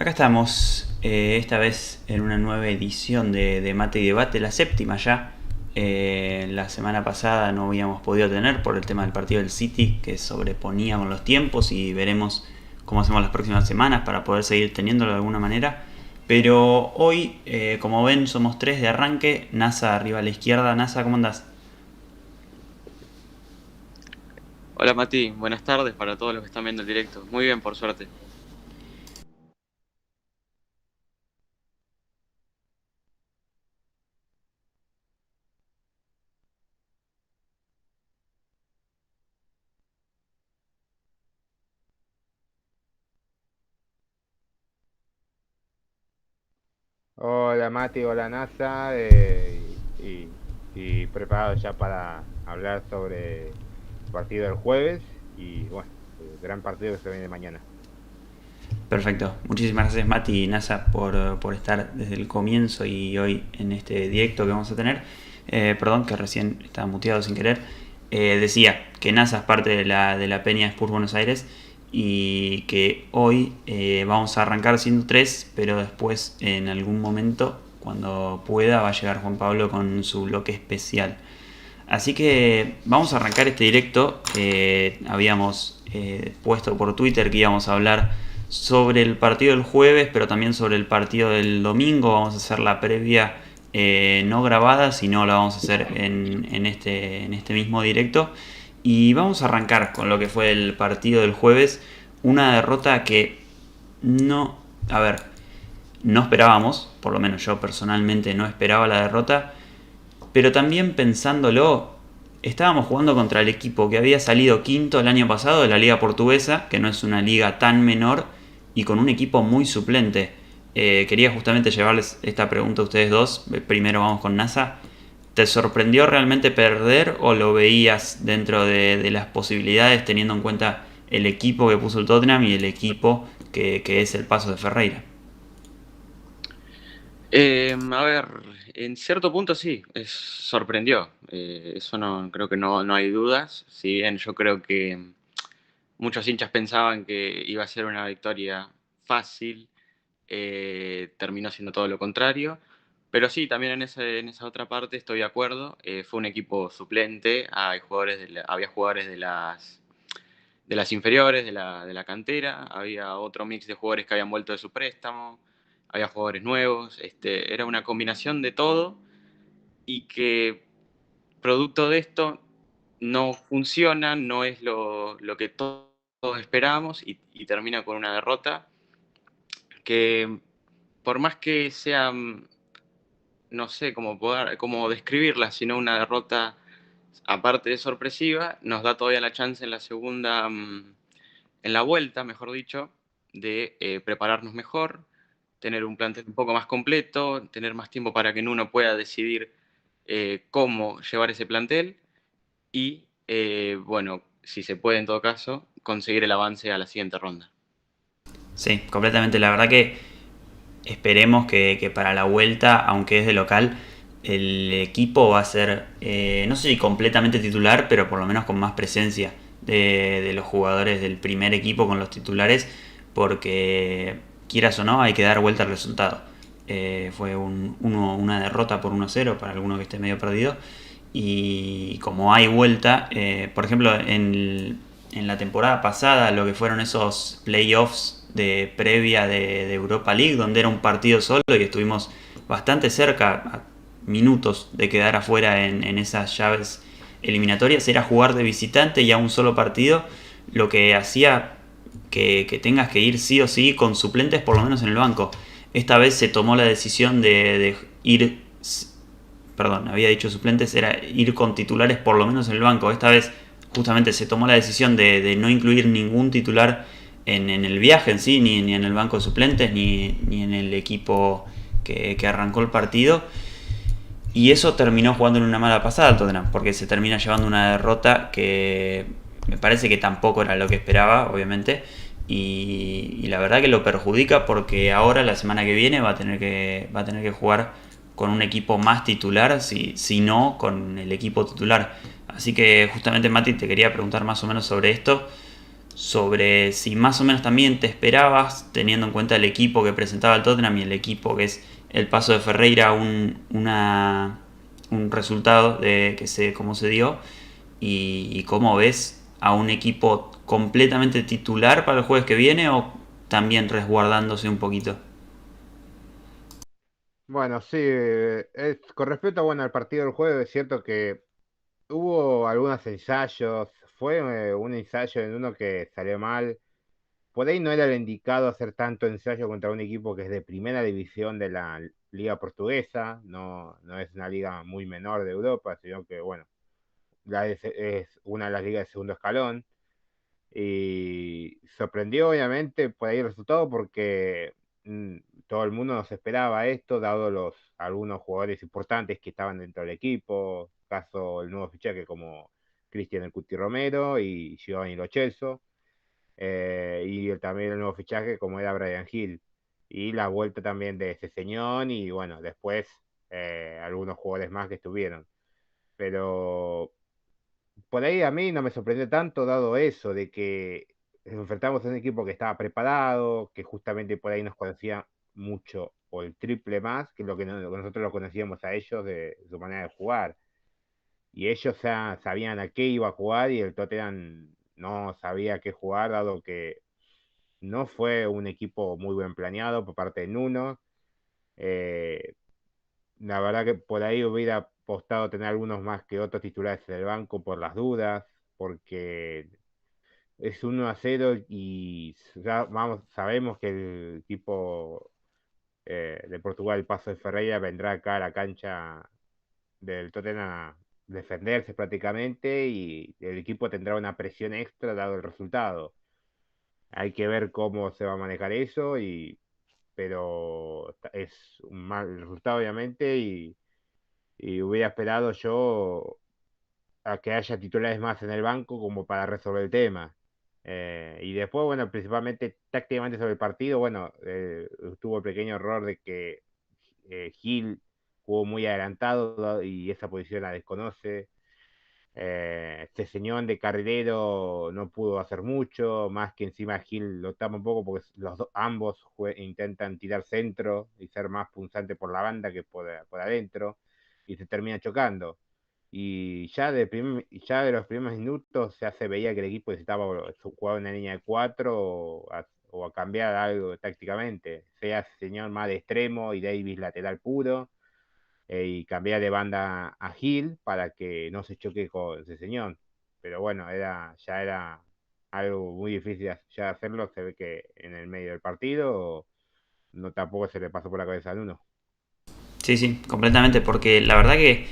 Acá estamos, esta vez en una nueva edición de Mate y Debate, la séptima ya. La semana pasada no habíamos podido tener por el tema del partido del City, que sobreponía con los tiempos, y veremos cómo hacemos las próximas semanas para poder seguir teniéndolo de alguna manera. Pero hoy, como ven, somos tres de arranque. NASA arriba a la izquierda. NASA, ¿cómo andás? Hola Mati, buenas tardes para todos los que están viendo el directo. Muy bien, por suerte. Hola Mati, hola NASA, y preparado ya para hablar sobre el partido del jueves y bueno, el gran partido que se viene mañana. Perfecto. Muchísimas gracias Mati y NASA por estar desde el comienzo y hoy en este directo que vamos a tener. Perdón que recién estaba muteado sin querer. Decía que NASA es parte de la Peña Spurs Buenos Aires y que hoy vamos a arrancar siendo tres, pero después en algún momento, cuando pueda, va a llegar Juan Pablo con su bloque especial. Así que vamos a arrancar este directo. Habíamos puesto por Twitter que íbamos a hablar sobre el partido del jueves, pero también sobre el partido del domingo. Vamos a hacer la previa no grabada, sino la vamos a hacer en este mismo directo. Y vamos a arrancar con lo que fue el partido del jueves. Una derrota que no... A ver, no esperábamos, por lo menos yo personalmente no esperaba la derrota, pero también pensándolo, estábamos jugando contra el equipo que había salido quinto el año pasado de la liga portuguesa, que no es una liga tan menor, y con un equipo muy suplente. Quería justamente llevarles esta pregunta a ustedes dos. Primero vamos con NASA. ¿Te sorprendió realmente perder o lo veías dentro de las posibilidades teniendo en cuenta el equipo que puso el Tottenham y el equipo que es el Paso de Ferreira? A ver, en cierto punto sí, sorprendió. Eso no, creo que no hay dudas. Si bien yo creo que muchos hinchas pensaban que iba a ser una victoria fácil, terminó siendo todo lo contrario. Pero sí, también en esa otra parte estoy de acuerdo. Fue un equipo suplente, había jugadores de las inferiores, de la cantera, había otro mix de jugadores que habían vuelto de su préstamo, había jugadores nuevos, era una combinación de todo y que producto de esto no funciona, no es lo que todos esperábamos y termina con una derrota que por más que sea, no sé cómo describirla, sino una derrota aparte de sorpresiva, nos da todavía la chance en la segunda, en la vuelta, mejor dicho, de prepararnos mejor, tener un plantel un poco más completo, tener más tiempo para que en uno pueda decidir cómo llevar ese plantel y, bueno, si se puede en todo caso, conseguir el avance a la siguiente ronda. Sí, completamente. La verdad que esperemos que para la vuelta, aunque es de local, el equipo va a ser, no sé si completamente titular, pero por lo menos con más presencia de los jugadores del primer equipo con los titulares, porque quieras o no, hay que dar vuelta al resultado. Fue una derrota por 1-0 para alguno que esté medio perdido. Y como hay vuelta, por ejemplo, en la temporada pasada, lo que fueron esos playoffs de previa de Europa League, donde era un partido solo y estuvimos bastante cerca, a minutos de quedar afuera en esas llaves eliminatorias, era jugar de visitante y a un solo partido, lo que hacía que tengas que ir sí o sí con suplentes por lo menos en el banco. Esta vez se tomó la decisión de ir, perdón, había dicho suplentes, era ir con titulares por lo menos en el banco. Esta vez justamente se tomó la decisión de no incluir ningún titular en el viaje en sí, ni en el banco de suplentes, ni en el equipo que arrancó el partido. Y eso terminó jugando en una mala pasada al Tottenham, porque se termina llevando una derrota que me parece que tampoco era lo que esperaba, obviamente. Y la verdad que lo perjudica porque ahora la semana que viene va a tener que jugar con un equipo más titular, si no con el equipo titular. Así que justamente Mati te quería preguntar más o menos sobre esto. sobre si más o menos también te esperabas, teniendo en cuenta el equipo que presentaba el Tottenham y el equipo que es el paso de Ferreira, un resultado de cómo se dio y cómo ves a un equipo completamente titular para el jueves que viene o también resguardándose un poquito. Bueno, sí, con respecto bueno, al partido del jueves, es cierto que hubo algunos ensayos, fue un ensayo en uno que salió mal. Por ahí no era el indicado hacer tanto ensayo contra un equipo que es de primera división de la liga portuguesa, no es una liga muy menor de Europa, sino que, bueno, es una de las ligas de segundo escalón. Y sorprendió obviamente por ahí el resultado porque mm, todo el mundo nos esperaba esto, dado algunos jugadores importantes que estaban dentro del equipo, caso el nuevo fichaje como Cristian El Cuti Romero y Giovanni Lo Celso, también el nuevo fichaje como era Brian Hill, y la vuelta también de Seseñón y bueno, después algunos jugadores más que estuvieron. Pero por ahí a mí no me sorprendió tanto dado eso, de que enfrentamos a un equipo que estaba preparado, que justamente por ahí nos conocía mucho o el triple más que lo que nosotros lo conocíamos a ellos de su manera de jugar. Y ellos ya sabían a qué iba a jugar y el Tottenham no sabía a qué jugar, dado que no fue un equipo muy bien planeado por parte de Nuno. Eh, la verdad que por ahí hubiera apostado tener algunos más que otros titulares en el banco por las dudas, porque es 1-0 y ya vamos, sabemos que el equipo de Portugal, el Paso de Ferreira, vendrá acá a la cancha del Tottenham a defenderse prácticamente y el equipo tendrá una presión extra dado el resultado. Hay que ver cómo se va a manejar eso, pero es un mal resultado obviamente y hubiera esperado yo a que haya titulares más en el banco como para resolver el tema. Y después, bueno, principalmente tácticamente sobre el partido, bueno, tuvo el pequeño error de que Gil jugó muy adelantado, ¿no? Y esa posición la desconoce. Este señor de carrilero no pudo hacer mucho, más que encima Gil lo tapa un poco porque ambos intentan tirar centro y ser más punzante por la banda que por adentro y se termina chocando. Y ya de los primeros minutos ya se veía que el equipo necesitaba jugar una línea de cuatro o a cambiar algo tácticamente, sea señor más de extremo y Davis lateral puro, y cambiar de banda a Hill para que no se choque con ese señor. Pero bueno, ya era algo muy difícil ya hacerlo, se ve que en el medio del partido no tampoco se le pasó por la cabeza al uno. Sí, sí, completamente, porque la verdad que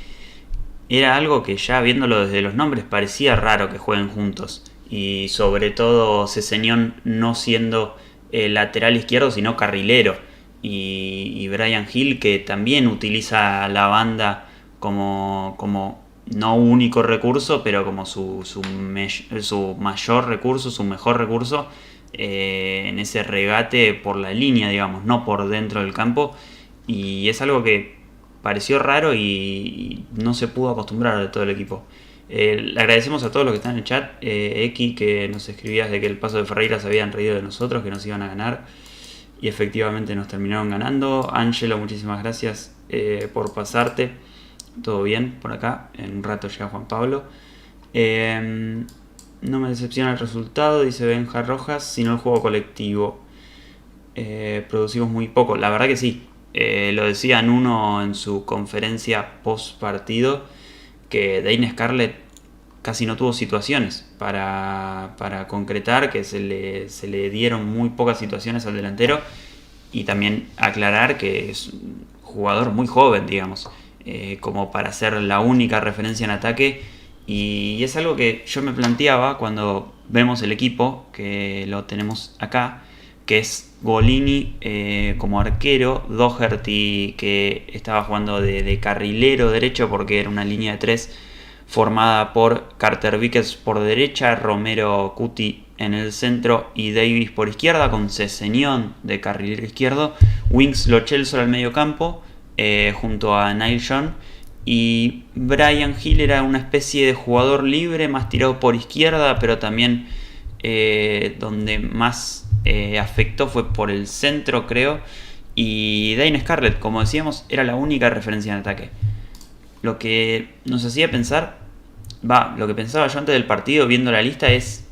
era algo que ya viéndolo desde los nombres parecía raro que jueguen juntos. Y sobre todo Ceseñón no siendo lateral izquierdo, sino carrilero. Y Brian Hill que también utiliza la banda como no único recurso, pero como su mayor recurso, su mejor recurso en ese regate por la línea, digamos, no por dentro del campo. Y es algo que pareció raro y no se pudo acostumbrar a todo el equipo. Le agradecemos a todos los que están en el chat. X, que nos escribías de que el paso de Ferreira se habían reído de nosotros, que nos iban a ganar. Y efectivamente nos terminaron ganando. Angelo, muchísimas gracias por pasarte. Todo bien por acá. En un rato llega Juan Pablo. No me decepciona el resultado, dice Benja Rojas, sino el juego colectivo. Producimos muy poco. La verdad que sí. Lo decía Nuno en su conferencia post partido, que Dane Scarlett casi no tuvo situaciones para concretar, que se le dieron muy pocas situaciones al delantero, y también aclarar que es un jugador muy joven, digamos, como para ser la única referencia en ataque, y es algo que yo me planteaba cuando vemos el equipo, que lo tenemos acá, que es Golini como arquero, Doherty que estaba jugando de carrilero derecho porque era una línea de 3 formada por Carter Vickers por derecha, Romero Cuti en el centro y Davis por izquierda, con Ceseñón de carrilero izquierdo, Wings Lo Celso al medio campo junto a Neil John, y Brian Hill era una especie de jugador libre más tirado por izquierda, pero también donde más afectó fue por el centro, creo. Y Dane Scarlett, como decíamos, era la única referencia en ataque. Lo que nos hacía pensar, lo que pensaba yo antes del partido viendo la lista es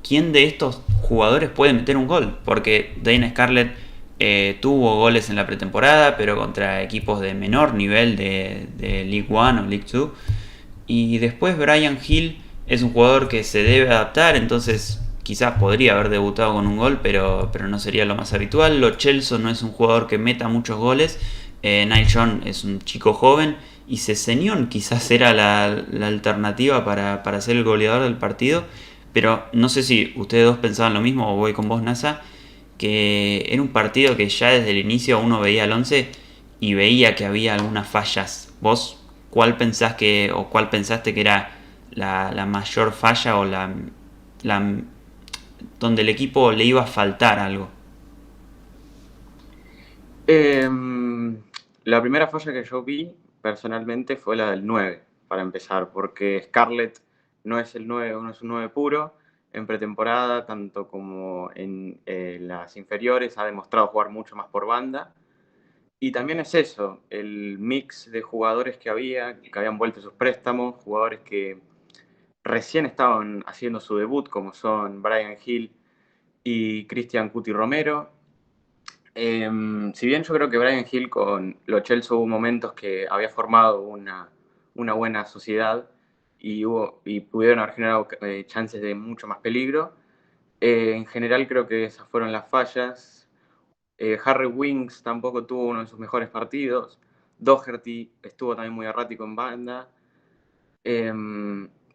quién de estos jugadores puede meter un gol. Porque Dane Scarlett tuvo goles en la pretemporada, pero contra equipos de menor nivel de League One o League Two. Y después Brian Hill es un jugador que se debe adaptar, entonces quizás podría haber debutado con un gol, pero no sería lo más habitual. Lo Chelsea no es un jugador que meta muchos goles. Nile John es un chico joven y Sessegnon quizás era la alternativa para ser el goleador del partido. Pero no sé si ustedes dos pensaban lo mismo o voy con vos, NASA, que era un partido que ya desde el inicio uno veía al 11 y veía que había algunas fallas. ¿Vos cuál pensás que, o cuál pensaste que era la mayor falla o la donde el equipo le iba a faltar algo? La primera falla que yo vi personalmente fue la del 9, para empezar, porque Scarlett no es el 9, no es un 9 puro. En pretemporada, tanto como en las inferiores, ha demostrado jugar mucho más por banda. Y también es eso, el mix de jugadores que habían vuelto sus préstamos, jugadores que recién estaban haciendo su debut, como son Brian Hill y Cristian Cuti Romero. Si bien yo creo que Brian Hill con Lo Celso hubo momentos que había formado una buena sociedad y pudieron haber generado chances de mucho más peligro, en general creo que esas fueron las fallas. Harry Winks tampoco tuvo uno de sus mejores partidos. Doherty estuvo también muy errático en banda.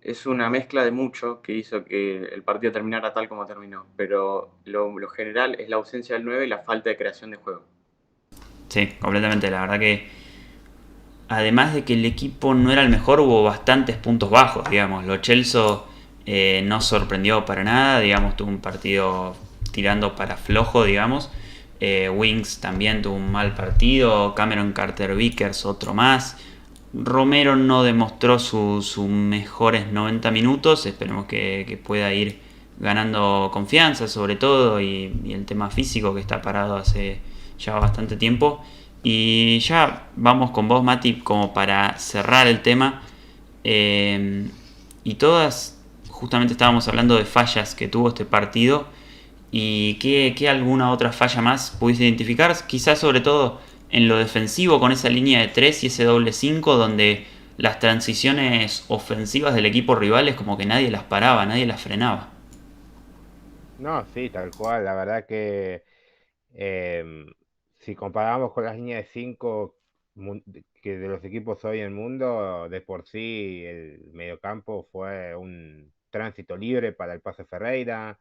Es una mezcla de mucho que hizo que el partido terminara tal como terminó, pero lo general es la ausencia del 9 y la falta de creación de juego. Sí, completamente. La verdad que además de que el equipo no era el mejor, hubo bastantes puntos bajos, digamos. Lo Chelsea no sorprendió para nada, digamos, tuvo un partido tirando para flojo, digamos. Wings también tuvo un mal partido, Cameron Carter Vickers otro más. Romero no demostró sus mejores 90 minutos, esperemos que pueda ir ganando confianza sobre todo y el tema físico que está parado hace ya bastante tiempo. Y ya vamos con vos, Mati, como para cerrar el tema. Y todas, justamente estábamos hablando de fallas que tuvo este partido. ¿Y qué alguna otra falla más pudiste identificar? Quizás sobre todo en lo defensivo con esa línea de 3 y ese doble 5 donde las transiciones ofensivas del equipo rival es como que nadie las paraba, nadie las frenaba. No, sí, tal cual. La verdad que em, si comparamos con las líneas de 5 que de los equipos hoy en el mundo, de por sí el mediocampo fue un tránsito libre para el pase Ferreira.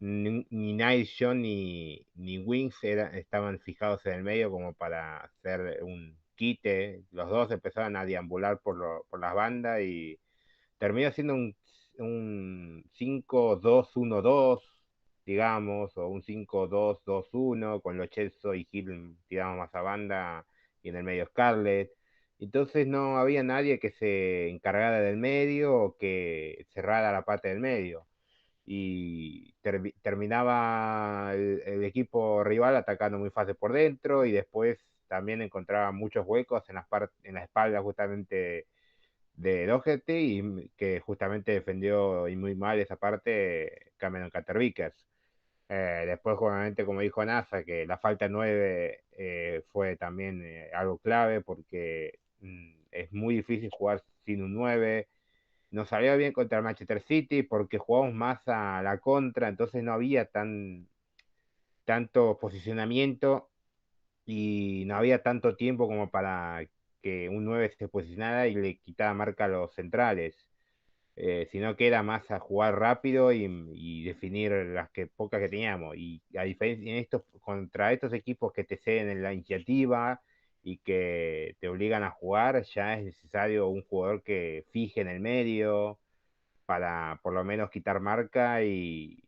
Ni Nice John ni Wings estaban fijados en el medio como para hacer un quite. Los dos empezaron a deambular por las bandas y termina siendo un 5-2-1-2, digamos, o un 5-2-2-1 con Lo Celso y Gil tiramos más a banda y en el medio Scarlett. Entonces no había nadie que se encargara del medio o que cerrara la parte del medio. Y terminaba el equipo rival atacando muy fácil por dentro y después también encontraba muchos huecos en la espalda justamente de Doherty y que justamente defendió y muy mal esa parte Cameron Carter-Vickers. Después, obviamente, como dijo NASA, que la falta 9 fue también algo clave porque es muy difícil jugar sin un 9. Nos salió bien contra el Manchester City porque jugamos más a la contra, entonces no había tanto posicionamiento y no había tanto tiempo como para que un 9 se posicionara y le quitara marca a los centrales, sino que era más a jugar rápido y definir las pocas que teníamos. Y a diferencia en contra estos equipos que te ceden en la iniciativa y que te obligan a jugar, ya es necesario un jugador que fije en el medio para por lo menos quitar marca y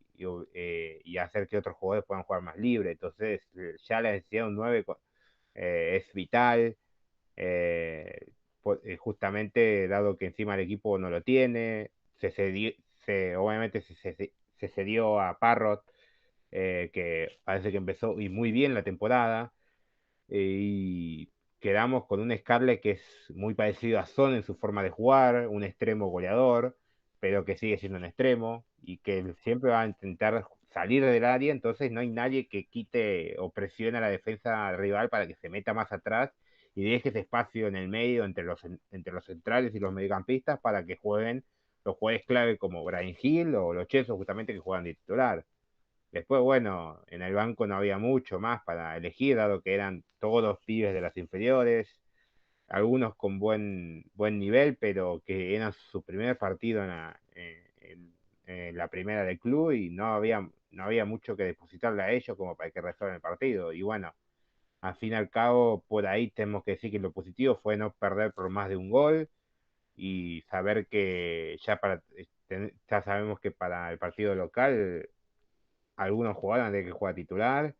hacer que otros jugadores puedan jugar más libre. Entonces, ya la necesidad de un 9 es vital, eh, justamente dado que encima el equipo no lo tiene, obviamente se cedió a Parrot, que parece que empezó y muy bien la temporada, y quedamos con un Scarlett que es muy parecido a Son en su forma de jugar, un extremo goleador, pero que sigue siendo un extremo y que siempre va a intentar salir del área, entonces no hay nadie que quite o presione a la defensa rival para que se meta más atrás y deje ese espacio en el medio entre los centrales y los mediocampistas para que jueguen los jugadores clave como Brian Hill o los Chesos justamente que juegan de titular. Después, bueno, en el banco no había mucho más para elegir, dado que eran todos pibes de las inferiores, algunos con buen nivel, pero que eran su primer partido en la primera del club y no había mucho que depositarle a ellos como para que resuelvan el partido. Y bueno, al fin y al cabo, por ahí tenemos que decir que lo positivo fue no perder por más de un gol y saber que ya sabemos que para el partido local algunos jugadores de que juega titular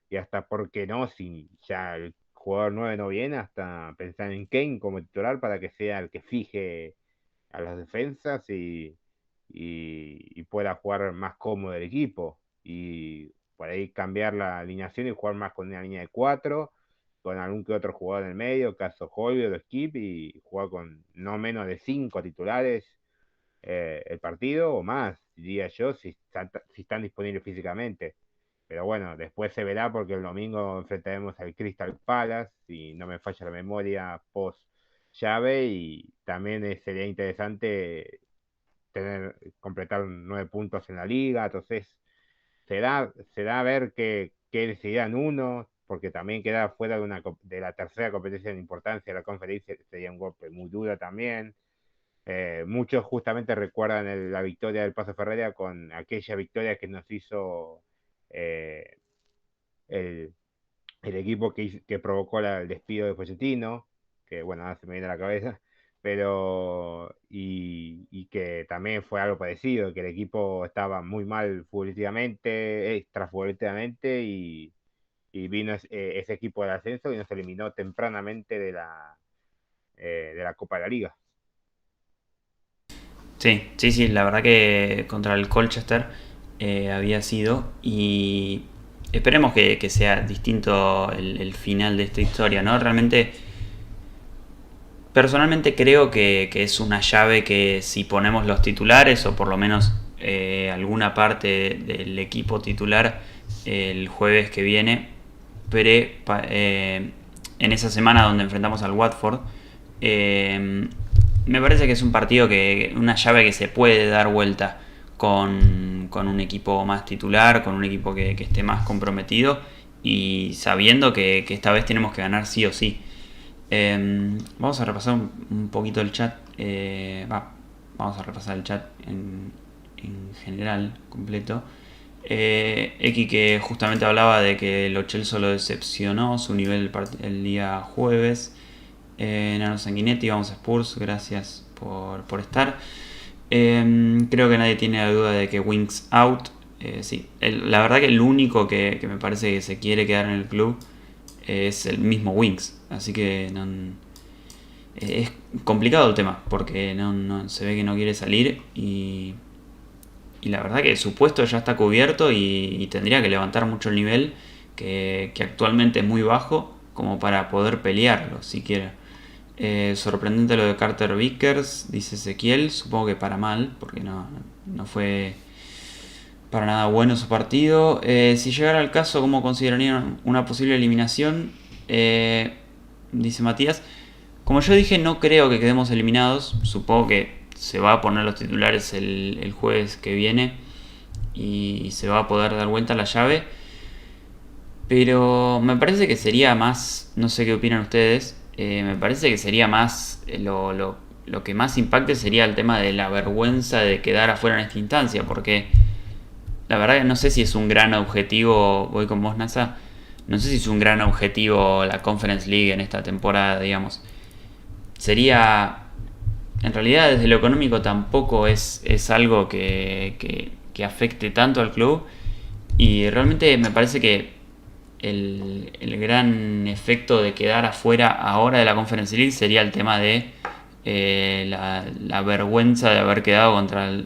y hasta, ¿por qué no? Si ya el jugador 9 no viene, hasta pensar en Kane como titular para que sea el que fije a las defensas y pueda jugar más cómodo el equipo. Y por ahí cambiar la alineación y jugar más con una línea de 4 con algún que otro jugador en el medio, caso Holby o Skip, y jugar con no menos de 5 titulares el partido o más, diría yo, si están disponibles físicamente. Pero bueno, después se verá porque el domingo enfrentaremos al Crystal Palace, si no me falla la memoria, post llave, y también sería interesante completar 9 puntos en la liga. Entonces será ver qué decidirán uno, porque también quedar fuera de la tercera competencia de importancia de la conferencia sería un golpe muy duro también. Muchos justamente recuerdan la victoria del Paso Ferreira con aquella victoria que nos hizo eh, el, el equipo que provocó el despido de Pochettino, que bueno, ahora se me viene a la cabeza, pero y que también fue algo parecido, que el equipo estaba muy mal futbolísticamente, extrafutbolísticamente, y vino ese equipo del ascenso y nos eliminó tempranamente de la Copa de la Liga. Sí, sí, sí, la verdad que contra el Colchester había sido y esperemos que sea distinto el final de esta historia, ¿no? Realmente, personalmente creo que es una llave que si ponemos los titulares o por lo menos alguna parte del equipo titular el jueves que viene, en esa semana donde enfrentamos al Watford, me parece que es un partido una llave que se puede dar vuelta con un equipo más titular, con un equipo que esté más comprometido y sabiendo que esta vez tenemos que ganar sí o sí. Vamos a repasar un poquito el chat. Vamos a repasar el chat en general, completo. X que justamente hablaba de que Lo Celso lo decepcionó su nivel el día jueves. Nano Sanguinetti, vamos a Spurs, gracias por estar. Creo que nadie tiene la duda de que Winks out. Sí, la verdad que el único que me parece que se quiere quedar en el club es el mismo Winks. Así que es complicado el tema porque no se ve que no quiere salir y la verdad que su puesto ya está cubierto y tendría que levantar mucho el nivel que actualmente es muy bajo como para poder pelearlo siquiera. Sorprendente lo de Carter Vickers, dice Ezequiel, supongo que para mal, porque no fue para nada bueno su partido. Si llegara al caso, ¿cómo considerarían una posible eliminación? Dice Matías, como yo dije, no creo que quedemos eliminados, supongo que se va a poner los titulares el jueves que viene y se va a poder dar vuelta a la llave, pero me parece que sería más, no sé qué opinan ustedes, me parece que sería más, lo que más impacte sería el tema de la vergüenza de quedar afuera en esta instancia, porque la verdad que no sé si es un gran objetivo, voy con vos NASA, no sé si es un gran objetivo la Conference League en esta temporada, digamos. Sería, en realidad desde lo económico tampoco es algo que afecte tanto al club y realmente me parece que el gran efecto de quedar afuera ahora de la Conference League sería el tema de la vergüenza de haber quedado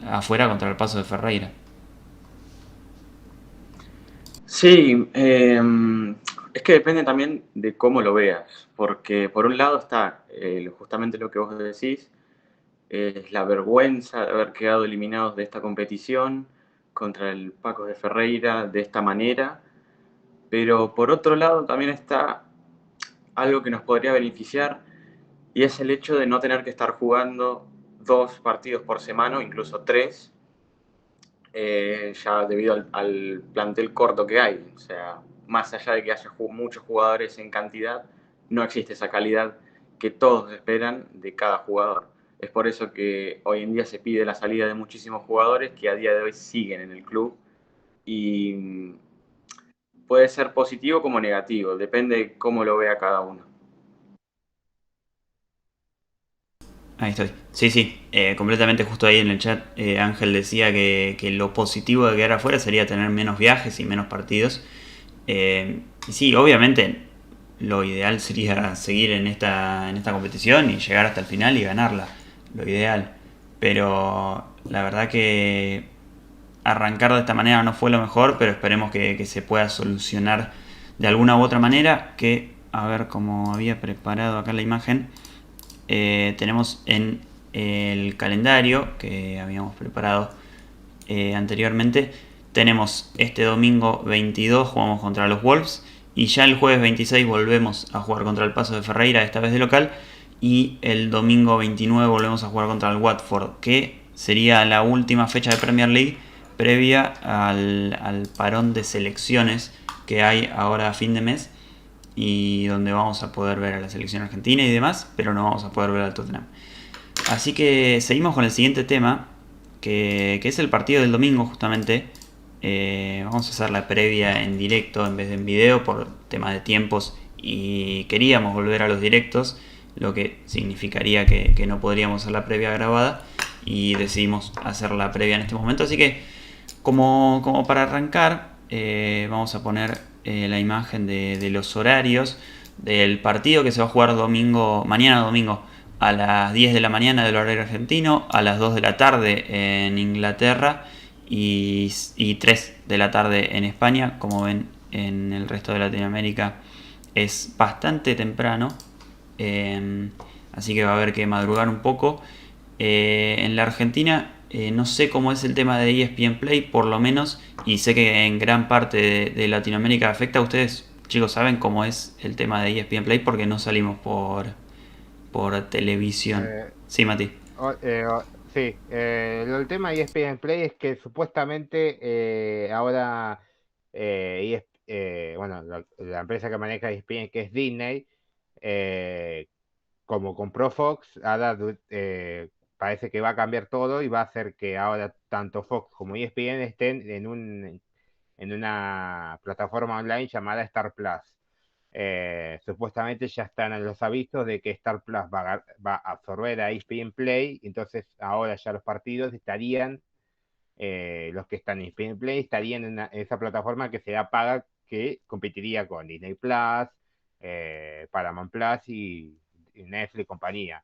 afuera contra el Paso de Ferreira. Sí, es que depende también de cómo lo veas, porque por un lado está justamente lo que vos decís, es la vergüenza de haber quedado eliminados de esta competición contra el Paco de Ferreira de esta manera, pero por otro lado también está algo que nos podría beneficiar y es el hecho de no tener que estar jugando 2 partidos por semana o incluso 3, ya debido al plantel corto que hay. O sea, más allá de que haya muchos jugadores en cantidad, no existe esa calidad que todos esperan de cada jugador. Es por eso que hoy en día se pide la salida de muchísimos jugadores que a día de hoy siguen en el club y puede ser positivo como negativo, depende de cómo lo vea cada uno. Ahí estoy. Sí, sí, completamente justo ahí en el chat Ángel decía que lo positivo de quedar afuera sería tener menos viajes y menos partidos. Y sí, obviamente lo ideal sería seguir en esta competición y llegar hasta el final y ganarla. Lo ideal. Pero la verdad que arrancar de esta manera no fue lo mejor, pero esperemos que se pueda solucionar de alguna u otra manera. Que, a ver, como había preparado acá la imagen, tenemos en el calendario que habíamos preparado anteriormente, tenemos este domingo 22 jugamos contra los Wolves y ya el jueves 26 volvemos a jugar contra el Paso de Ferreira, esta vez de local, y el domingo 29 volvemos a jugar contra el Watford, que sería la última fecha de Premier League previa al parón de selecciones que hay ahora a fin de mes y donde vamos a poder ver a la selección argentina y demás, pero no vamos a poder ver al Tottenham. Así que seguimos con el siguiente tema, que es el partido del domingo justamente. Vamos a hacer la previa en directo en vez de en video por tema de tiempos y queríamos volver a los directos, lo que significaría que no podríamos hacer la previa grabada y decidimos hacer la previa en este momento. Así que como para arrancar, vamos a poner la imagen de los horarios del partido que se va a jugar mañana domingo a las 10 de la mañana del horario argentino, a las 2 de la tarde en Inglaterra y 3 de la tarde en España. Como ven, en el resto de Latinoamérica es bastante temprano, así que va a haber que madrugar un poco. En la Argentina no sé cómo es el tema de ESPN Play, por lo menos, y sé que en gran parte de Latinoamérica afecta. A ustedes, chicos, saben cómo es el tema de ESPN Play porque no salimos por televisión. Eh, Sí, Mati. sí, el tema de ESPN Play es que supuestamente ahora, bueno, la empresa que maneja ESPN, que es Disney, eh, como compró Fox, ahora parece que va a cambiar todo y va a hacer que ahora tanto Fox como ESPN estén en una plataforma online llamada Star Plus. Supuestamente ya están en los avisos de que Star Plus va a absorber a ESPN Play, entonces ahora ya los partidos estarían, los que están en ESPN Play estarían en esa plataforma que será paga, que competiría con Disney Plus, Paramount Plus y Netflix y compañía.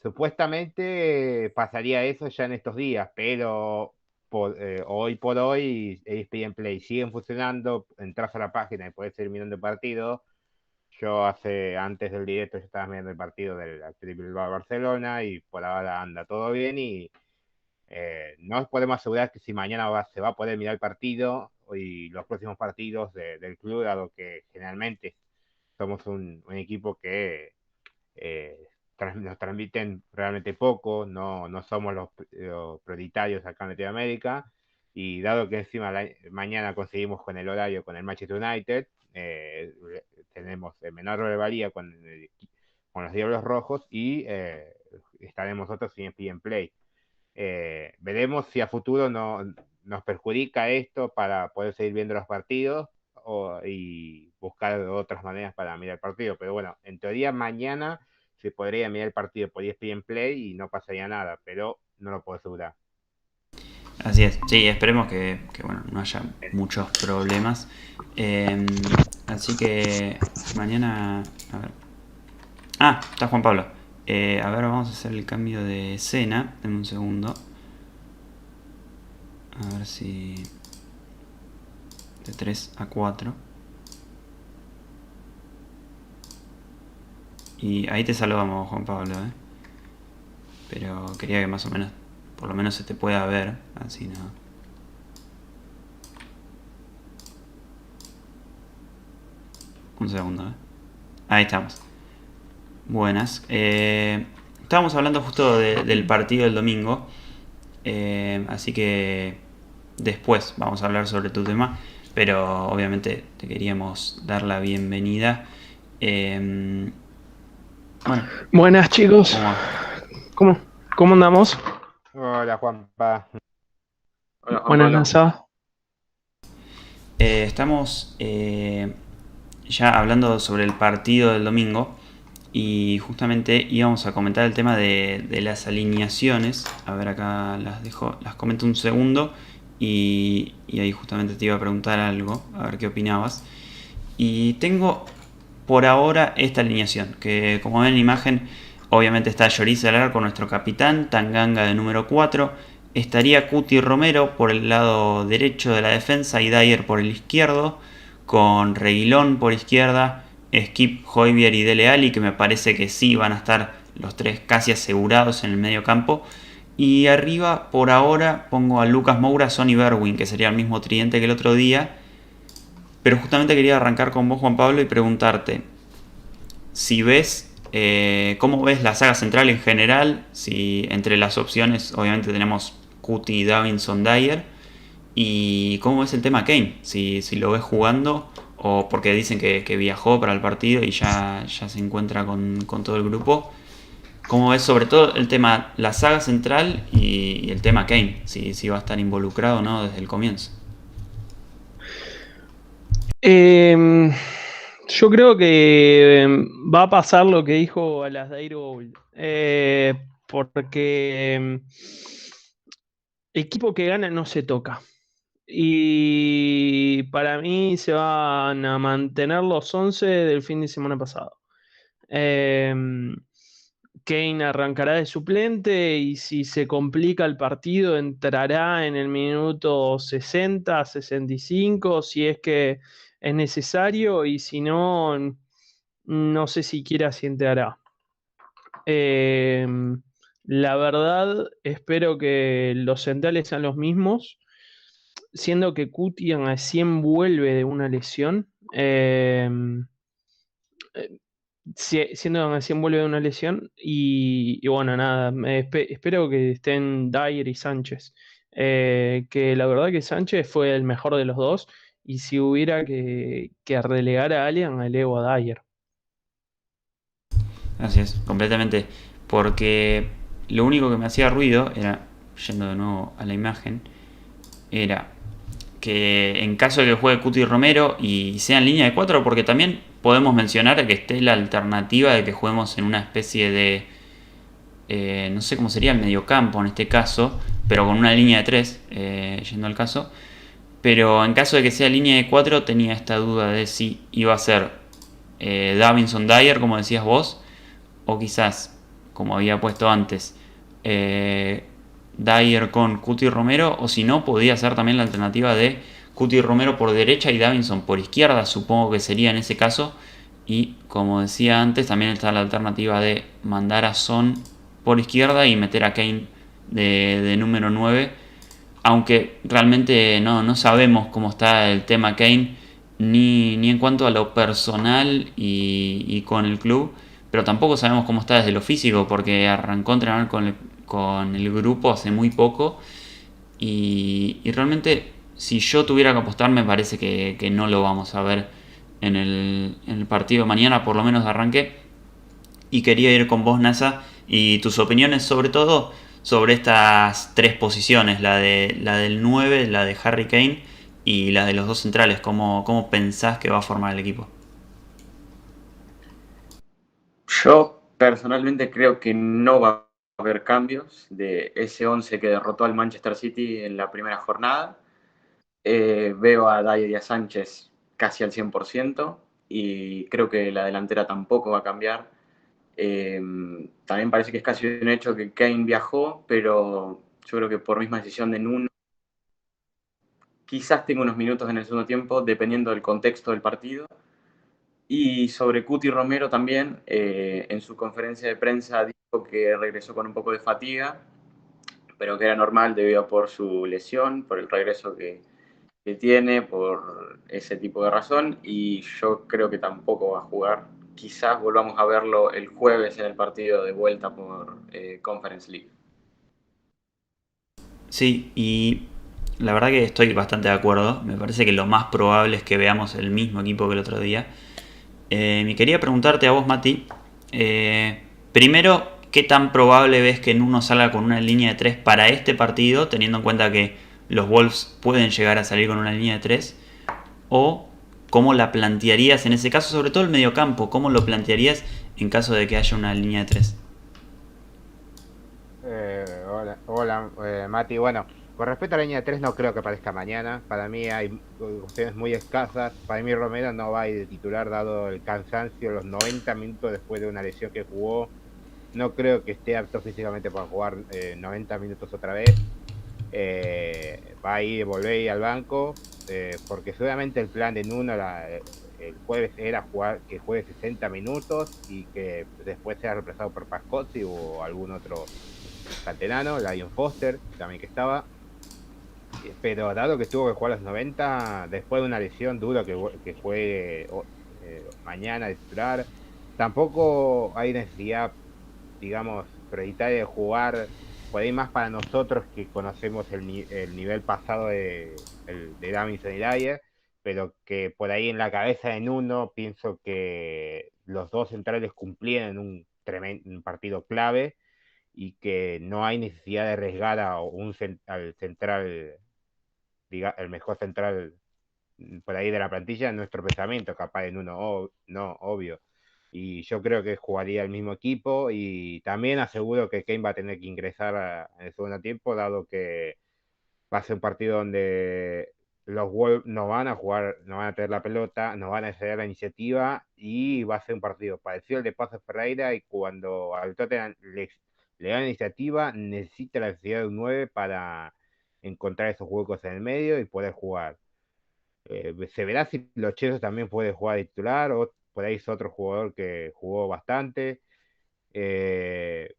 Supuestamente pasaría eso ya en estos días, pero hoy por hoy ESPN Play siguen funcionando, entras a la página y puedes seguir mirando el partido. Yo antes del directo yo estaba viendo el partido del Athletic Bilbao Barcelona y por ahora anda todo bien y no os podemos asegurar que si mañana se va a poder mirar el partido y los próximos partidos del club, dado que generalmente somos un equipo que nos transmiten realmente poco, no somos los prioritarios acá en Latinoamérica, y dado que encima mañana conseguimos con el horario con el Manchester United, tenemos menor rivalía con los Diablos Rojos y estaremos nosotros sin en Play. Veremos si a futuro nos perjudica esto para poder seguir viendo los partidos y buscar otras maneras para mirar el partido. Pero bueno, en teoría mañana se podría mirar el partido por ESPN Play y no pasaría nada, pero no lo puedo asegurar. Así es. Sí, esperemos que, bueno, no haya muchos problemas. Eh, Así que mañana... A ver. Ah, está Juan Pablo. A ver, vamos a hacer el cambio de escena. Deme un segundo. A ver de 3 a 4. Y ahí te saludamos, Juan Pablo, pero quería que más o menos, por lo menos se te pueda ver, así no. Un segundo, Ahí estamos. Buenas. Estábamos hablando justo del partido del domingo, así que después vamos a hablar sobre tu tema, pero obviamente te queríamos dar la bienvenida. Bueno, Buenas chicos, ¿cómo va? ¿Cómo andamos? Hola, Juanpa. Hola, Juan Buenas Pablo. NASA. Estamos ya hablando sobre el partido del domingo y justamente íbamos a comentar el tema de las alineaciones. A ver, acá las comento un segundo y ahí justamente te iba a preguntar algo, a ver qué opinabas. Y tengo por ahora esta alineación, que como ven en la imagen, obviamente está Lloris al arco, nuestro capitán, Tanganga de número 4, estaría Cuti Romero por el lado derecho de la defensa y Dyer por el izquierdo, con Reguilón por izquierda, Skip, Højbjerg y Dele Alli, que me parece que sí van a estar los tres casi asegurados en el medio campo. Y arriba, por ahora, pongo a Lucas Moura, Sonny Berwin, que sería el mismo tridente que el otro día. Pero justamente quería arrancar con vos, Juan Pablo, y preguntarte si ves, cómo ves la saga central en general, si entre las opciones obviamente tenemos Cuti, Davinson, Dyer, y cómo ves el tema Kane, si lo ves jugando o porque dicen que viajó para el partido y ya se encuentra con todo el grupo. ¿Cómo ves sobre todo el tema, la saga central y el tema Kane, si va a estar involucrado o no desde el comienzo? Yo creo que va a pasar lo que dijo Alasdair Gould, porque equipo que gana no se toca. Y para mí se van a mantener los 11 del fin de semana pasado. Kane arrancará de suplente y si se complica el partido entrará en el minuto 60, 65, si es que es necesario, y si no, no sé siquiera si entrará. La verdad, espero que los centrales sean los mismos, siendo que Cuti recién vuelve de una lesión. Siendo que recién vuelve de una lesión. Y bueno, nada, espero que estén Dyer y Sánchez. Que la verdad que Sánchez fue el mejor de los dos. Y si hubiera que relegar a alguien, elevo a Dyer. Así es, completamente. Porque lo único que me hacía ruido era, yendo de nuevo a la imagen, era que en caso de que juegue Cuti Romero y sea en línea de 4, porque también podemos mencionar que esté la alternativa de que juguemos en una especie de, no sé cómo sería el mediocampo en este caso, pero con una línea de 3, yendo al caso. Pero en caso de que sea línea de 4 tenía esta duda de si iba a ser Davinson Dyer, como decías vos, o quizás, como había puesto antes, Dyer con Cuti Romero, o si no, podía ser también la alternativa de Cuti Romero por derecha y Davinson por izquierda, supongo que sería en ese caso. Y como decía antes, también está la alternativa de mandar a Son por izquierda y meter a Kane de número 9. Aunque realmente no sabemos cómo está el tema Kane, ni en cuanto a lo personal y con el club, pero tampoco sabemos cómo está desde lo físico, porque arrancó a entrenar con el grupo hace muy poco. Y realmente, si yo tuviera que apostar, me parece que no lo vamos a ver en el partido de mañana, por lo menos de arranque. Y quería ir con vos, NASA, y tus opiniones sobre todo sobre estas tres posiciones, la del 9, la de Harry Kane y la de los dos centrales. ¿Cómo pensás que va a formar el equipo? Yo personalmente creo que no va a haber cambios de ese 11 que derrotó al Manchester City en la primera jornada. Veo a Dyer y a Sánchez casi al 100% y creo que la delantera tampoco va a cambiar. También parece que es casi un hecho que Kane viajó, pero yo creo que por misma decisión de Nuno quizás tenga unos minutos en el segundo tiempo, dependiendo del contexto del partido. Y sobre Cuti Romero también, en su conferencia de prensa dijo que regresó con un poco de fatiga, pero que era normal debido por su lesión, por el regreso que tiene, por ese tipo de razón, y yo creo que tampoco va a jugar. Quizás volvamos a verlo el jueves en el partido de vuelta por Conference League. Sí, y la verdad que estoy bastante de acuerdo. Me parece que lo más probable es que veamos el mismo equipo que el otro día. Me quería preguntarte a vos, Mati. Primero, ¿qué tan probable ves que Nuno salga con una línea de 3 para este partido, teniendo en cuenta que los Wolves pueden llegar a salir con una línea de 3? ¿O cómo la plantearías en ese caso, sobre todo el mediocampo? ¿Cómo lo plantearías en caso de que haya una línea de 3? Hola, Mati. Bueno, con respecto a la línea 3 no creo que aparezca mañana. Para mí hay opciones muy escasas. Para mí Romero no va a ir de titular dado el cansancio, los 90 minutos después de una lesión que jugó. No creo que esté apto físicamente para jugar 90 minutos otra vez. Va a ir, volver al banco, porque seguramente el plan de Nuno el jueves era que juegue 60 minutos y que después sea reemplazado por Pascozzi o algún otro canterano, Lion Foster, también que estaba. Pero dado que tuvo que jugar los 90, después de una lesión dura que juegue mañana de titular, tampoco hay necesidad, digamos, prioritaria de jugar por ahí más para nosotros que conocemos el nivel pasado de Davinson y Dyer, pero que por ahí en la cabeza de Nuno pienso que los dos centrales cumplían en un partido clave y que no hay necesidad de arriesgar al central, el mejor central por ahí de la plantilla en nuestro pensamiento, capaz en uno, no, obvio. Y yo creo que jugaría el mismo equipo y también aseguro que Kane va a tener que ingresar en el segundo tiempo, dado que va a ser un partido donde los Wolves no van a jugar, no van a tener la pelota, no van a ceder la iniciativa y va a ser un partido parecido al de Paso Ferreira y cuando al Tottenham le da la iniciativa necesita la necesidad de un 9 para encontrar esos huecos en el medio y poder jugar. Se verá si Los Chesos también puede jugar de titular o por ahí es otro jugador que jugó bastante, eh,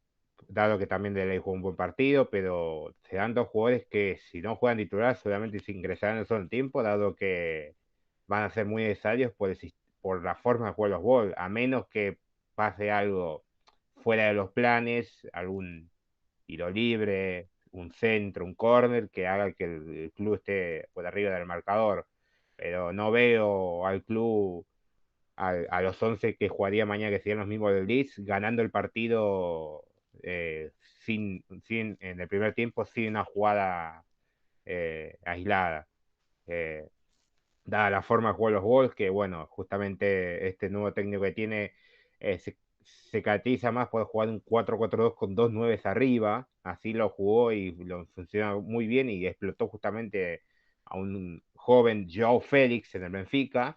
dado que también de ley jugó un buen partido, pero serán dos jugadores que si no juegan titular solamente se ingresarán en el segundo tiempo, dado que van a ser muy necesarios por la forma de jugar los Wolves, a menos que pase algo fuera de los planes, algún tiro libre, un centro, un córner que haga que el club esté por arriba del marcador. Pero no veo al club, a los 11 que jugaría mañana, que serían los mismos del Leeds, ganando el partido en el primer tiempo, sin una jugada aislada. Eh, Dada la forma de jugar los Wolves, que bueno, justamente este nuevo técnico que tiene se caracteriza más por jugar un 4-4-2 con dos nueves arriba, así lo jugó y lo funcionó muy bien y explotó justamente a un joven Joao Félix en el Benfica.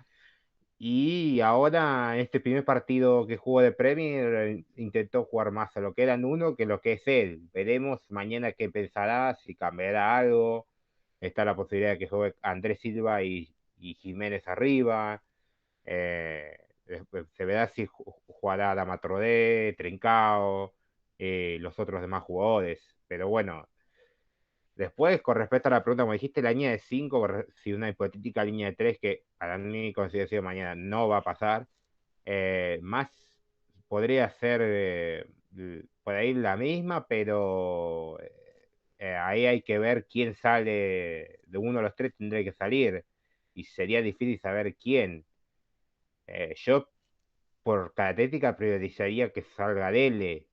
Y ahora, en este primer partido que jugó de Premier, intentó jugar más a lo que era Nuno que lo que es él. Veremos mañana qué pensará, si cambiará algo. Está la posibilidad de que juegue Andrés Silva y Jiménez arriba. Después se verá si jugará Adama Traoré, Trincao, los otros demás jugadores. Pero bueno, después, con respecto a la pregunta, como dijiste, la línea de 5, si una hipotética línea de 3 que para mi consideración mañana no va a pasar, más podría ser por ahí la misma, pero ahí hay que ver quién sale, de uno de los tres tendría que salir, y sería difícil saber quién. Yo por característica priorizaría que salga Dele,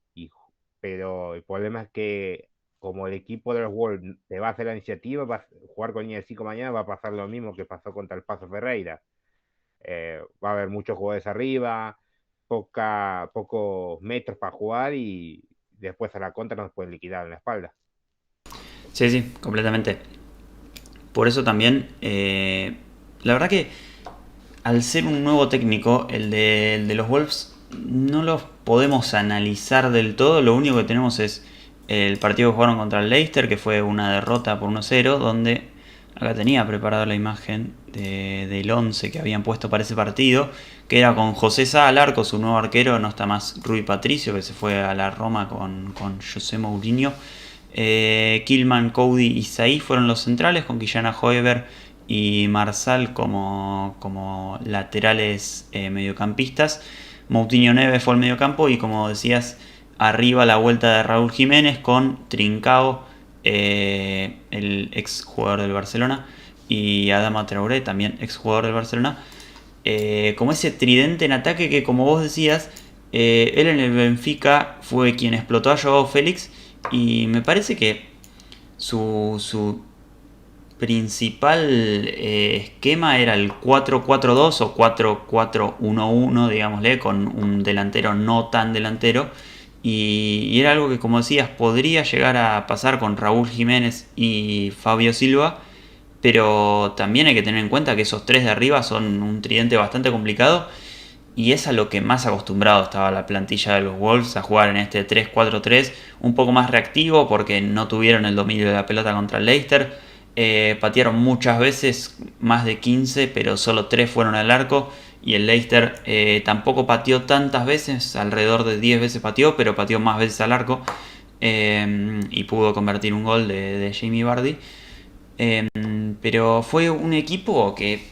pero el problema es que como el equipo de los Wolves te va a hacer la iniciativa, va a jugar con línea de 5 mañana, va a pasar lo mismo que pasó contra el Paso Ferreira. Va a haber muchos jugadores arriba, pocos metros para jugar y después a la contra nos pueden liquidar en la espalda. Sí, sí, completamente. Por eso también, la verdad que al ser un nuevo técnico, el de los Wolves, no los podemos analizar del todo. Lo único que tenemos es el partido que jugaron contra el Leicester, que fue una derrota por 1-0, donde Acá tenía preparada la imagen del 11 que habían puesto para ese partido, que era con José Sá al arco, su nuevo arquero, no está más Rui Patricio, que se fue a la Roma con José Mourinho. Kilman, Cody y Saí fueron los centrales, con Quillana Hoever y Marsal como laterales mediocampistas. Moutinho Neves fue el mediocampo y, como decías, arriba la vuelta de Raúl Jiménez con Trincao, el ex jugador del Barcelona, y Adama Traoré, también ex jugador del Barcelona, como ese tridente en ataque que, como vos decías, él en el Benfica fue quien explotó a Joao Félix, y me parece que su principal esquema era el 4-4-2 o 4-4-1-1, digámosle, con un delantero no tan delantero. Y era algo que, como decías, podría llegar a pasar con Raúl Jiménez y Fabio Silva, pero también hay que tener en cuenta que esos tres de arriba son un tridente bastante complicado, y es a lo que más acostumbrado estaba la plantilla de los Wolves, a jugar en este 3-4-3, un poco más reactivo porque no tuvieron el dominio de la pelota contra el Leicester. Patearon muchas veces, más de 15, pero solo 3 fueron al arco. Y el Leicester tampoco pateó tantas veces, alrededor de 10 veces pateó, pero pateó más veces al arco. Y pudo convertir un gol de Jamie Vardy. Pero fue un equipo que,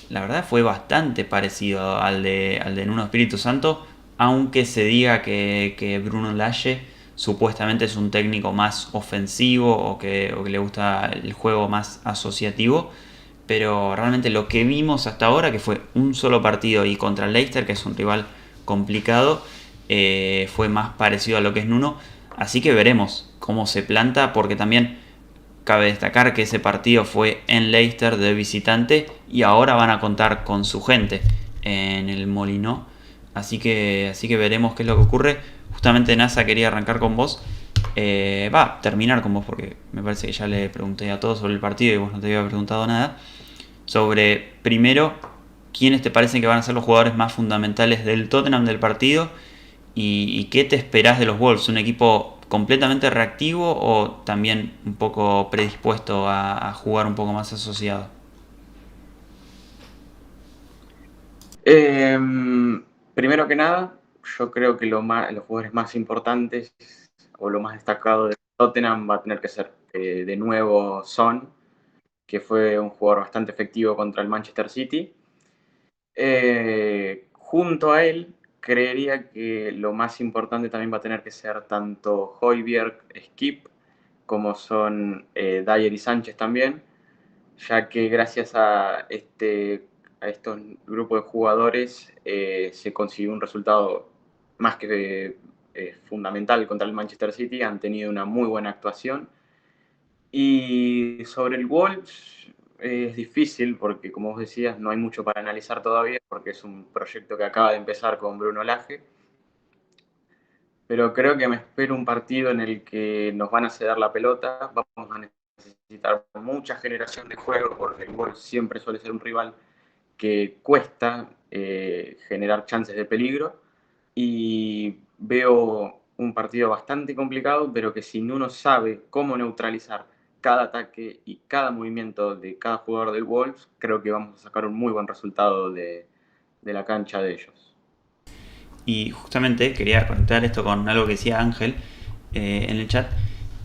la verdad, fue bastante parecido al de Nuno Espíritu Santo, aunque se diga que Bruno Lage supuestamente es un técnico más ofensivo o que le gusta el juego más asociativo. Pero realmente lo que vimos hasta ahora, que fue un solo partido y contra el Leicester, que es un rival complicado, fue más parecido a lo que es Nuno. Así que veremos cómo se planta, porque también cabe destacar que ese partido fue en Leicester de visitante y ahora van a contar con su gente en el Molinó. Así que veremos qué es lo que ocurre. Justamente, NASA, quería arrancar con vos. Terminar con vos, porque me parece que ya le pregunté a todos sobre el partido y vos no te había preguntado nada. Sobre, primero, quiénes te parecen que van a ser los jugadores más fundamentales del Tottenham del partido, y qué te esperás de los Wolves. ¿Un equipo completamente reactivo o también un poco predispuesto a jugar un poco más asociado? Primero que nada, yo creo que los jugadores más importantes o lo más destacado de Tottenham va a tener que ser de nuevo Son, que fue un jugador bastante efectivo contra el Manchester City. Junto a él, creería que lo más importante también va a tener que ser tanto Højbjerg, Skip, como son Dyer y Sánchez también, ya que gracias a estos grupos de jugadores se consiguió un resultado más que fundamental contra el Manchester City. Han tenido una muy buena actuación. Y sobre el Wolves es difícil porque, como vos decías, no hay mucho para analizar todavía porque es un proyecto que acaba de empezar con Bruno Lage. Pero creo que me espero un partido en el que nos van a ceder la pelota, vamos a necesitar mucha generación de juego porque el Wolves siempre suele ser un rival que cuesta generar chances de peligro, y veo un partido bastante complicado, pero que si uno sabe cómo neutralizar cada ataque y cada movimiento de cada jugador del Wolves, creo que vamos a sacar un muy buen resultado de la cancha de ellos. Y justamente quería conectar esto con algo que decía Ángel en el chat,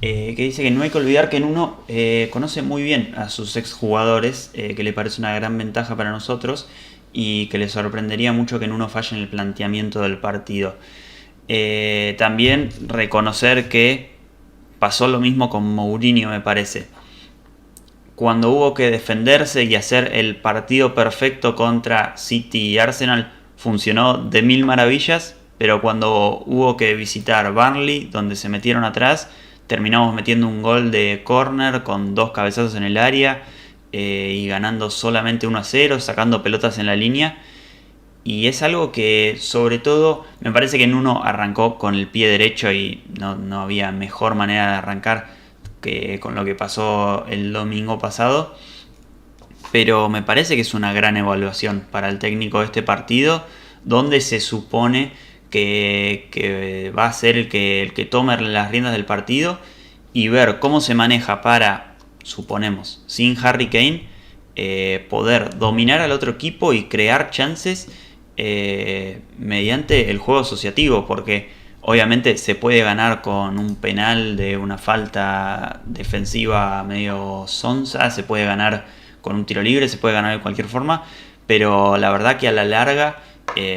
que dice que no hay que olvidar que Nuno conoce muy bien a sus exjugadores, que le parece una gran ventaja para nosotros, y que le sorprendería mucho que Nuno falle en el planteamiento del partido. También reconocer que pasó lo mismo con Mourinho, me parece. Cuando hubo que defenderse y hacer el partido perfecto contra City y Arsenal, funcionó de mil maravillas, pero cuando hubo que visitar Burnley, donde se metieron atrás, terminamos metiendo un gol de córner con 2 cabezazos en el área y ganando solamente 1-0, sacando pelotas en la línea. Y es algo que, sobre todo, me parece que Nuno arrancó con el pie derecho y no había mejor manera de arrancar que con lo que pasó el domingo pasado. Pero me parece que es una gran evaluación para el técnico de este partido, donde se supone que va a ser el que tome las riendas del partido y ver cómo se maneja para suponemos, sin Harry Kane, poder dominar al otro equipo y crear chances mediante el juego asociativo, porque obviamente se puede ganar con un penal de una falta defensiva medio sonsa, se puede ganar con un tiro libre, se puede ganar de cualquier forma, pero la verdad que a la larga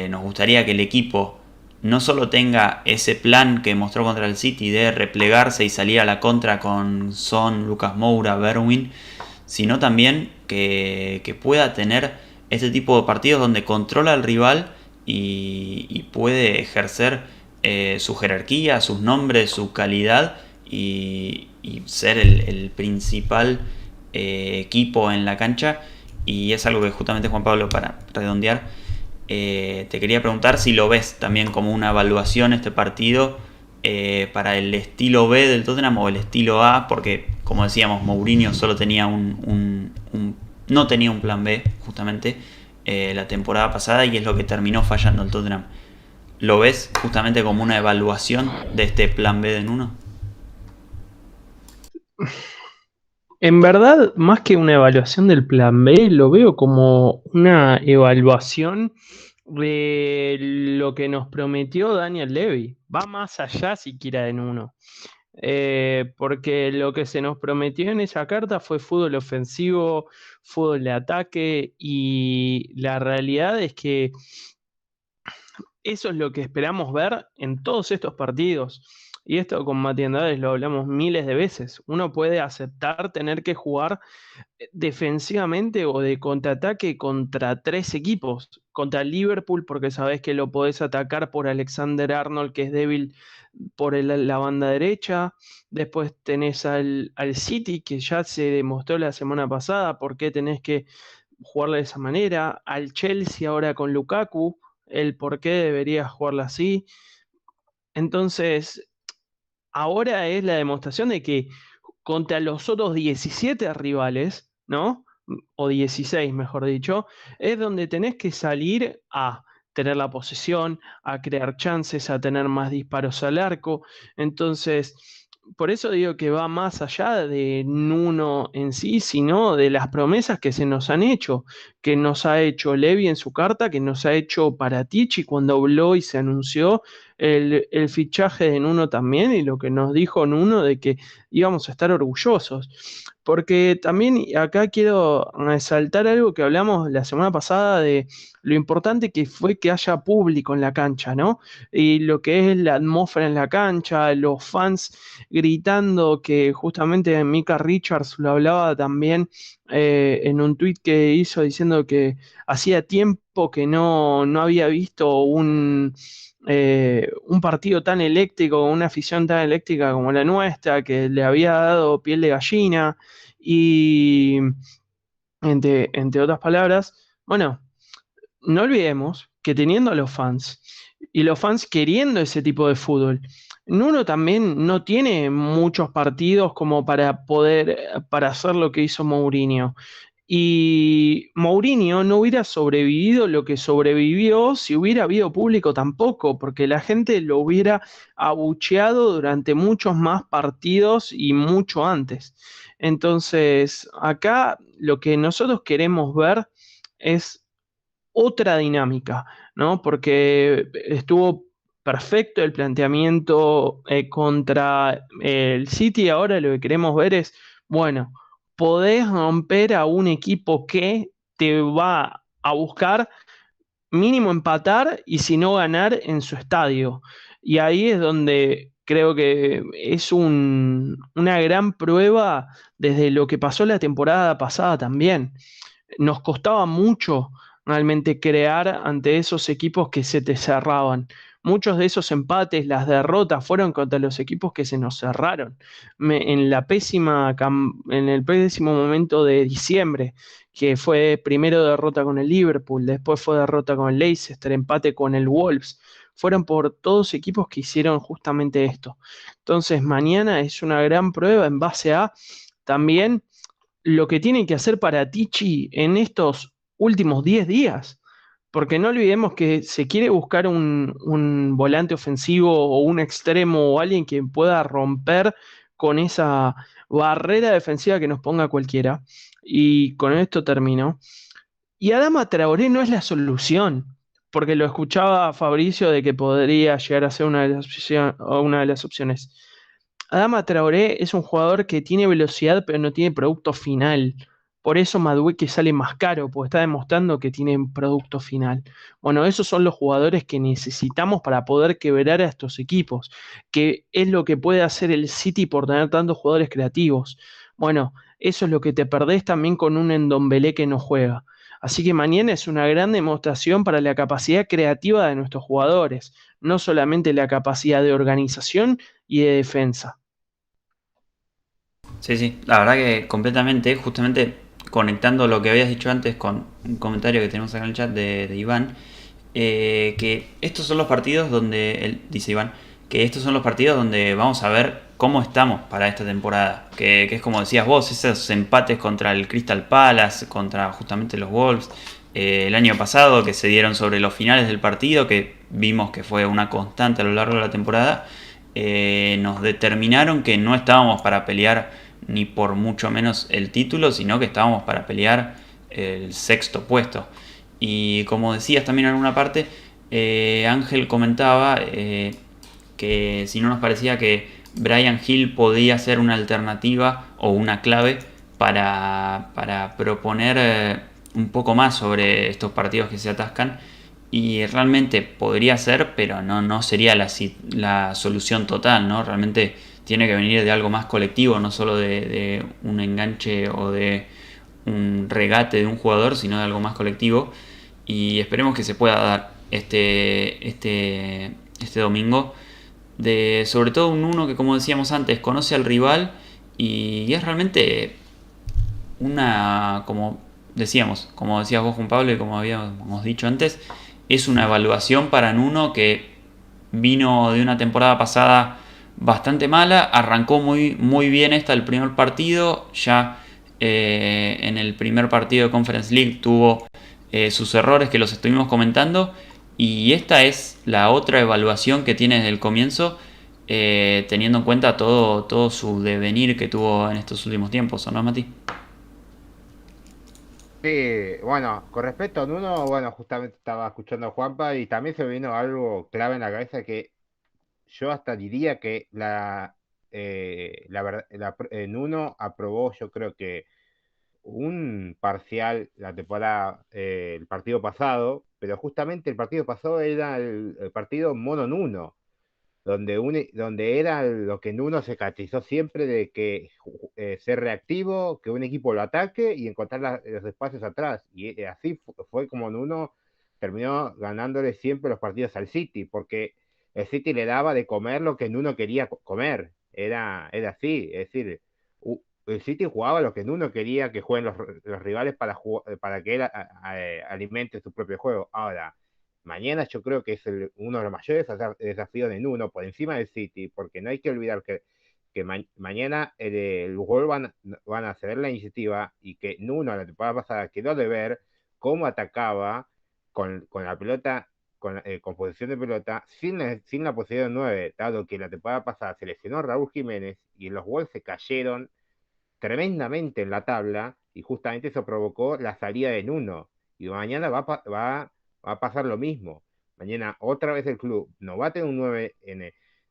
nos gustaría que el equipo no solo tenga ese plan que mostró contra el City de replegarse y salir a la contra con Son, Lucas Moura, Bergwijn, sino también que pueda tener este tipo de partidos donde controla al rival y puede ejercer su jerarquía, sus nombres, su calidad y ser el principal equipo en la cancha. Y es algo que justamente, Juan Pablo, para redondear, te quería preguntar si lo ves también como una evaluación este partido para el estilo B del Tottenham o el estilo A, porque como decíamos, Mourinho solo tenía no tenía un plan B justamente la temporada pasada, y es lo que terminó fallando el Tottenham. ¿Lo ves justamente como una evaluación de este plan B de Nuno? En verdad, más que una evaluación del plan B, lo veo como una evaluación de lo que nos prometió Daniel Levy. Va más allá siquiera de Nuno. Porque lo que se nos prometió en esa carta fue fútbol ofensivo, fútbol de ataque, y la realidad es que eso es lo que esperamos ver en todos estos partidos. Y esto con Mati Andrade lo hablamos miles de veces. Uno puede aceptar tener que jugar defensivamente o de contraataque contra tres equipos. Contra Liverpool, porque sabes que lo podés atacar por Alexander Arnold, que es débil por la banda derecha. Después tenés al City, que ya se demostró la semana pasada por qué tenés que jugarle de esa manera. Al Chelsea ahora con Lukaku, el por qué deberías jugarla así. Entonces, ahora es la demostración de que contra los otros 17 rivales, ¿no? O 16, mejor dicho, es donde tenés que salir a tener la posesión, a crear chances, a tener más disparos al arco. Entonces, por eso digo que va más allá de Nuno en sí, sino de las promesas que se nos han hecho, que nos ha hecho Levy en su carta, que nos ha hecho Paratici cuando habló y se anunció el fichaje de Nuno también, y lo que nos dijo Nuno de que íbamos a estar orgullosos. Porque también acá quiero resaltar algo que hablamos la semana pasada de lo importante que fue que haya público en la cancha, ¿no? Y lo que es la atmósfera en la cancha, los fans gritando, que justamente Mika Richards lo hablaba también en un tweet que hizo diciendo que hacía tiempo que no había visto un partido tan eléctrico, una afición tan eléctrica como la nuestra, que le había dado piel de gallina y entre otras palabras, bueno, no olvidemos que teniendo a los fans y los fans queriendo ese tipo de fútbol, Nuno también no tiene muchos partidos como para hacer lo que hizo Mourinho. Y Mourinho no hubiera sobrevivido lo que sobrevivió si hubiera habido público tampoco, porque la gente lo hubiera abucheado durante muchos más partidos y mucho antes. Entonces, acá lo que nosotros queremos ver es otra dinámica, ¿no? Porque estuvo perfecto el planteamiento contra el City. Ahora lo que queremos ver es, bueno, podés romper a un equipo que te va a buscar mínimo empatar y si no ganar en su estadio. Y ahí es donde creo que es una gran prueba desde lo que pasó la temporada pasada también. Nos costaba mucho realmente crear ante esos equipos que se te cerraban. Muchos de esos empates, las derrotas, fueron contra los equipos que se nos cerraron. En el pésimo momento de diciembre, que fue primero derrota con el Liverpool, después fue derrota con el Leicester, empate con el Wolves. Fueron por todos equipos que hicieron justamente esto. Entonces, mañana es una gran prueba en base a también lo que tiene que hacer Paratici en estos últimos 10 días. Porque no olvidemos que se quiere buscar un volante ofensivo o un extremo o alguien que pueda romper con esa barrera defensiva que nos ponga cualquiera. Y con esto termino. Y Adama Traoré no es la solución, porque lo escuchaba a Fabricio de que podría llegar a ser una de las opciones. Adama Traoré es un jugador que tiene velocidad, pero no tiene producto final. Por eso Madueke sale más caro, porque está demostrando que tiene un producto final. Bueno, esos son los jugadores que necesitamos para poder quebrar a estos equipos, que es lo que puede hacer el City por tener tantos jugadores creativos. Bueno, eso es lo que te perdés también con un Endombele que no juega. Así que mañana es una gran demostración para la capacidad creativa de nuestros jugadores, no solamente la capacidad de organización y de defensa. Sí, sí, la verdad que completamente, justamente conectando lo que habías dicho antes con un comentario que tenemos acá en el chat de Iván, que estos son los partidos donde, él dice Iván, que estos son los partidos donde vamos a ver cómo estamos para esta temporada, que es como decías vos, esos empates contra el Crystal Palace, contra justamente los Wolves, el año pasado que se dieron sobre los finales del partido, que vimos que fue una constante a lo largo de la temporada, nos determinaron que no estábamos para pelear ni por mucho menos el título, sino que estábamos para pelear el sexto puesto. Y como decías también en alguna parte, Ángel comentaba que si no nos parecía que Brian Hill podía ser una alternativa o una clave para proponer un poco más sobre estos partidos que se atascan. Y realmente podría ser, pero no sería la solución total, ¿no? Realmente tiene que venir de algo más colectivo, no solo de un enganche o de un regate de un jugador, sino de algo más colectivo. Y esperemos que se pueda dar este domingo. Sobre todo un uno que, como decíamos antes, conoce al rival y es realmente como decíamos, como decías vos, Juan Pablo, y como habíamos dicho antes, es una evaluación para Nuno que vino de una temporada pasada bastante mala, arrancó muy bien el primer partido, ya en el primer partido de Conference League tuvo sus errores que los estuvimos comentando, y esta es la otra evaluación que tiene desde el comienzo, teniendo en cuenta todo su devenir que tuvo en estos últimos tiempos, ¿o no, Mati? Sí, bueno, con respecto a Nuno, bueno, justamente estaba escuchando a Juanpa y también se me vino algo clave en la cabeza que yo hasta diría que la verdad, Nuno aprobó, yo creo que un parcial la temporada, el partido pasado, pero justamente el partido pasado era el partido mono Nuno, donde era lo que Nuno se caracterizó siempre de que ser reactivo, que un equipo lo ataque y encontrar los espacios atrás. Y así fue como Nuno terminó ganándole siempre los partidos al City, porque el City le daba de comer lo que Nuno quería comer. Era así, es decir, el City jugaba lo que Nuno quería que jueguen los rivales para que él alimente su propio juego. Ahora, mañana yo creo que es uno de los mayores desafíos de Nuno por encima del City, porque no hay que olvidar que mañana los Wolves van a ceder la iniciativa y que Nuno la temporada pasada quedó de ver cómo atacaba con la pelota, con posesión de pelota, sin la posición de 9, dado que la temporada pasada se lesionó Raúl Jiménez y los Wolves se cayeron tremendamente en la tabla y justamente eso provocó la salida de Nuno. Y mañana va a pasar lo mismo. Mañana otra vez el club no va a tener un 9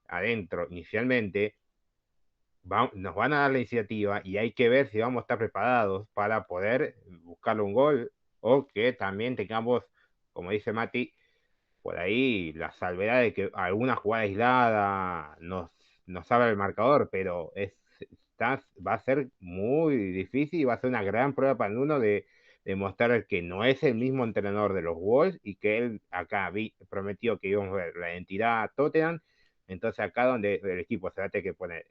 adentro inicialmente, nos van a dar la iniciativa y hay que ver si vamos a estar preparados para poder buscarle un gol o que también tengamos, como dice Mati, por ahí la salvedad de que alguna jugada aislada nos abre el marcador, pero va a ser muy difícil y va a ser una gran prueba para uno de demostrar que no es el mismo entrenador de los Wolves y que él acá prometió que íbamos a ver la identidad Tottenham. Entonces acá donde el equipo se va a tener que poner,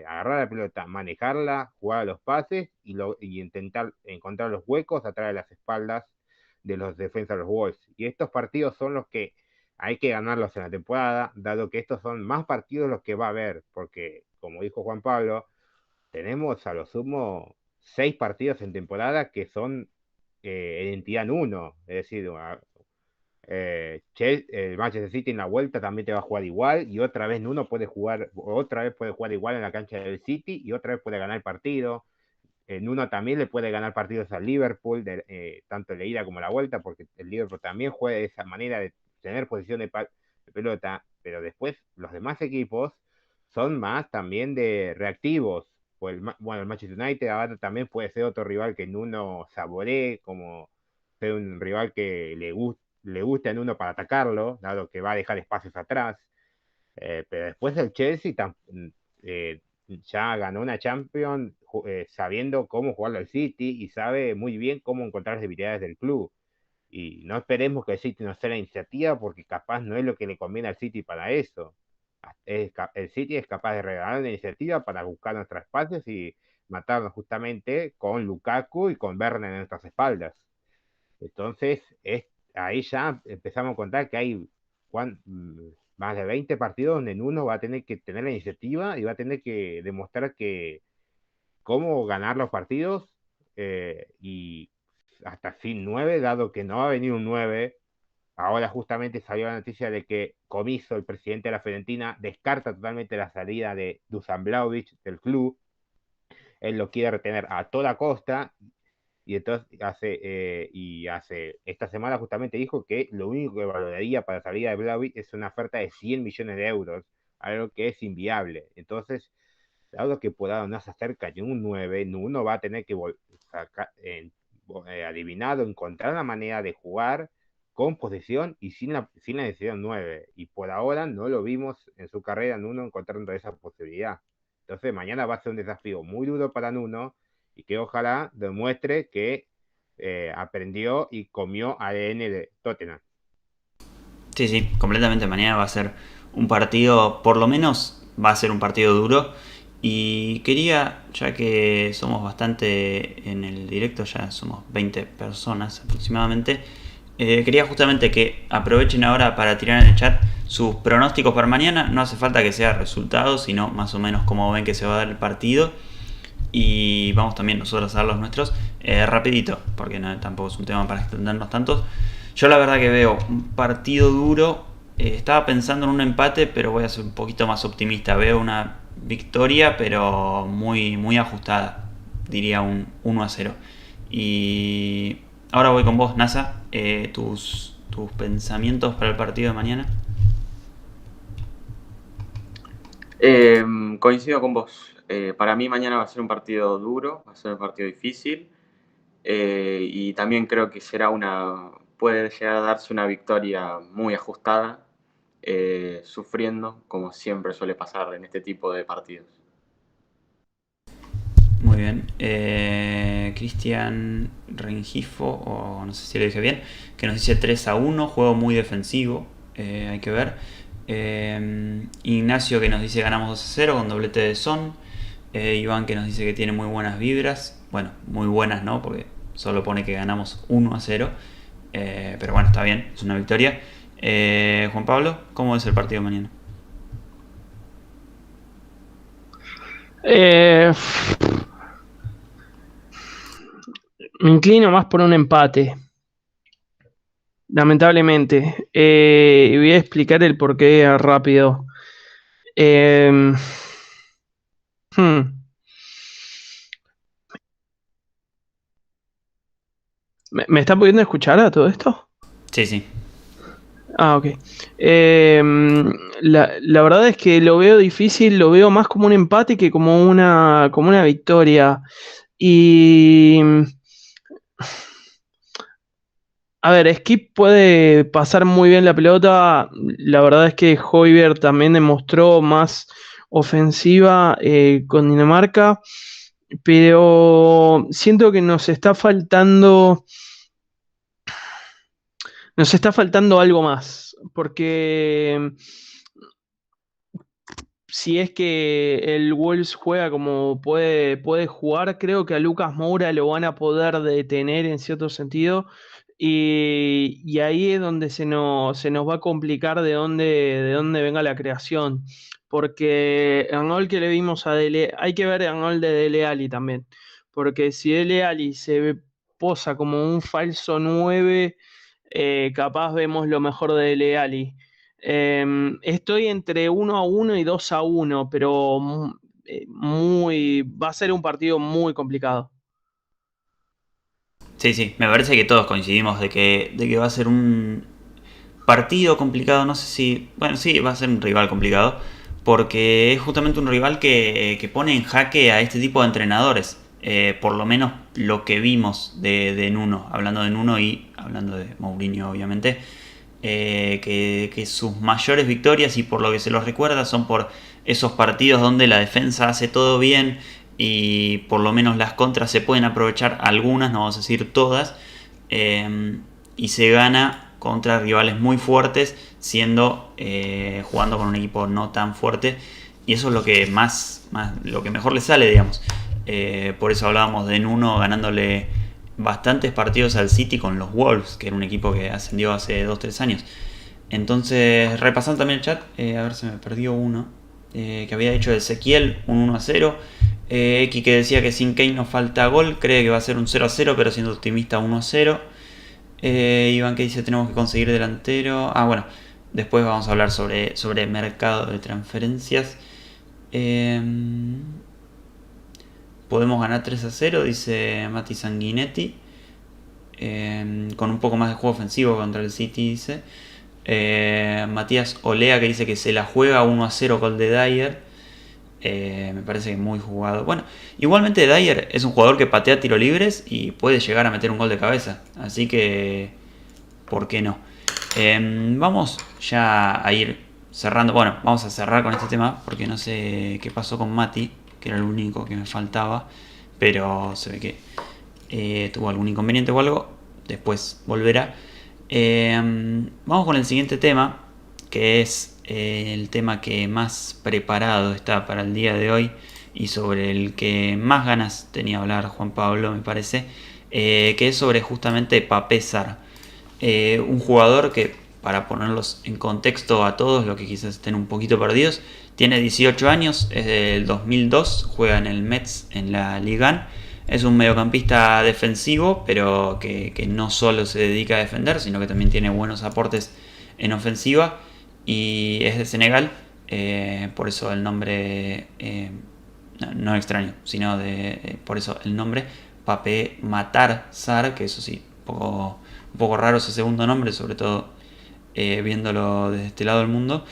agarrar la pelota, manejarla, jugar a los pases y intentar encontrar los huecos atrás de las espaldas de los defensas de los Wolves. Y estos partidos son los que hay que ganarlos en la temporada, dado que estos son más partidos los que va a haber, porque, como dijo Juan Pablo, tenemos a lo sumo 6 partidos en temporada que son identidad en uno, es decir, El Manchester City en la vuelta también te va a jugar igual y otra vez otra vez puede jugar igual en la cancha del City y otra vez puede ganar el partido. Nuno también le puede ganar partidos al Liverpool, tanto en la ida como en la vuelta, porque el Liverpool también juega de esa manera de tener posición de pelota, pero después los demás equipos son más también de reactivos. Bueno, el Manchester United ahora también puede ser otro rival que Nuno saboree, como ser un rival que le gusta a Nuno para atacarlo, dado que va a dejar espacios atrás. Pero después el Chelsea eh, ya ganó una Champions sabiendo cómo jugarlo al City y sabe muy bien cómo encontrar las debilidades del club. Y no esperemos que el City nos dé la iniciativa porque capaz no es lo que le conviene al City para eso. El City es capaz de regalar la iniciativa para buscar nuestros espacios y matarnos justamente con Lukaku y con Werner en nuestras espaldas. Entonces, ahí ya empezamos a contar que hay más de 20 partidos donde uno va a tener que tener la iniciativa y va a tener que demostrar cómo ganar los partidos y hasta sin 9, dado que no va a venir un 9. Ahora justamente salió la noticia de que Comiso, el presidente de la Fiorentina, descarta totalmente la salida de Dusan Vlahovic del club. Él lo quiere retener a toda costa y entonces esta semana justamente dijo que lo único que valoraría para la salida de Vlahovic es una oferta de 100 millones de euros, algo que es inviable. Entonces, dado que Podado no se acerca ni un 9, uno va a tener que adivinado, encontrar una manera de jugar con posesión y sin la necesidad de un 9. Y por ahora no lo vimos en su carrera Nuno encontrando esa posibilidad. Entonces mañana va a ser un desafío muy duro para Nuno y que ojalá demuestre que aprendió y comió ADN de Tottenham. Sí, sí, completamente. Mañana va a ser un partido, por lo menos va a ser un partido duro. Y quería, ya que somos bastante en el directo, ya somos 20 personas aproximadamente, quería justamente que aprovechen ahora para tirar en el chat sus pronósticos para mañana. No hace falta que sea resultados, sino más o menos cómo ven que se va a dar el partido. Y vamos también nosotros a dar los nuestros rapidito, porque no, tampoco es un tema para extendernos tantos. Yo la verdad que veo un partido duro. Estaba pensando en un empate, pero voy a ser un poquito más optimista. Veo una victoria, pero muy, muy ajustada. Diría un 1-0. Y ahora voy con vos, NASA. Tus pensamientos para el partido de mañana. Coincido con vos. Para mí mañana va a ser un partido duro, va a ser un partido difícil. Y también creo que puede llegar a darse una victoria muy ajustada, sufriendo, como siempre suele pasar en este tipo de partidos. Muy bien. Cristian Rengifo, o no sé si lo dije bien, que nos dice 3-1, juego muy defensivo, hay que ver. Ignacio que nos dice ganamos 2-0 con doblete de Son. Iván que nos dice que tiene muy buenas vibras. Bueno, muy buenas no, porque solo pone que ganamos 1-0. Pero bueno, está bien, es una victoria. Juan Pablo, ¿cómo es el partido mañana? Me inclino más por un empate, lamentablemente. Y voy a explicar el porqué rápido. ¿Me está pudiendo escuchar a todo esto? Sí, sí. Ah, ok. La verdad es que lo veo difícil, lo veo más como un empate que como una victoria. Y a ver, Skip puede pasar muy bien la pelota. La verdad es que Højbjerg también demostró más ofensiva con Dinamarca. Pero siento que nos está faltando algo más. Porque si es que el Wolves juega como puede jugar, creo que a Lucas Moura lo van a poder detener en cierto sentido. Y ahí es donde se nos va a complicar de dónde venga la creación. Porque el gol que le vimos hay que ver el gol de Dele Alli también. Porque si Dele Alli se posa como un falso 9 capaz vemos lo mejor de Dele Alli. Estoy entre 1-1 y 2-1, pero va a ser un partido muy complicado. Sí, me parece que todos coincidimos de que va a ser un partido complicado, no sé si... Bueno, sí, va a ser un rival complicado, porque es justamente un rival que pone en jaque a este tipo de entrenadores. Por lo menos lo que vimos de Nuno, hablando de Nuno y hablando de Mourinho, obviamente, que sus mayores victorias y por lo que se los recuerda son por esos partidos donde la defensa hace todo bien y por lo menos las contras se pueden aprovechar, algunas, no vamos a decir todas, y se gana contra rivales muy fuertes, jugando con un equipo no tan fuerte, y eso es lo que lo que mejor le sale, digamos. Por eso hablábamos de Nuno ganándole bastantes partidos al City con los Wolves, que era un equipo que ascendió hace 2-3 años. Entonces, repasando también el chat, a ver si me perdió uno, que había dicho Ezequiel un 1-0. X que decía que sin Kane nos falta gol, cree que va a ser un 0-0, pero siendo optimista 1-0. Iván que dice tenemos que conseguir delantero. Bueno, después vamos a hablar sobre mercado de transferencias. Podemos ganar 3-0, dice Mati Sanguinetti. Con un poco más de juego ofensivo contra el City, dice. Matías Olea que dice que se la juega 1-0 gol de Dyer. Me parece que muy jugado. Bueno, igualmente Dyer es un jugador que patea tiro libres y puede llegar a meter un gol de cabeza. Así que, ¿por qué no? Vamos ya a ir cerrando. Bueno, vamos a cerrar con este tema porque no sé qué pasó con Mati, que era el único que me faltaba. Pero se ve que tuvo algún inconveniente o algo. Después volverá. Vamos con el siguiente tema, que es el tema que más preparado está para el día de hoy y sobre el que más ganas tenía de hablar Juan Pablo, me parece, que es sobre justamente Pape Sarr, un jugador que, para ponerlos en contexto a todos, los que quizás estén un poquito perdidos, tiene 18 años, es del 2002, juega en el Metz en la Ligue 1. Es un mediocampista defensivo, pero que no solo se dedica a defender, sino que también tiene buenos aportes en ofensiva. Y es de Senegal, por eso el nombre, no extraño, sino por eso el nombre Pape Matar Sarr, que eso sí, un poco raro ese segundo nombre, sobre todo viéndolo desde este lado del mundo.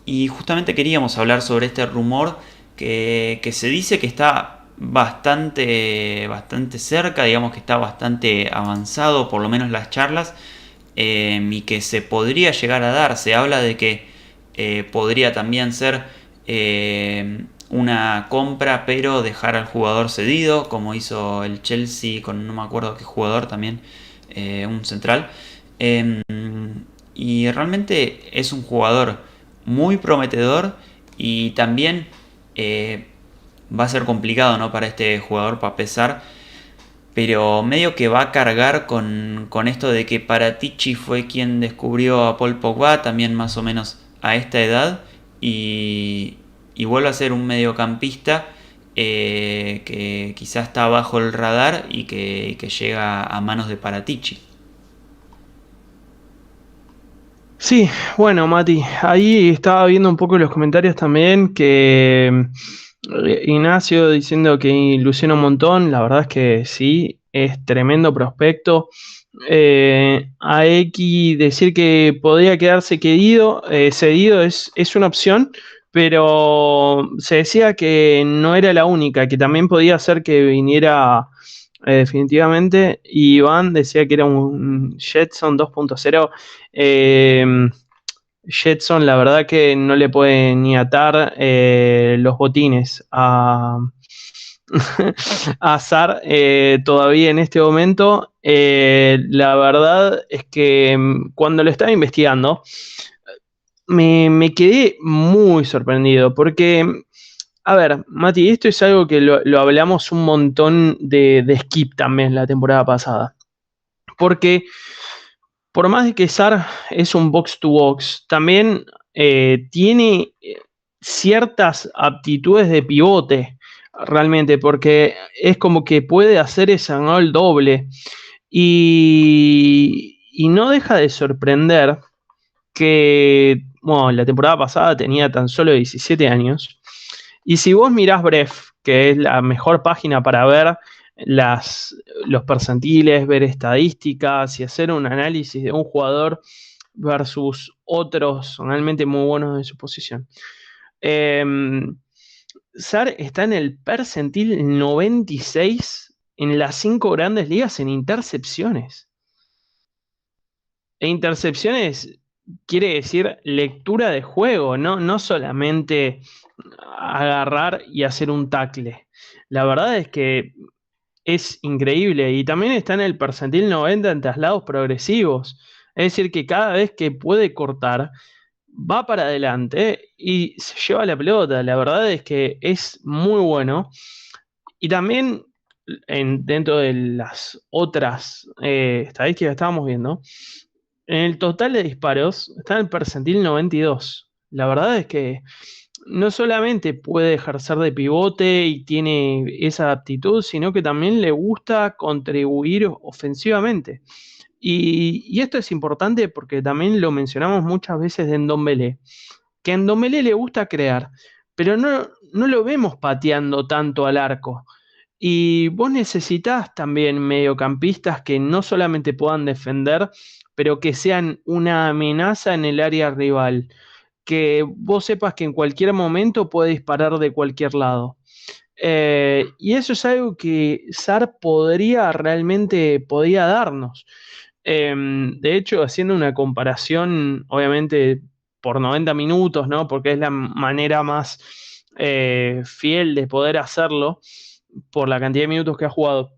Y justamente queríamos hablar sobre este rumor que se dice que está bastante cerca, digamos que está bastante avanzado, por lo menos las charlas, y que se podría llegar a dar. Se habla de que podría también ser una compra, pero dejar al jugador cedido, como hizo el Chelsea con no me acuerdo qué jugador también, un central. Y realmente es un jugador muy prometedor y también va a ser complicado, ¿no?, para este jugador para pesar, pero medio que va a cargar con esto de que Paratici fue quien descubrió a Paul Pogba también más o menos a esta edad y vuelve a ser un mediocampista que quizás está bajo el radar y que llega a manos de Paratici. Sí, bueno, Mati, ahí estaba viendo un poco los comentarios también que Ignacio diciendo que ilusiona un montón, la verdad es que sí, es tremendo prospecto. A X decir que podría quedarse cedido es una opción, pero se decía que no era la única, que también podía ser que viniera definitivamente. Y Iván decía que era un Jetson 2.0. Jetson, la verdad que no le puede ni atar los botines a Sarr todavía en este momento. La verdad es que cuando lo estaba investigando me quedé muy sorprendido porque, a ver, Mati, esto es algo que lo hablamos un montón de Skip también la temporada pasada, porque por más de que Sarr es un box to box, también tiene ciertas aptitudes de pivote realmente, porque es como que puede hacer ese gol doble. Y no deja de sorprender que, bueno, la temporada pasada tenía tan solo 17 años. Y si vos mirás Bref, que es la mejor página para ver los percentiles, ver estadísticas y hacer un análisis de un jugador versus otros realmente muy buenos de su posición. Sar está en el percentil 96 en las 5 grandes ligas en intercepciones. E intercepciones quiere decir lectura de juego, no solamente agarrar y hacer un tackle. La verdad es que es increíble y también está en el percentil 90 en traslados progresivos. Es decir, que cada vez que puede cortar, va para adelante y se lleva la pelota. La verdad es que es muy bueno. Y también dentro de las otras estadísticas que estábamos viendo, en el total de disparos está en el percentil 92. La verdad es que no solamente puede ejercer de pivote y tiene esa aptitud, sino que también le gusta contribuir ofensivamente. Y esto es importante porque también lo mencionamos muchas veces de Ndombele, que a Ndombele le gusta crear, pero no lo vemos pateando tanto al arco. Y vos necesitas también mediocampistas que no solamente puedan defender, pero que sean una amenaza en el área rival. Que vos sepas que en cualquier momento puede disparar de cualquier lado. Y eso es algo que SAR podría darnos. De hecho, haciendo una comparación, obviamente por 90 minutos, ¿no? Porque es la manera más fiel de poder hacerlo por la cantidad de minutos que ha jugado.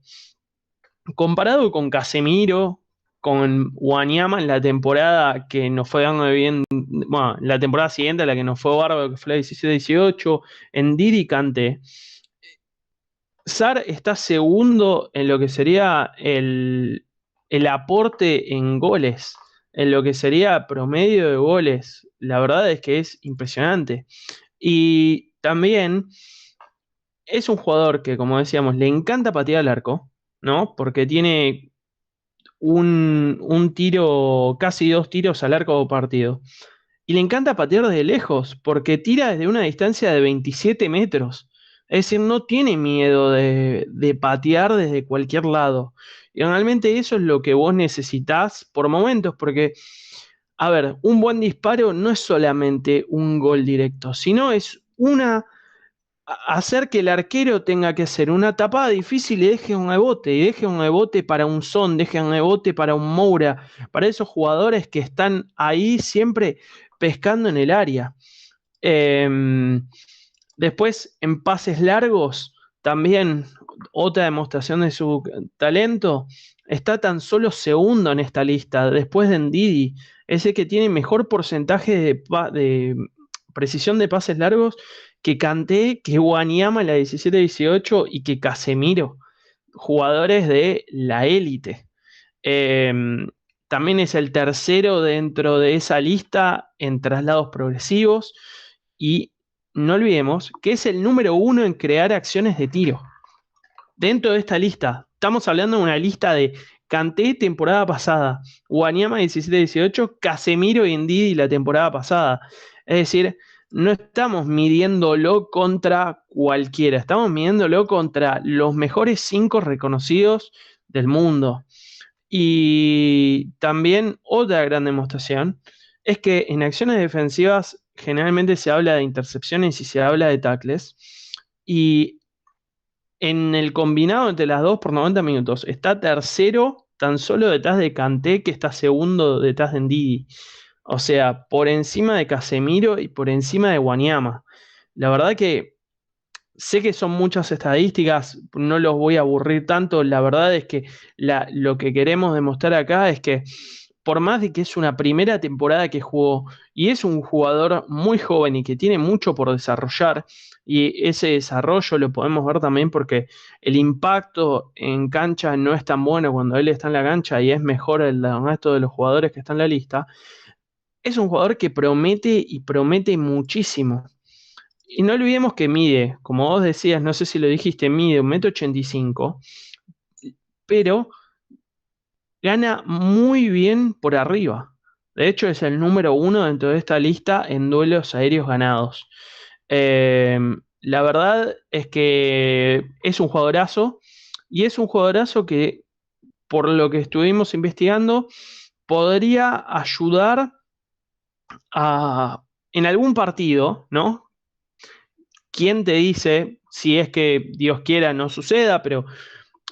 Comparado con Casemiro, con Wanyama en la temporada que nos fue dando bien, bueno, la temporada siguiente a la que nos fue bárbaro, que fue la 17-18, en Didi Kanté, Sar está segundo en lo que sería el aporte en goles, en lo que sería promedio de goles. La verdad es que es impresionante. Y también es un jugador que, como decíamos, le encanta patear al arco, ¿no? Porque tiene un tiro, casi 2 tiros al arco partido. Y le encanta patear desde lejos, porque tira desde una distancia de 27 metros. Es decir, no tiene miedo de patear desde cualquier lado. Y realmente eso es lo que vos necesitas por momentos, porque, a ver, un buen disparo no es solamente un gol directo, sino es hacer que el arquero tenga que hacer una tapada difícil y deje un rebote, y deje un rebote para un Son, deje un rebote para un Moura, para esos jugadores que están ahí siempre pescando en el área. Después, en pases largos, también otra demostración de su talento, está tan solo segundo en esta lista, después de Ndidi, es el que tiene mejor porcentaje de precisión de pases largos que Kanté, que Wanyama en la 17-18 y que Casemiro, jugadores de la élite. También es el tercero dentro de esa lista en traslados progresivos y no olvidemos que es el número 1 en crear acciones de tiro. Dentro de esta lista, estamos hablando de una lista de Kanté temporada pasada, Wanyama 17-18, Casemiro y Ndidi la temporada pasada. Es decir, no estamos midiéndolo contra cualquiera, estamos midiéndolo contra los mejores 5 reconocidos del mundo. Y también otra gran demostración es que en acciones defensivas generalmente se habla de intercepciones y se habla de tackles. Y en el combinado entre las dos por 90 minutos está tercero tan solo detrás de Kanté, que está segundo detrás de Ndidi. O sea, por encima de Casemiro y por encima de Wanyama. La verdad que sé que son muchas estadísticas, no los voy a aburrir tanto. La verdad es que lo que queremos demostrar acá es que por más de que es una primera temporada que jugó y es un jugador muy joven y que tiene mucho por desarrollar, y ese desarrollo lo podemos ver también porque el impacto en cancha no es tan bueno cuando él está en la cancha y es mejor el resto de los jugadores que están en la lista, es un jugador que promete y promete muchísimo. Y no olvidemos que mide, como vos decías, no sé si lo dijiste, mide 1,85 m, pero gana muy bien por arriba. De hecho, es el número 1 dentro de esta lista en duelos aéreos ganados. Eh, la verdad es que es un jugadorazo y es un jugadorazo que, por lo que estuvimos investigando, podría ayudar a, en algún partido, ¿no? ¿Quién te dice si es que Dios quiera no suceda, pero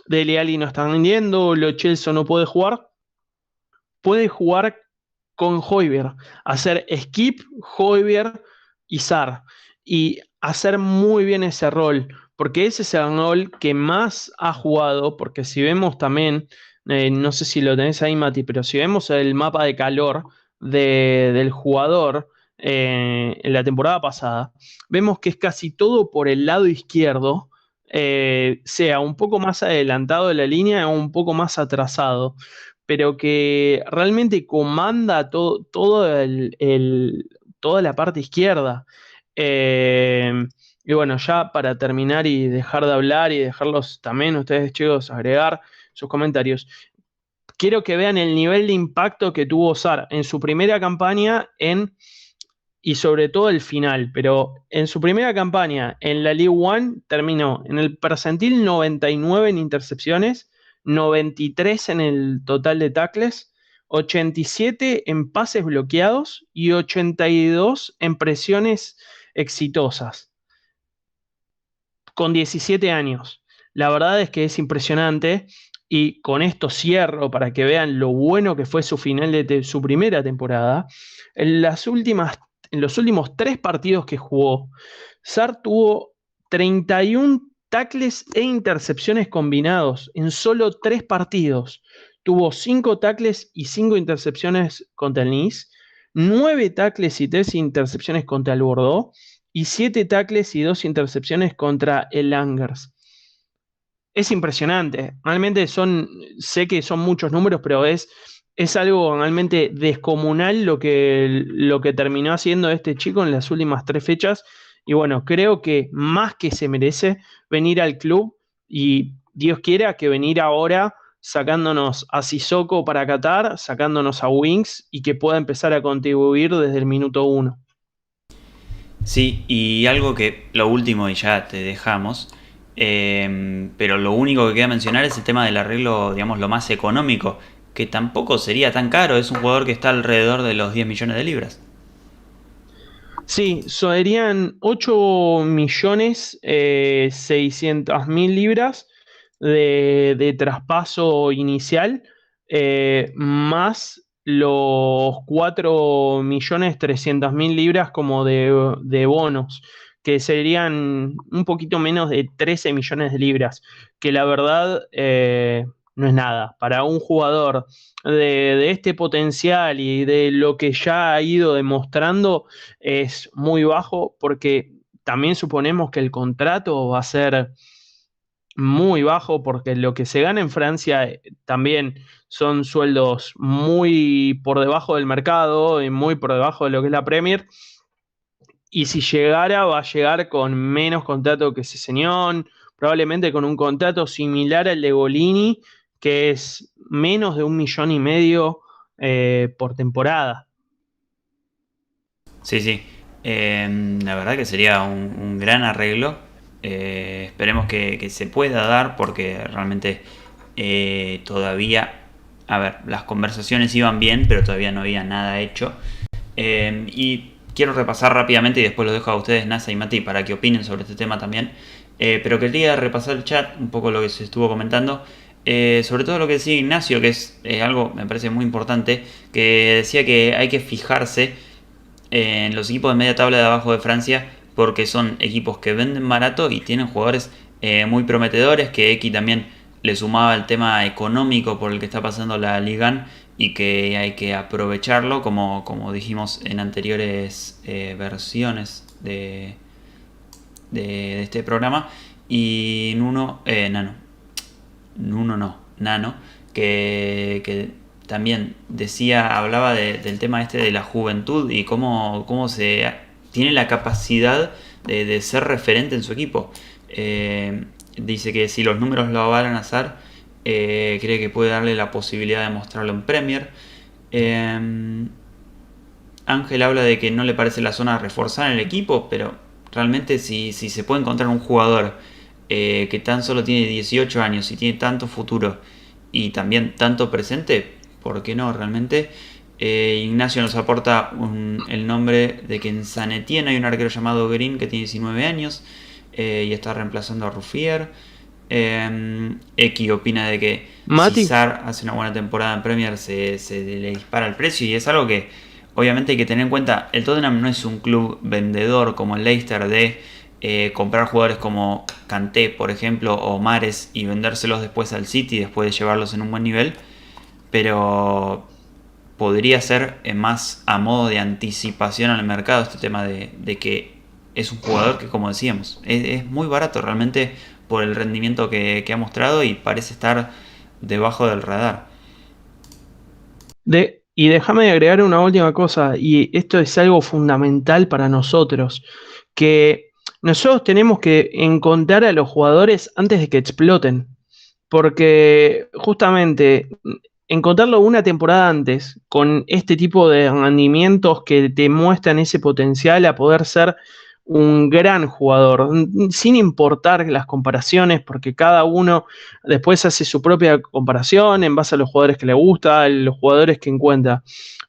Dele Alli no está rindiendo, Lo Celso no puede jugar con Højbjerg, hacer skip, Højbjerg y Sar, y hacer muy bien ese rol, porque ese es el rol que más ha jugado, porque si vemos también, no sé si lo tenés ahí, Mati, pero si vemos el mapa de calor del jugador en la temporada pasada, vemos que es casi todo por el lado izquierdo, sea un poco más adelantado de la línea o un poco más atrasado, pero que realmente comanda toda la parte izquierda. Eh, y bueno, ya para terminar y dejar de hablar y dejarlos también ustedes, chicos, agregar sus comentarios, quiero que vean el nivel de impacto que tuvo Sar en su primera campaña y sobre todo el final, pero en su primera campaña en la League One terminó en el percentil 99 en intercepciones, 93 en el total de tackles, 87 en pases bloqueados y 82 en presiones exitosas, con 17 años. La verdad es que es impresionante y con esto cierro para que vean lo bueno que fue su final de su primera temporada. En los últimos 3 partidos que jugó, Sar tuvo 31 tackles e intercepciones combinados en solo 3 partidos. Tuvo 5 tackles y 5 intercepciones contra el Nice, 9 tackles y 3 intercepciones contra el Bordeaux y 7 tackles y 2 intercepciones contra el Angers. Es impresionante. Realmente sé que son muchos números, pero es algo realmente descomunal lo que terminó haciendo este chico en las últimas 3 fechas. Y bueno, creo que más que se merece venir al club y Dios quiera que venir ahora sacándonos a Sissoko para Qatar, sacándonos a Wings y que pueda empezar a contribuir desde el minuto 1. Sí, y algo que lo último y ya te dejamos, pero lo único que queda mencionar es el tema del arreglo, digamos, lo más económico, que tampoco sería tan caro, es un jugador que está alrededor de los 10 millones de libras. Sí, serían 8 millones 600 mil libras de traspaso inicial, más los 4 millones 300 mil libras como de bonos, que serían un poquito menos de 13 millones de libras, que la verdad no es nada. Para un jugador de este potencial y de lo que ya ha ido demostrando, es muy bajo porque también suponemos que el contrato va a ser muy bajo porque lo que se gana en Francia también son sueldos muy por debajo del mercado y muy por debajo de lo que es la Premier. Y si llegara, va a llegar con menos contrato que Sessegnon, probablemente con un contrato similar al de Golini, que es menos de 1,5 millones por temporada. Sí, sí. La verdad que sería un gran arreglo. Esperemos que se pueda dar porque realmente todavía, a ver, las conversaciones iban bien, pero todavía no había nada hecho. Y quiero repasar rápidamente y después los dejo a ustedes, Nasa y Mati, para que opinen sobre este tema también. Pero quería repasar el chat, un poco lo que se estuvo comentando. Sobre todo lo que decía Ignacio, que es algo me parece muy importante, que decía que hay que fijarse en los equipos de media tabla de abajo de Francia porque son equipos que venden barato y tienen jugadores muy prometedores, que X también le sumaba el tema económico por el que está pasando la Ligue 1 y que hay que aprovecharlo como dijimos en anteriores versiones de este programa. Y Nano, que también hablaba del tema este de la juventud y cómo se tiene la capacidad de ser referente en su equipo. Dice que si los números lo avalan a Sar, cree que puede darle la posibilidad de mostrarlo en Premier. Ángel habla de que no le parece la zona a reforzar en el equipo, pero realmente si se puede encontrar un jugador que tan solo tiene 18 años y tiene tanto futuro y también tanto presente, ¿por qué no? Realmente Ignacio nos aporta el nombre de que en San Etienne hay un arquero llamado Green que tiene 19 años y está reemplazando a Ruffier. Eki opina de que Mati. si Sarr hace una buena temporada en Premier se le dispara el precio, y es algo que obviamente hay que tener en cuenta. El Tottenham no es un club vendedor como el Leicester de comprar jugadores como Kanté, por ejemplo, o Mahrez y vendérselos después al City después de llevarlos en un buen nivel, pero podría ser más a modo de anticipación al mercado este tema de que es un jugador que, como decíamos, es muy barato realmente por el rendimiento que ha mostrado y parece estar debajo del radar. Y déjame agregar una última cosa, y esto es algo fundamental para nosotros, que nosotros tenemos que encontrar a los jugadores antes de que exploten, porque justamente encontrarlo una temporada antes, con este tipo de rendimientos que te muestran ese potencial a poder ser un gran jugador, sin importar las comparaciones, porque cada uno después hace su propia comparación en base a los jugadores que le gusta, a los jugadores que encuentra.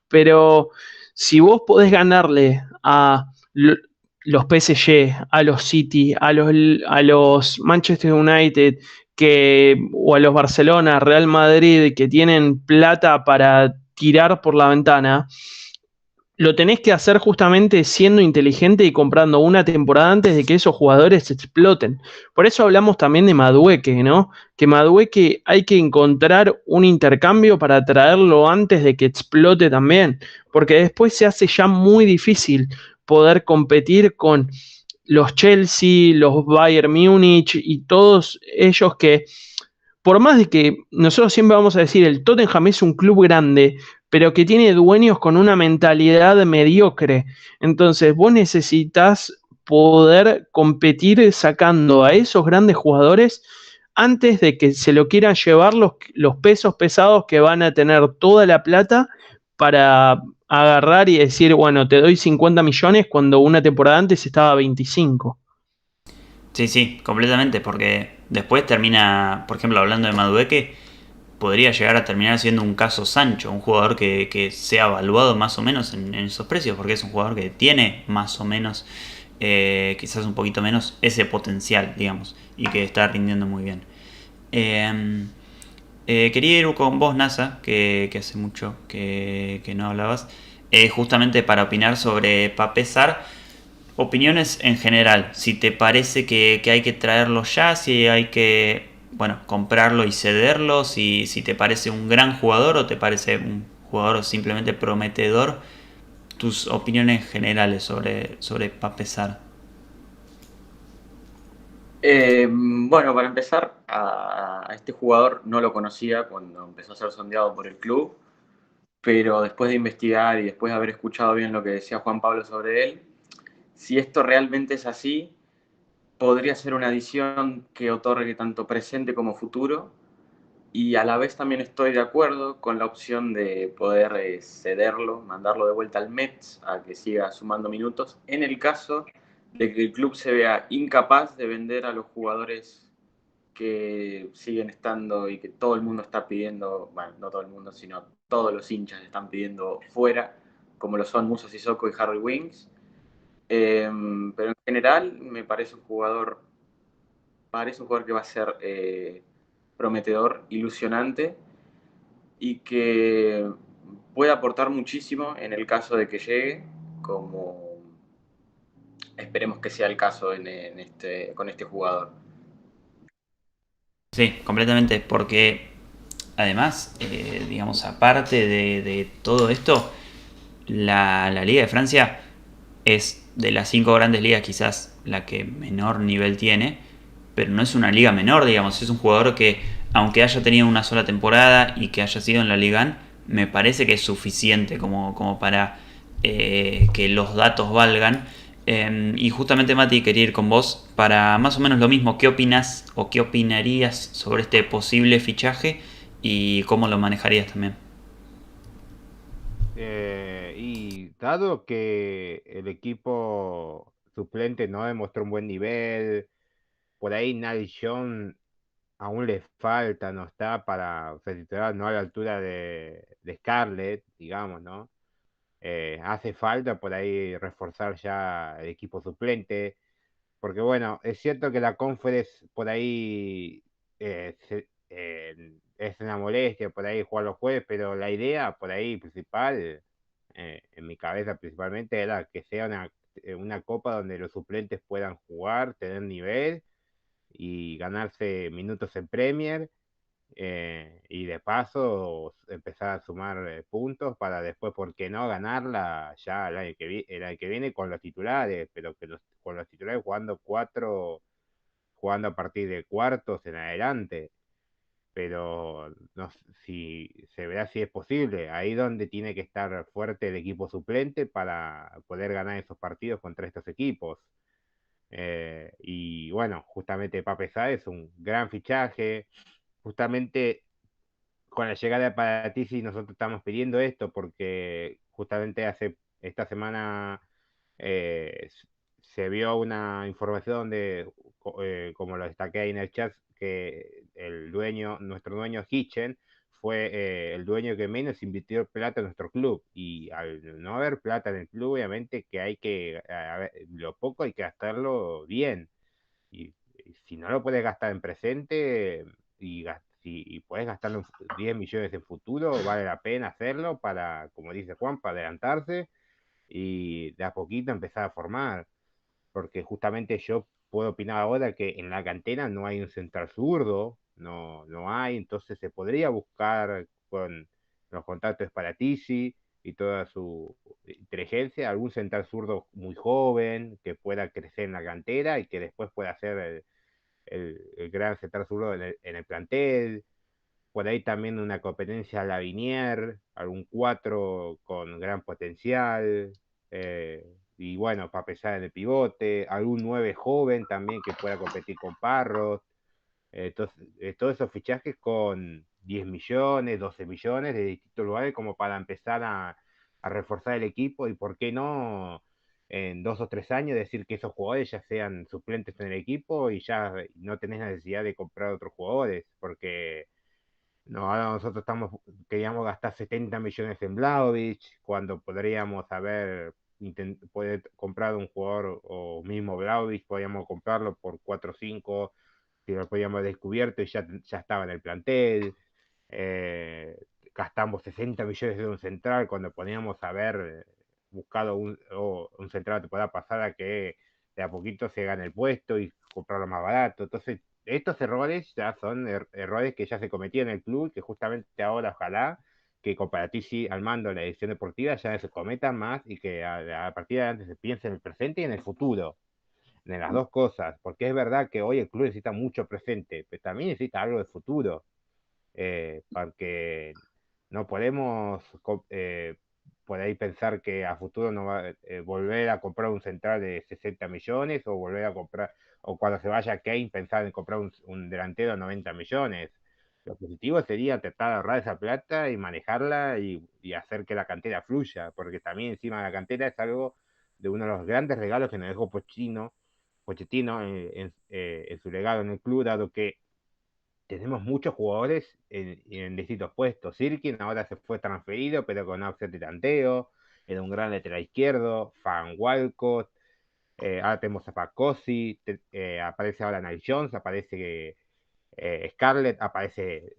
Pero si vos podés ganarle a los PSG, a los City, a los Manchester United, o a los Barcelona, Real Madrid, que tienen plata para tirar por la ventana, lo tenés que hacer justamente siendo inteligente y comprando una temporada antes de que esos jugadores exploten. Por eso hablamos también de Madueke, ¿no? Que Madueke hay que encontrar un intercambio para traerlo antes de que explote también, porque después se hace ya muy difícil poder competir con los Chelsea, los Bayern Múnich y todos ellos que, por más de que nosotros siempre vamos a decir el Tottenham es un club grande, pero que tiene dueños con una mentalidad mediocre. Entonces vos necesitas poder competir sacando a esos grandes jugadores antes de que se lo quieran llevar los pesos pesados que van a tener toda la plata para agarrar y decir, bueno, te doy 50 millones cuando una temporada antes estaba a 25. Sí, completamente, porque después termina, por ejemplo, hablando de Madueke, podría llegar a terminar siendo un caso Sancho, un jugador que sea evaluado más o menos en esos precios, porque es un jugador que tiene más o menos, quizás un poquito menos, ese potencial, digamos, y que está rindiendo muy bien. Quería ir con vos, NASA, que hace mucho que no hablabas, justamente para opinar sobre Pape Sarr. Opiniones en general, si te parece que hay que traerlo ya, si hay que comprarlo y cederlo, si te parece un gran jugador o te parece un jugador simplemente prometedor, tus opiniones generales sobre Pape Sarr. Bueno, para empezar, a este jugador no lo conocía cuando empezó a ser sondeado por el club, pero después de investigar y después de haber escuchado bien lo que decía Juan Pablo sobre él, si esto realmente es así, podría ser una adición que otorgue tanto presente como futuro, y a la vez también estoy de acuerdo con la opción de poder cederlo, mandarlo de vuelta al Metz a que siga sumando minutos, en el caso de que el club se vea incapaz de vender a los jugadores que siguen estando y que todo el mundo está pidiendo, bueno, no todo el mundo, sino todos los hinchas están pidiendo fuera, como lo son Moussa Sissoko y Harry Winks. Pero en general me parece un jugador que va a ser prometedor, ilusionante y que puede aportar muchísimo en el caso de que llegue, como esperemos que sea el caso con este jugador. Sí, completamente, porque además, digamos, aparte de todo esto, la Liga de Francia es de las 5 grandes ligas quizás la que menor nivel tiene, pero no es una liga menor, digamos, es un jugador que, aunque haya tenido una sola temporada y que haya sido en la Liga 1, me parece que es suficiente como para que los datos valgan. Y justamente, Mati, quería ir con vos para más o menos lo mismo. ¿Qué opinas o qué opinarías sobre este posible fichaje y cómo lo manejarías también? Y dado que el equipo suplente no demostró un buen nivel, por ahí Nile John aún le falta, no está para ser titular, no a la altura de Scarlett, digamos, ¿no? Hace falta por ahí reforzar ya el equipo suplente, porque bueno, es cierto que la Conference por ahí es una molestia por ahí jugar los jueves, pero la idea por ahí principal, en mi cabeza principalmente, era que sea una copa donde los suplentes puedan jugar, tener nivel y ganarse minutos en Premier, y de paso empezar a sumar puntos para después, ¿por qué no ganarla ya el año que viene con los titulares? Pero con los titulares jugando a partir de cuartos en adelante. Pero no sé si se verá si es posible. Ahí donde tiene que estar fuerte el equipo suplente para poder ganar esos partidos contra estos equipos. Y bueno, justamente Pape Sáez es un gran fichaje. Justamente con la llegada de Paratici nosotros estamos pidiendo esto porque justamente hace esta semana, eh, se vio una información donde, como lo destaqué ahí en el chat, que nuestro dueño Hitchen, fue el dueño que menos invirtió plata en nuestro club. Y al no haber plata en el club, obviamente que hay que, a ver, lo poco hay que gastarlo bien. Y si no lo puedes gastar en presente y puedes gastarlo en 10 millones en futuro, vale la pena hacerlo para, como dice Juan, para adelantarse y de a poquito empezar a formar. Porque justamente yo puedo opinar ahora que en la cantera no hay un central zurdo, no hay, entonces se podría buscar con los contactos para Tizi y toda su inteligencia, algún central zurdo muy joven que pueda crecer en la cantera y que después pueda ser el gran central zurdo en el plantel. Por ahí también una competencia a la Vinier, algún 4 con gran potencial. Y bueno, para pesar en el pivote, algún 9 joven también que pueda competir con Parros. Entonces, todos esos fichajes con 10 millones, 12 millones de distintos lugares como para empezar a reforzar el equipo y por qué no en 2 o 3 años decir que esos jugadores ya sean suplentes en el equipo y ya no tenés necesidad de comprar otros jugadores, porque no, ahora nosotros queríamos gastar 70 millones en Vlahovic cuando podríamos haber poder comprar un jugador, o mismo Vlahovic, podríamos comprarlo por 4 o 5 si lo podíamos haber descubierto y ya estaba en el plantel. Eh, Gastamos 60 millones de un central cuando podíamos haber buscado un central de temporada pasada que de a poquito se gane el puesto y comprarlo más barato. Entonces, estos errores ya son errores que ya se cometían en el club, que justamente ahora ojalá que con Paratici al mando de la edición deportiva ya no se cometan más y que a partir de antes se piense en el presente y en el futuro, en las dos cosas, porque es verdad que hoy el club necesita mucho presente, pero también necesita algo de futuro, porque no podemos por ahí pensar que a futuro no va volver a comprar un central de 60 millones o volver a comprar, o cuando se vaya Kane, pensar en comprar un delantero de 90 millones. Lo positivo sería tratar de ahorrar esa plata y manejarla y hacer que la cantera fluya, porque también encima de la cantera es algo de uno de los grandes regalos que nos dejó Pochettino en su legado en el club, dado que tenemos muchos jugadores en distintos puestos. Sirkin ahora se fue transferido, pero con opción de tanteo. Era un gran lateral izquierdo. Fan Walcott. Ahora tenemos a Pacosi. Aparece ahora Nile Jones. Aparece Scarlett. Aparece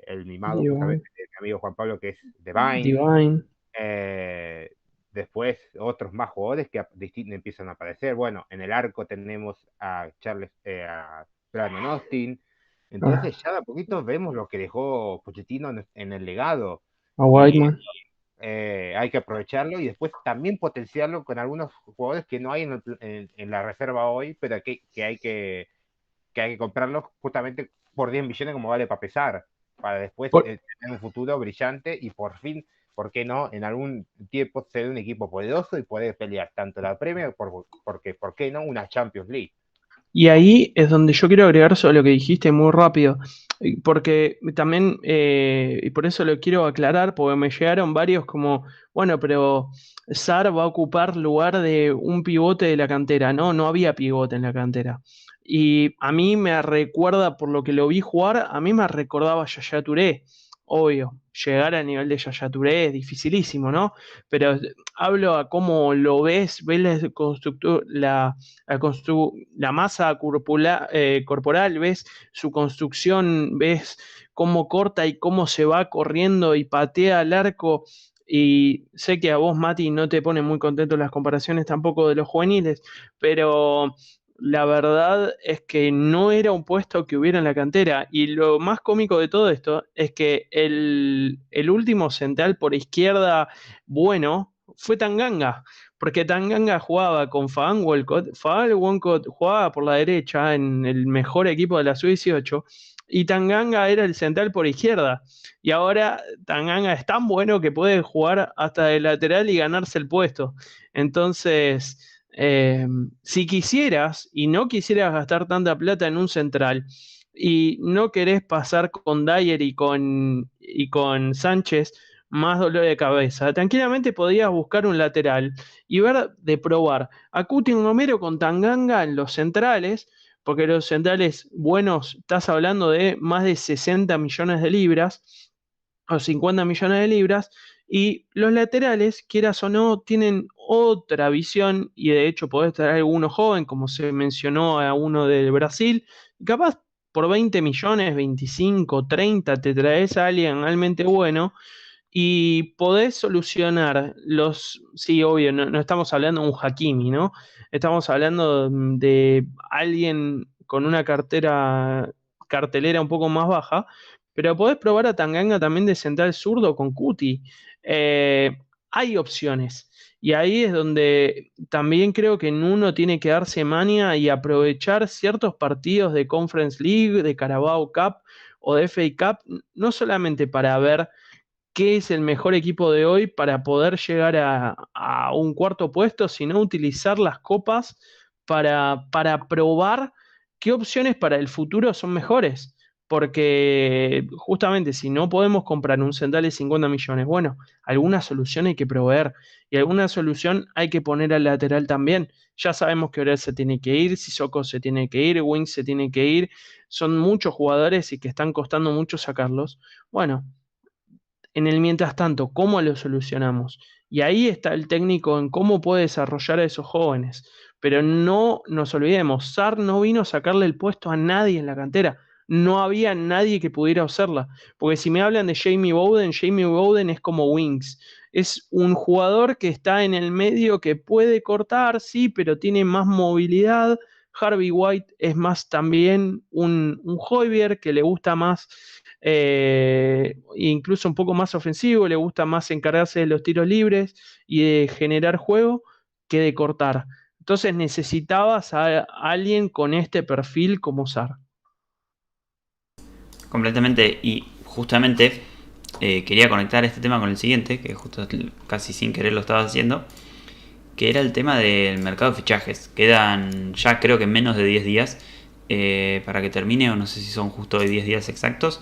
el mimado, Divine. justamente, de mi amigo Juan Pablo, que es Divine. Divine. Eh, Después otros más jugadores que empiezan a aparecer. Bueno, en el arco tenemos a Brandon Austin. Ah, Entonces ya de a poquito vemos lo que dejó Pochettino en el legado. a Y Whiteman. hay que aprovecharlo y después también potenciarlo con algunos jugadores que no hay en la reserva hoy, pero que hay que comprarlos justamente por 10 millones como vale para pesar, para después Por- tener un futuro brillante y por fin, ¿por qué no? En algún tiempo ser un equipo poderoso y poder pelear tanto la Premier porque, ¿por qué no? Una Champions League. Y ahí es donde yo quiero agregar sobre lo que dijiste muy rápido, porque también, y por eso lo quiero aclarar, porque me llegaron varios como, bueno, pero Sar va a ocupar lugar de un pivote de la cantera. No, no había pivote en la cantera. Y a mí me recuerda, por lo que lo vi jugar, a mí me recordaba a Yaya Touré. Obvio, llegar al nivel de Yaya Touré es dificilísimo, ¿no? Pero hablo a cómo lo ves la masa corporal, ves su construcción, ves cómo corta y cómo se va corriendo y patea al arco. Y sé que a vos, Mati, no te pone muy contento las comparaciones tampoco de los juveniles, pero la verdad es que no era un puesto que hubiera en la cantera. Y lo más cómico de todo esto es que el último central por izquierda bueno fue Tanganga, porque Tanganga jugaba con Fagan Walcott. Fagan Walcott jugaba por la derecha en el mejor equipo de la Sub-18 y Tanganga era el central por izquierda. Y ahora Tanganga es tan bueno que puede jugar hasta de lateral y ganarse el puesto. Entonces, si quisieras y no quisieras gastar tanta plata en un central y no querés pasar con Dyer y con Sánchez más dolor de cabeza, tranquilamente podías buscar un lateral y ver de probar a Coutinho Romero con Tanganga en los centrales, porque los centrales buenos, estás hablando de más de 60 millones de libras o 50 millones de libras, y los laterales, quieras o no, tienen otra visión, y de hecho podés traer alguno joven, como se mencionó a uno del Brasil, y capaz por 20 millones, 25, 30, te traes a alguien realmente bueno, y podés solucionar sí, obvio, no, no estamos hablando de un Hakimi, ¿no? Estamos hablando de alguien con una cartelera un poco más baja, pero podés probar a Tanganga también de central zurdo con Cuti. Hay opciones. Y ahí es donde también creo que en uno tiene que darse mania y aprovechar ciertos partidos de Conference League, de Carabao Cup o de FA Cup, no solamente para ver qué es el mejor equipo de hoy para poder llegar a un cuarto puesto, sino utilizar las copas para probar qué opciones para el futuro son mejores. Porque justamente si no podemos comprar un central de 50 millones, bueno, alguna solución hay que proveer y alguna solución hay que poner al lateral también. Ya sabemos que Orel se tiene que ir, Sissoko se tiene que ir, Wings se tiene que ir, son muchos jugadores y que están costando mucho sacarlos. Bueno, en el mientras tanto, ¿cómo lo solucionamos? Y ahí está el técnico en cómo puede desarrollar a esos jóvenes. Pero no nos olvidemos, Sar no vino a sacarle el puesto a nadie en la cantera. No había nadie que pudiera hacerla. Porque si me hablan de Jamie Bowden es como Wings. Es un jugador que está en el medio que puede cortar, sí, pero tiene más movilidad. Harvey White es más también un Højbjerg que le gusta más, incluso un poco más ofensivo, le gusta más encargarse de los tiros libres y de generar juego que de cortar. Entonces necesitabas a alguien con este perfil como Sar. Completamente. Y justamente quería conectar este tema con el siguiente, que justo casi sin querer lo estaba haciendo, que era el tema del mercado de fichajes. Quedan ya creo que menos de 10 días para que termine, o no sé si son justo de 10 días exactos,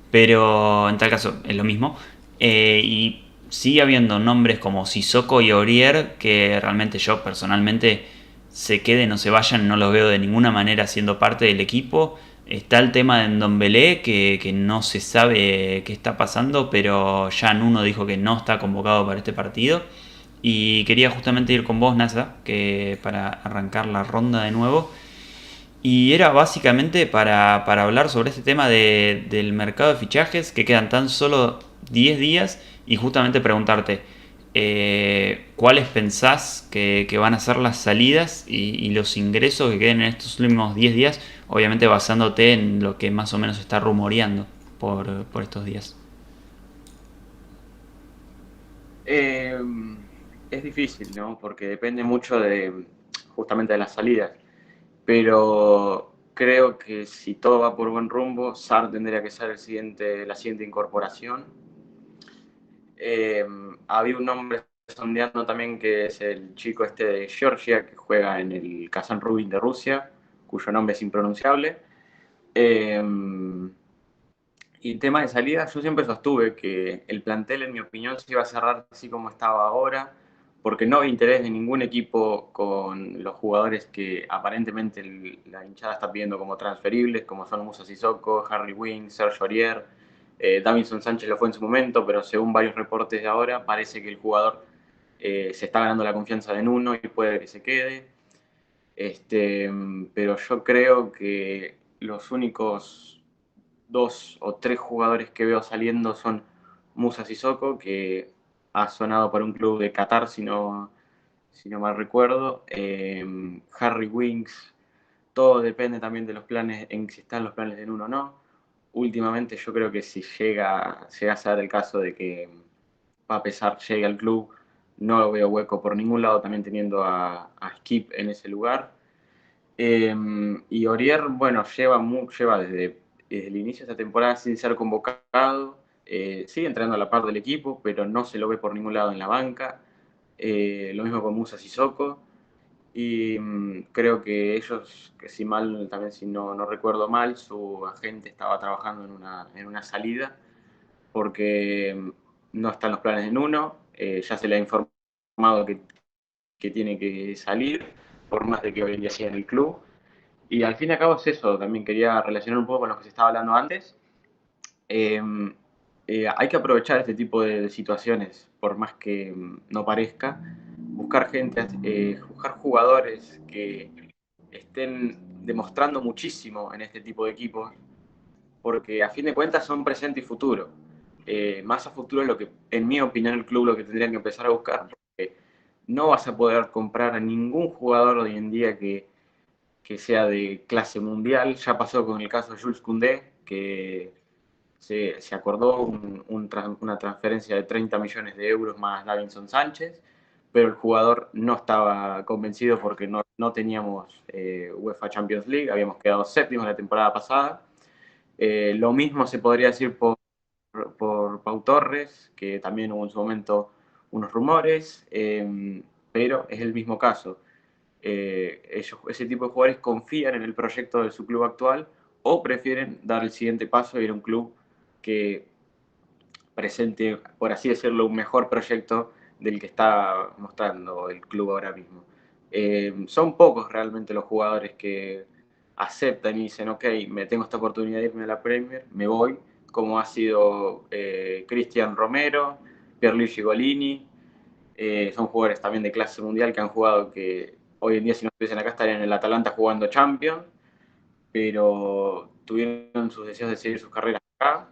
pero en tal caso es lo mismo. Y sigue habiendo nombres como Sissoko y Aurier que realmente yo personalmente se queden o se vayan, no los veo de ninguna manera siendo parte del equipo. Está el tema de Ndombele que no se sabe qué está pasando, pero ya Nuno dijo que no está convocado para este partido. Y quería justamente ir con vos, NASA, que para arrancar la ronda de nuevo. Y era básicamente para hablar sobre este tema del mercado de fichajes, que quedan tan solo 10 días, y justamente preguntarte cuáles pensás que van a ser las salidas y los ingresos que queden en estos últimos 10 días, obviamente basándote en lo que más o menos está rumoreando por estos días. Eh, es difícil, ¿no? Porque depende mucho de justamente de las salidas. Pero creo que si todo va por buen rumbo, Sar tendría que ser la siguiente incorporación. Había un nombre sondeando también que es el chico este de Georgia que juega en el Kazan Rubin de Rusia, cuyo nombre es impronunciable. Y tema de salida, yo siempre sostuve que el plantel, en mi opinión, se iba a cerrar así como estaba ahora, porque no hay interés de ningún equipo con los jugadores que aparentemente la hinchada está pidiendo como transferibles, como son Moussa Sissoko, Harry Winks, Serge Aurier. Davinson Sánchez lo fue en su momento, pero según varios reportes de ahora, parece que el jugador se está ganando la confianza de Nuno y puede que se quede. Pero yo creo que los únicos 2 o 3 jugadores que veo saliendo son Moussa Sissoko, que ha sonado para un club de Qatar, si no mal recuerdo. Harry Winks, todo depende también de los planes, en si están los planes de Nuno o no. Últimamente yo creo que si llega a ser el caso de que Pape Sarr llegue al club, no lo veo hueco por ningún lado, también teniendo a Skip en ese lugar. Y Aurier, bueno, lleva desde el inicio de esta temporada sin ser convocado. Sigue entrenando a la par del equipo, pero no se lo ve por ningún lado en la banca. Lo mismo con Moussa Sissoko. Y creo que ellos, que si no recuerdo mal, su agente estaba trabajando en una salida, porque no están los planes de Nuno. Ya se le ha informado que tiene que salir, por más de que hoy en día siga en el club. Y al fin y al cabo es eso, también quería relacionar un poco con lo que se estaba hablando antes. Hay que aprovechar este tipo de situaciones, por más que no parezca, buscar gente, buscar jugadores que estén demostrando muchísimo en este tipo de equipos, porque a fin de cuentas son presente y futuro. Más a futuro es lo que, en mi opinión, el club lo que tendrían que empezar a buscar, porque no vas a poder comprar a ningún jugador hoy en día que sea de clase mundial. Ya pasó con el caso de Jules Koundé, que se acordó una transferencia de 30 millones de euros más Davinson Sánchez, pero el jugador no estaba convencido porque no teníamos UEFA Champions League, habíamos quedado séptimos la temporada pasada. Lo mismo se podría decir por Pau Torres, que también hubo en su momento unos rumores, pero es el mismo caso. Ese tipo de jugadores confían en el proyecto de su club actual o prefieren dar el siguiente paso e ir a un club que presente, por así decirlo, un mejor proyecto del que está mostrando el club ahora mismo. Son pocos realmente los jugadores que aceptan y dicen, ok, me tengo esta oportunidad de irme a la Premier, me voy, como ha sido Cristian Romero, Pierluigi Golini. Son jugadores también de clase mundial que han jugado, que hoy en día si no estuviesen acá estarían en el Atalanta jugando Champions, pero tuvieron sus deseos de seguir sus carreras acá,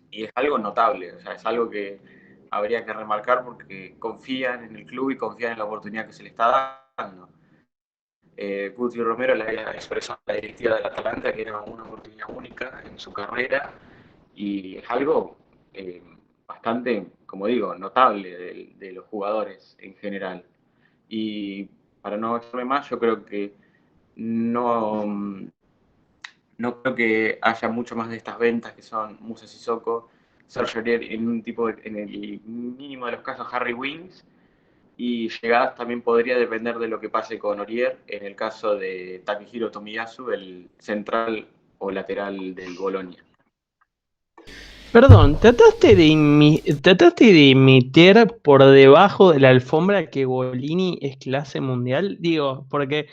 y es algo notable, o sea, es algo que habría que remarcar porque confían en el club y confían en la oportunidad que se le está dando. Guti Romero le había expresado a la directiva del Atalanta que era una oportunidad única en su carrera, y es algo bastante, como digo, notable de los jugadores en general. Y para no echarme más, yo creo que no creo que haya mucho más de estas ventas que son Moussa Sissoko, Serge Aurier, en el mínimo de los casos Harry Winks, y llegadas también podría depender de lo que pase con Aurier en el caso de Takehiro Tomiyasu, el central o lateral del Bologna. Perdón, ¿trataste de meter por debajo de la alfombra que Golini es clase mundial? Digo, porque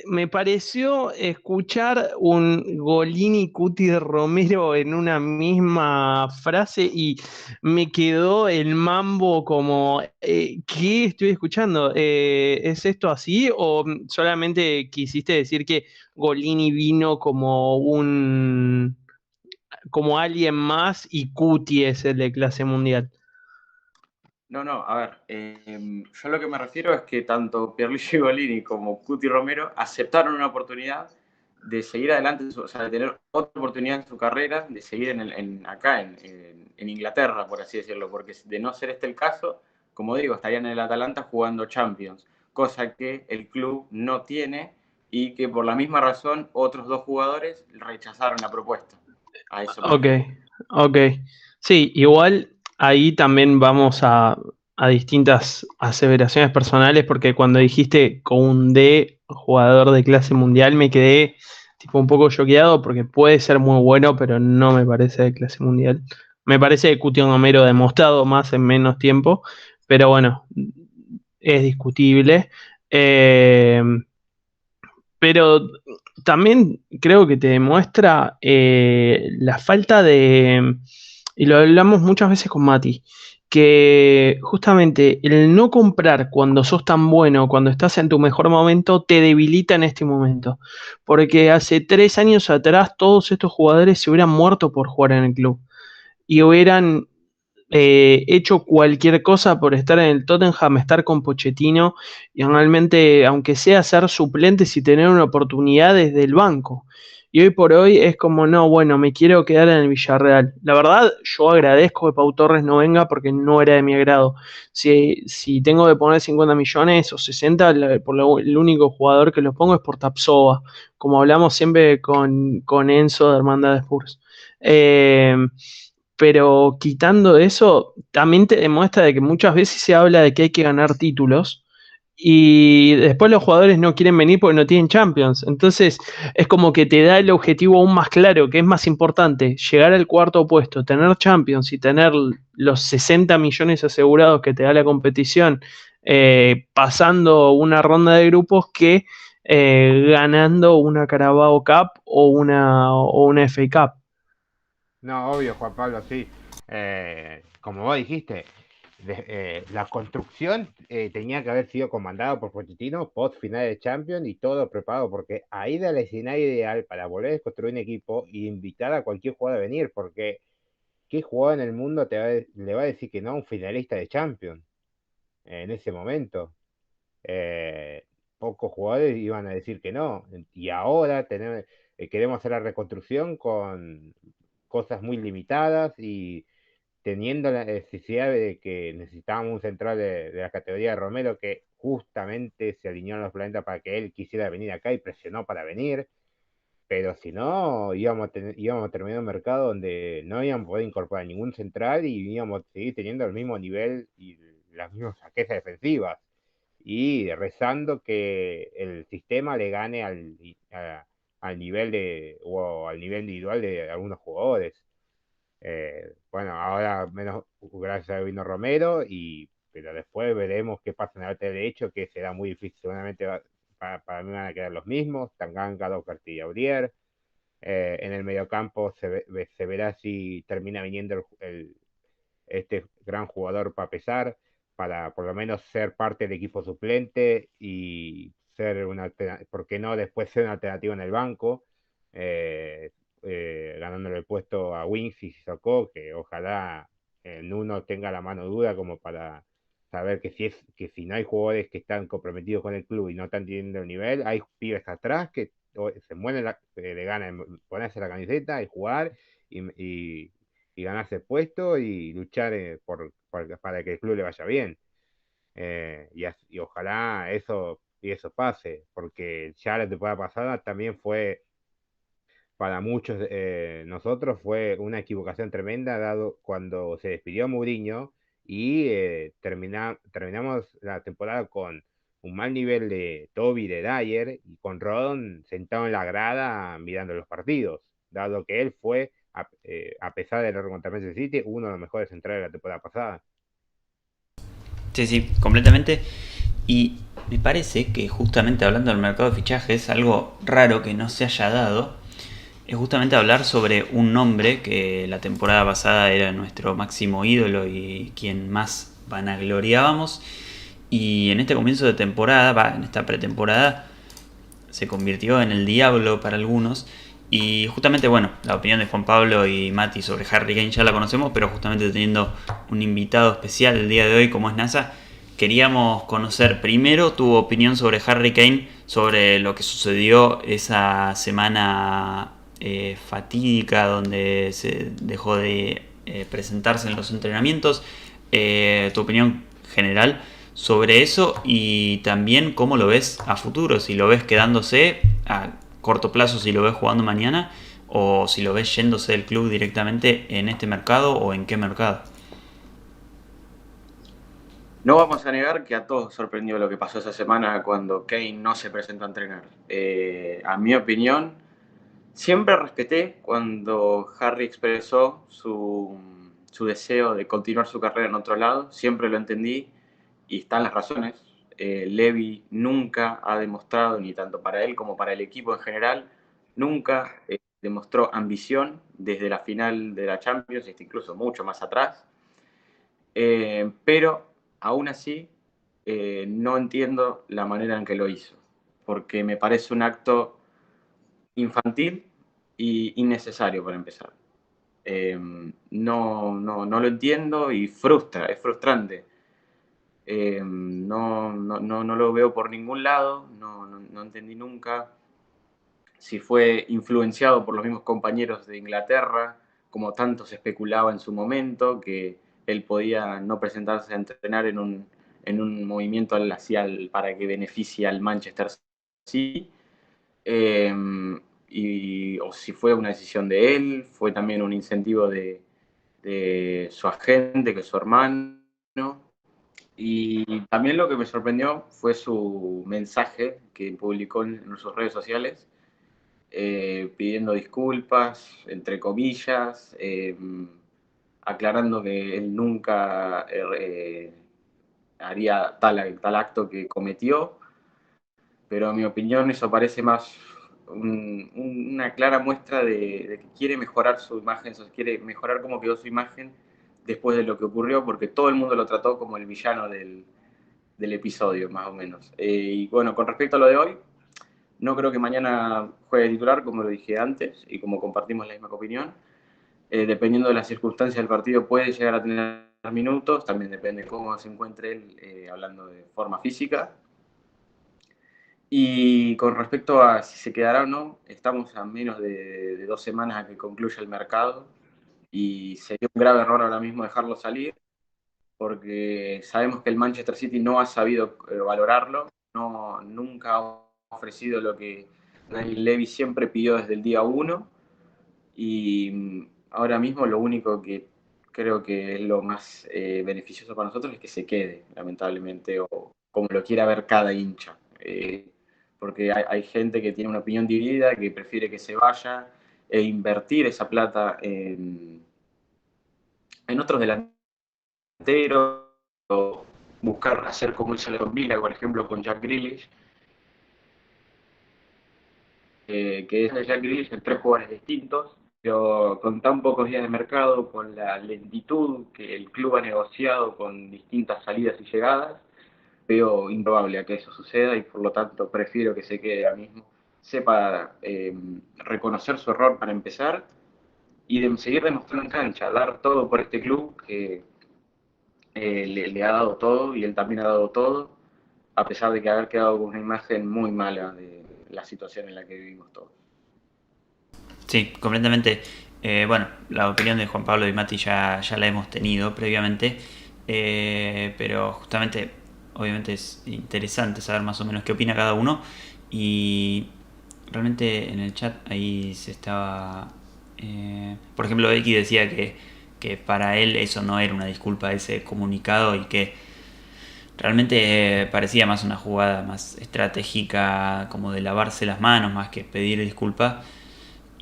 me pareció escuchar un Golini Cuti Romero en una misma frase y me quedó el mambo como, ¿qué estoy escuchando? ¿Es esto así o solamente quisiste decir que Golini vino como alguien más y Cuti es el de clase mundial? No, a ver, yo lo que me refiero es que tanto Pierluigi Golini como Cuti Romero aceptaron una oportunidad de seguir adelante, o sea, de tener otra oportunidad en su carrera, de seguir acá en Inglaterra, por así decirlo, porque de no ser este el caso, como digo, estarían en el Atalanta jugando Champions, cosa que el club no tiene y que por la misma razón otros 2 jugadores rechazaron la propuesta. A eso me refiero. Ok. Sí, igual ahí también vamos a a distintas aseveraciones personales, porque cuando dijiste Koundé, jugador de clase mundial, me quedé tipo un poco choqueado porque puede ser muy bueno, pero no me parece de clase mundial. Me parece que Cuti Romero ha demostrado más en menos tiempo, pero bueno, es discutible. Eh, pero también creo que te demuestra la falta de, y lo hablamos muchas veces con Mati, que justamente el no comprar cuando sos tan bueno, cuando estás en tu mejor momento, te debilita en este momento. Porque hace 3 años atrás todos estos jugadores se hubieran muerto por jugar en el club y hubieran hecho cualquier cosa por estar en el Tottenham, estar con Pochettino y realmente, aunque sea ser suplentes y tener una oportunidad desde el banco. Y hoy por hoy es como, no, bueno, me quiero quedar en el Villarreal. La verdad, yo agradezco que Pau Torres no venga porque no era de mi agrado. Si tengo que poner 50 millones o 60, el único jugador que lo pongo es por Tapsova, como hablamos siempre con Enzo de Hermandad de Spurs. Eh, pero quitando eso, también te demuestra de que muchas veces se habla de que hay que ganar títulos y después los jugadores no quieren venir porque no tienen Champions. Entonces es como que te da el objetivo aún más claro, que es más importante llegar al cuarto puesto, tener Champions y tener los 60 millones asegurados que te da la competición, pasando una ronda de grupos que ganando una Carabao Cup o una FA Cup. No, obvio, Juan Pablo, sí. Como vos dijiste, la construcción tenía que haber sido comandada por Pochettino post final de Champions y todo preparado, porque ahí era el escenario ideal para volver a construir un equipo y invitar a cualquier jugador a venir, porque ¿qué jugador en el mundo le va a decir que no a un finalista de Champions en ese momento? Eh, Pocos jugadores iban a decir que no, y ahora queremos hacer la reconstrucción con cosas muy limitadas y teniendo la necesidad de que necesitábamos un central de la categoría de Romero que justamente se alineó en los planetas para que él quisiera venir acá y presionó para venir, pero si no, íbamos a terminar un mercado donde no íbamos a poder incorporar ningún central y íbamos a seguir teniendo el mismo nivel y las mismas flaquezas defensivas y rezando que el sistema le gane al nivel o al nivel individual de algunos jugadores. Bueno, ahora menos gracias a vino Romero, pero después veremos qué pasa en el lateral derecho, que será muy difícil. Seguramente para mí van a quedar los mismos, Tanganga, Doherty y Aurier. En el mediocampo se verá si termina viniendo este gran jugador para pesar, para por lo menos ser parte del equipo suplente y ser ¿por qué no después ser una alternativa en el banco? Eh, Ganándole el puesto a Wings y Sissoko, que ojalá Nuno tenga la mano dura como para saber que si no hay jugadores que están comprometidos con el club y no están teniendo el nivel, hay pibes atrás que se mueren de ganas de ponerse la camiseta y jugar y ganarse el puesto y luchar para que el club le vaya bien. Y ojalá eso pase, porque ya la temporada pasada también fue, para muchos nosotros, fue una equivocación tremenda, dado cuando se despidió Mourinho y terminamos la temporada con un mal nivel de Toby, de Dyer, y con Rodon sentado en la grada mirando los partidos, dado que él fue, a pesar de la remontada de City, uno de los mejores centrales de la temporada pasada. Sí, sí, completamente. Y me parece que justamente hablando del mercado de fichajes, algo raro que no se haya dado es justamente hablar sobre un nombre que la temporada pasada era nuestro máximo ídolo y quien más vanagloriábamos. Y en este comienzo de temporada, en esta pretemporada, se convirtió en el diablo para algunos. Y justamente, bueno, la opinión de Juan Pablo y Mati sobre Harry Kane ya la conocemos, pero justamente teniendo un invitado especial el día de hoy como es NASA, queríamos conocer primero tu opinión sobre Harry Kane, sobre lo que sucedió esa semana fatídica donde se dejó de presentarse en los entrenamientos, tu opinión general sobre eso y también cómo lo ves a futuro, si lo ves quedándose a corto plazo, si lo ves jugando mañana o si lo ves yéndose del club directamente en este mercado o en qué mercado. No vamos a negar que a todos sorprendió lo que pasó esa semana cuando Kane no se presentó a entrenar. A mi opinión, siempre respeté cuando Harry expresó su deseo de continuar su carrera en otro lado, siempre lo entendí y están las razones. Levy nunca ha demostrado, ni tanto para él como para el equipo en general, nunca demostró ambición desde la final de la Champions, incluso mucho más atrás. Pero aún así no entiendo la manera en que lo hizo, porque me parece un acto infantil y innecesario para empezar. No lo entiendo y frustra, es frustrante. No lo veo por ningún lado, no entendí nunca si fue influenciado por los mismos compañeros de Inglaterra, como tanto se especulaba en su momento, que él podía no presentarse a entrenar en un movimiento para que beneficie al Manchester City, eh, o si fue una decisión de él, fue también un incentivo de su agente, que es su hermano. Y también lo que me sorprendió fue su mensaje que publicó en sus redes sociales, pidiendo disculpas, entre comillas, aclarando que él nunca haría tal acto que cometió, pero en mi opinión eso parece más una clara muestra de que quiere mejorar su imagen, quiere mejorar cómo quedó su imagen después de lo que ocurrió, porque todo el mundo lo trató como el villano del episodio, más o menos. Y bueno, con respecto a lo de hoy, no creo que mañana juegue titular, como lo dije antes, y como compartimos la misma opinión. Dependiendo de las circunstancias del partido, puede llegar a tener minutos, también depende de cómo se encuentre él, hablando de forma física. Y con respecto a si se quedará o no, estamos a menos de 2 semanas a que concluya el mercado y sería un grave error ahora mismo dejarlo salir, porque sabemos que el Manchester City no ha sabido valorarlo, nunca ha ofrecido lo que Daniel Levy siempre pidió desde el día 1, y ahora mismo lo único que creo que es lo más beneficioso para nosotros es que se quede, lamentablemente, o como lo quiera ver cada hincha. Porque hay gente que tiene una opinión dividida, que prefiere que se vaya e invertir esa plata en otros delanteros, o buscar hacer como hizo Leon Villa, por ejemplo, con Jack Grealish, que es Jack Grealish en 3 jugadores distintos, pero con tan pocos días de mercado, con la lentitud que el club ha negociado con distintas salidas y llegadas, veo improbable a que eso suceda y por lo tanto prefiero que se quede ahora mismo, sepa reconocer su error para empezar y de seguir demostrando en cancha, dar todo por este club que le ha dado todo y él también ha dado todo, a pesar de que haber quedado con una imagen muy mala de la situación en la que vivimos todos. Sí, completamente. Bueno, la opinión de Juan Pablo y Mati ya la hemos tenido previamente, pero justamente, obviamente es interesante saber más o menos qué opina cada uno. Y realmente en el chat ahí se estaba... por ejemplo, X decía que para él eso no era una disculpa, ese comunicado, y que realmente parecía más una jugada más estratégica, como de lavarse las manos más que pedir disculpas.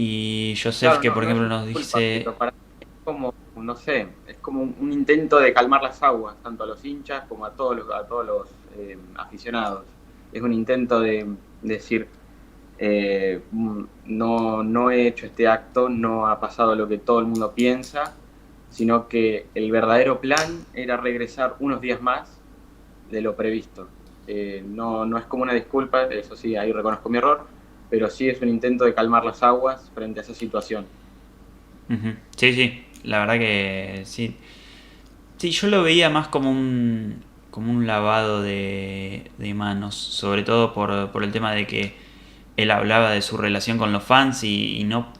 Y Joseph, Claro, que por no es ejemplo una nos disculpa, dice... pero para mí es como, no sé, es como un intento de calmar las aguas, tanto a los hinchas como a todos los aficionados. Es un intento de decir, no he hecho este acto, no ha pasado lo que todo el mundo piensa, sino que el verdadero plan era regresar unos días más de lo previsto. No es como una disculpa, eso sí, ahí reconozco mi error, pero sí es un intento de calmar las aguas frente a esa situación. Sí, sí, la verdad que sí. Sí, yo lo veía más como un lavado de manos, sobre todo por el tema de que él hablaba de su relación con los fans y no...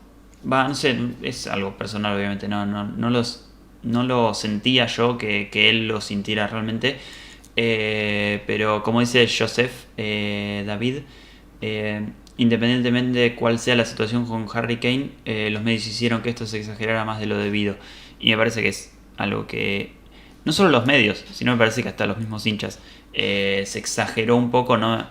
Va, no sé, es algo personal obviamente, no lo sentía yo que él lo sintiera realmente. Pero como dice Joseph, David, independientemente de cuál sea la situación con Harry Kane, los medios hicieron que esto se exagerara más de lo debido. Y me parece que es algo que no solo los medios, sino me parece que hasta los mismos hinchas, se exageró un poco, ¿no?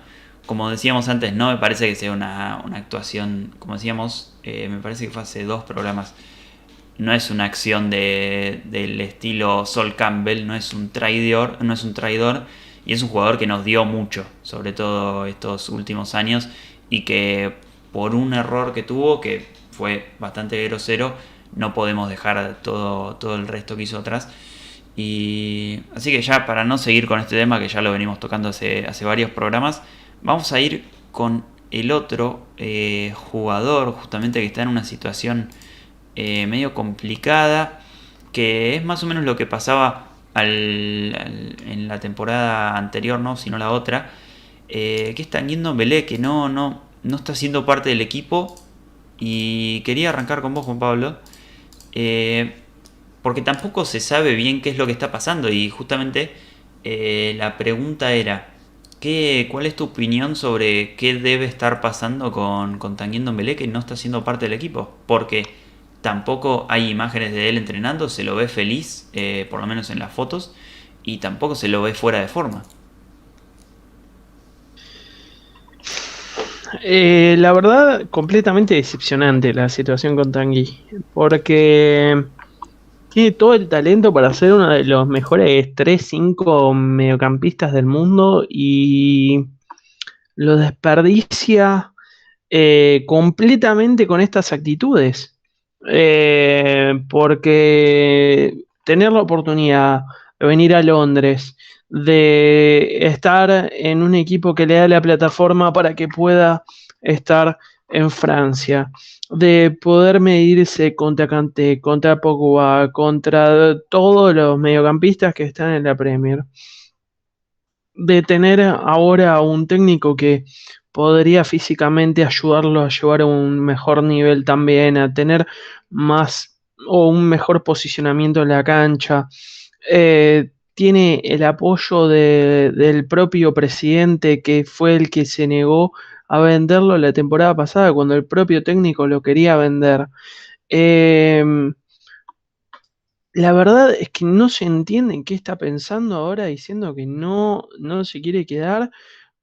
Como decíamos antes, no me parece que sea una actuación, como decíamos, me parece que fue hace 2 programas, no es una acción del estilo Sol Campbell, no es un traidor, y es un jugador que nos dio mucho, sobre todo estos últimos años, y que por un error que tuvo, que fue bastante grosero, no podemos dejar todo el resto que hizo atrás. Y así que ya para no seguir con este tema, que ya lo venimos tocando hace varios programas, vamos a ir con el otro jugador justamente que está en una situación medio complicada, que es más o menos lo que pasaba en la temporada anterior, no, sino la otra, que es Tanguy Ndombélé, que no está siendo parte del equipo. Y quería arrancar con vos, Juan Pablo, eh, porque tampoco se sabe bien qué es lo que está pasando, y justamente la pregunta era, ¿cuál es tu opinión sobre qué debe estar pasando con Tanguy Ndombélé, que no está siendo parte del equipo? Porque tampoco hay imágenes de él entrenando, se lo ve feliz, por lo menos en las fotos, y tampoco se lo ve fuera de forma. La verdad, completamente decepcionante la situación con Tanguy, porque tiene todo el talento para ser uno de los mejores 3 5 mediocampistas del mundo y lo desperdicia completamente con estas actitudes. Porque tener la oportunidad de venir a Londres, de estar en un equipo que le da la plataforma para que pueda estar en Francia, de poder medirse contra Kanté, contra Pogba, contra todos los mediocampistas que están en la Premier, de tener ahora un técnico que podría físicamente ayudarlo a llevar a un mejor nivel también, a tener más o un mejor posicionamiento en la cancha. Tiene el apoyo del propio presidente, que fue el que se negó a venderlo la temporada pasada cuando el propio técnico lo quería vender. Eh, la verdad es que no se entiende en qué está pensando ahora diciendo que no se quiere quedar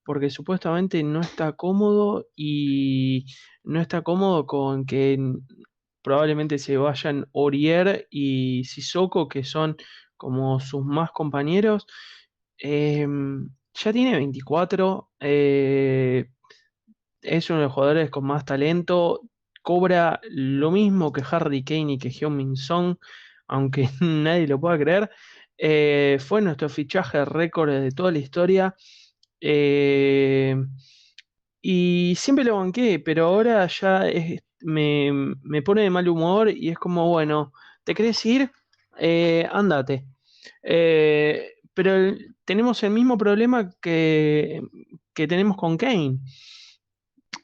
porque supuestamente no está cómodo y no está cómodo con que probablemente se vayan Aurier y Sissoko, que son como sus más compañeros. Ya tiene 24, es uno de los jugadores con más talento, cobra lo mismo que Harry Kane y que Heung-min Son, aunque nadie lo pueda creer. Fue nuestro fichaje récord de toda la historia. Eh, y siempre lo banqué, pero ahora ya me pone de mal humor y es como, bueno, ¿te querés ir? Ándate. Pero tenemos el mismo problema que tenemos con Kane.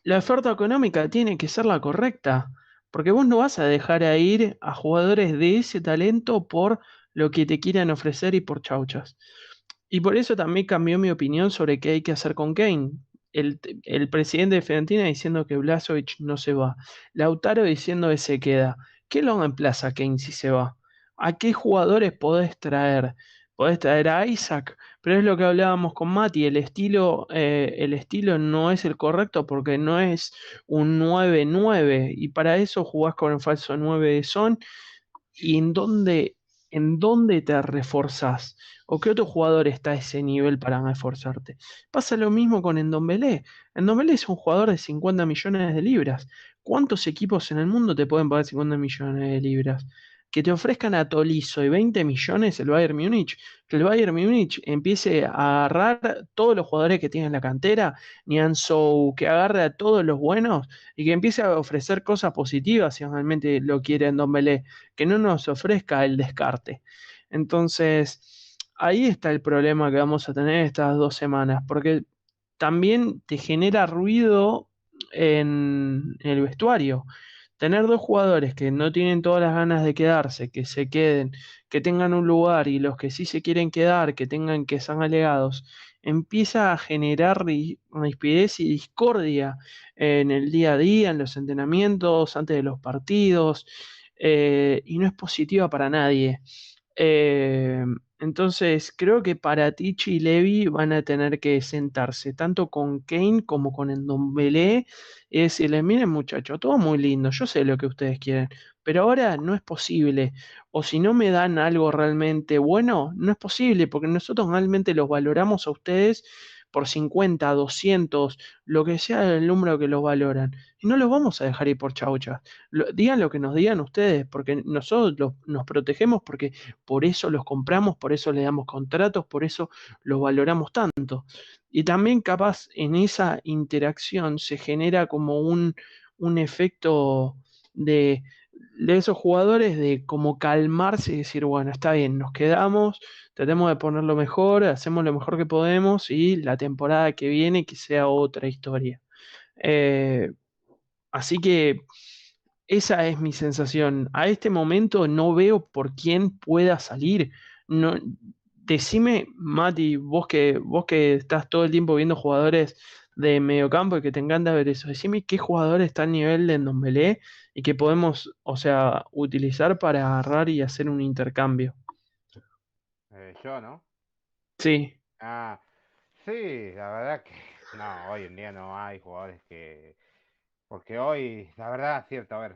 La oferta económica tiene que ser la correcta, porque vos no vas a dejar a ir a jugadores de ese talento por lo que te quieran ofrecer y por chauchas. Y por eso también cambió mi opinión sobre qué hay que hacer con Kane. El presidente de Fiorentina diciendo que Blažević no se va. Lautaro diciendo que se queda. ¿Qué lo emplaza a Kane si se va? ¿A qué jugadores podés traer? Podés traer a Isaac, pero es lo que hablábamos con Mati. El estilo no es el correcto porque no es un 9-9 y para eso jugás con el falso 9 de Son. ¿Y en dónde te reforzás? ¿O qué otro jugador está a ese nivel para reforzarte? Pasa lo mismo con Ndombélé. Ndombélé es un jugador de 50 millones de libras. ¿Cuántos equipos en el mundo te pueden pagar 50 millones de libras? Que te ofrezcan a Tolisso y 20 millones el Bayern Múnich, que el Bayern Múnich empiece a agarrar todos los jugadores que tiene en la cantera, Nianzou, que agarre a todos los buenos y que empiece a ofrecer cosas positivas si realmente lo quiere Ndombélé, que no nos ofrezca el descarte. Entonces, ahí está el problema que vamos a tener estas 2 semanas, porque también te genera ruido en el vestuario. Tener 2 jugadores que no tienen todas las ganas de quedarse, que se queden, que tengan un lugar y los que sí se quieren quedar, que tengan que ser alegados, empieza a generar rispidez y discordia en el día a día, en los entrenamientos, antes de los partidos, y no es positiva para nadie. Eh, entonces, creo que para Tichi y Levi van a tener que sentarse tanto con Kane como con Ndombele y decirles, miren muchachos, todo muy lindo, yo sé lo que ustedes quieren, pero ahora no es posible. O si no me dan algo realmente bueno, no es posible, porque nosotros realmente los valoramos a ustedes por 50, 200, lo que sea el número que los valoran. Y no los vamos a dejar ir por chauchas. Digan lo que nos digan ustedes, porque nosotros nos protegemos porque por eso los compramos, por eso le damos contratos, por eso los valoramos tanto. Y también capaz en esa interacción se genera como un efecto de, de esos jugadores de como calmarse y decir, bueno, está bien, nos quedamos, tratemos de ponerlo mejor, hacemos lo mejor que podemos y la temporada que viene que sea otra historia. Eh, Así que esa es mi sensación. A este momento no veo por quién pueda salir. No, decime, Mati, vos que estás todo el tiempo viendo jugadores de mediocampo y que te encanta ver eso, decime qué jugador está al nivel de Ndombele y que podemos, o sea, utilizar para agarrar y hacer un intercambio. Yo, ¿no? Sí, Ah, sí, la verdad que no, hoy en día no hay jugadores que... Porque hoy, la verdad, cierto, a ver,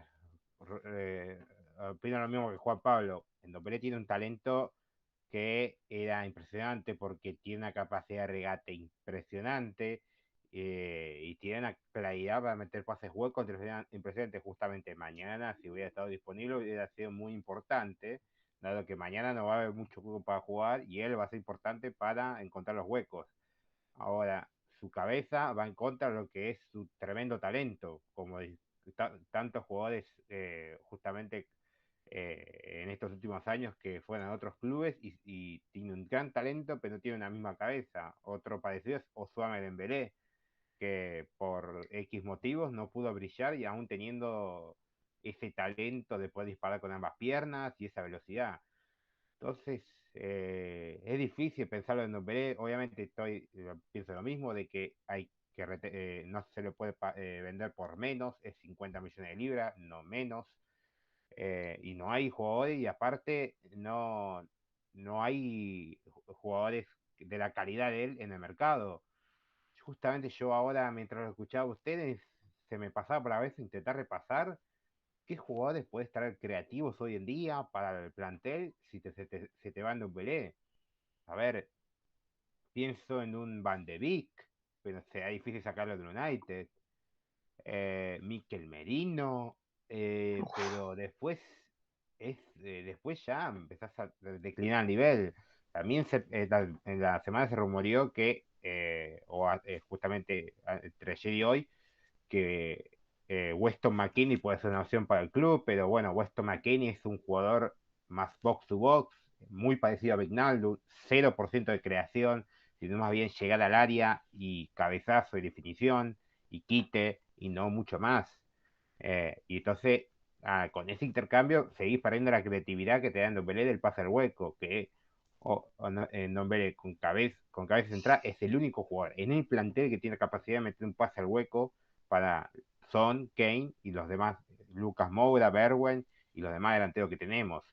opino lo mismo que Juan Pablo. Ndombele tiene un talento que era impresionante porque tiene una capacidad de regate impresionante, y tiene una claridad para meter pases huecos impresionante. Justamente mañana, si hubiera estado disponible, hubiera sido muy importante, dado que mañana no va a haber mucho juego para jugar y él va a ser importante para encontrar los huecos. Ahora, su cabeza va en contra de lo que es su tremendo talento, como tantos jugadores, justamente, en estos últimos años que fueron a otros clubes y tiene un gran talento, pero no tiene una misma cabeza. Otro parecido es Ousmane Dembélé, que por X motivos no pudo brillar y aún teniendo ese talento de poder disparar con ambas piernas y esa velocidad. Entonces, es difícil pensarlo en Ndombele. Obviamente pienso lo mismo, de que no se le puede vender por menos, es 50 millones de libras, no menos. Y no hay jugadores, y aparte no hay jugadores de la calidad de él en el mercado. Justamente yo ahora, mientras lo escuchaba a ustedes, se me pasaba por la vez intentar repasar qué jugadores puedes traer creativos hoy en día para el plantel si se te van de un Belé. A ver, pienso en un Van de Beek, pero será difícil sacarlo del United. Mikel Merino, pero después ya empezás a declinar el nivel. También en la semana se rumoreó que, justamente entre ayer y hoy, que Weston McKennie puede ser una opción para el club, pero bueno, Weston McKennie es un jugador más box to box, muy parecido a Wijnaldum, 0% de creación, sino más bien llegar al área y cabezazo y definición y quite y no mucho más. Y entonces, con ese intercambio, seguís perdiendo la creatividad que te da Ndombele del pase al hueco, que Ndombele con cabeza central es el único jugador en el plantel que tiene capacidad de meter un pase al hueco para Son, Kane y los demás, Lucas Moura, Bergwijn y los demás delanteros que tenemos.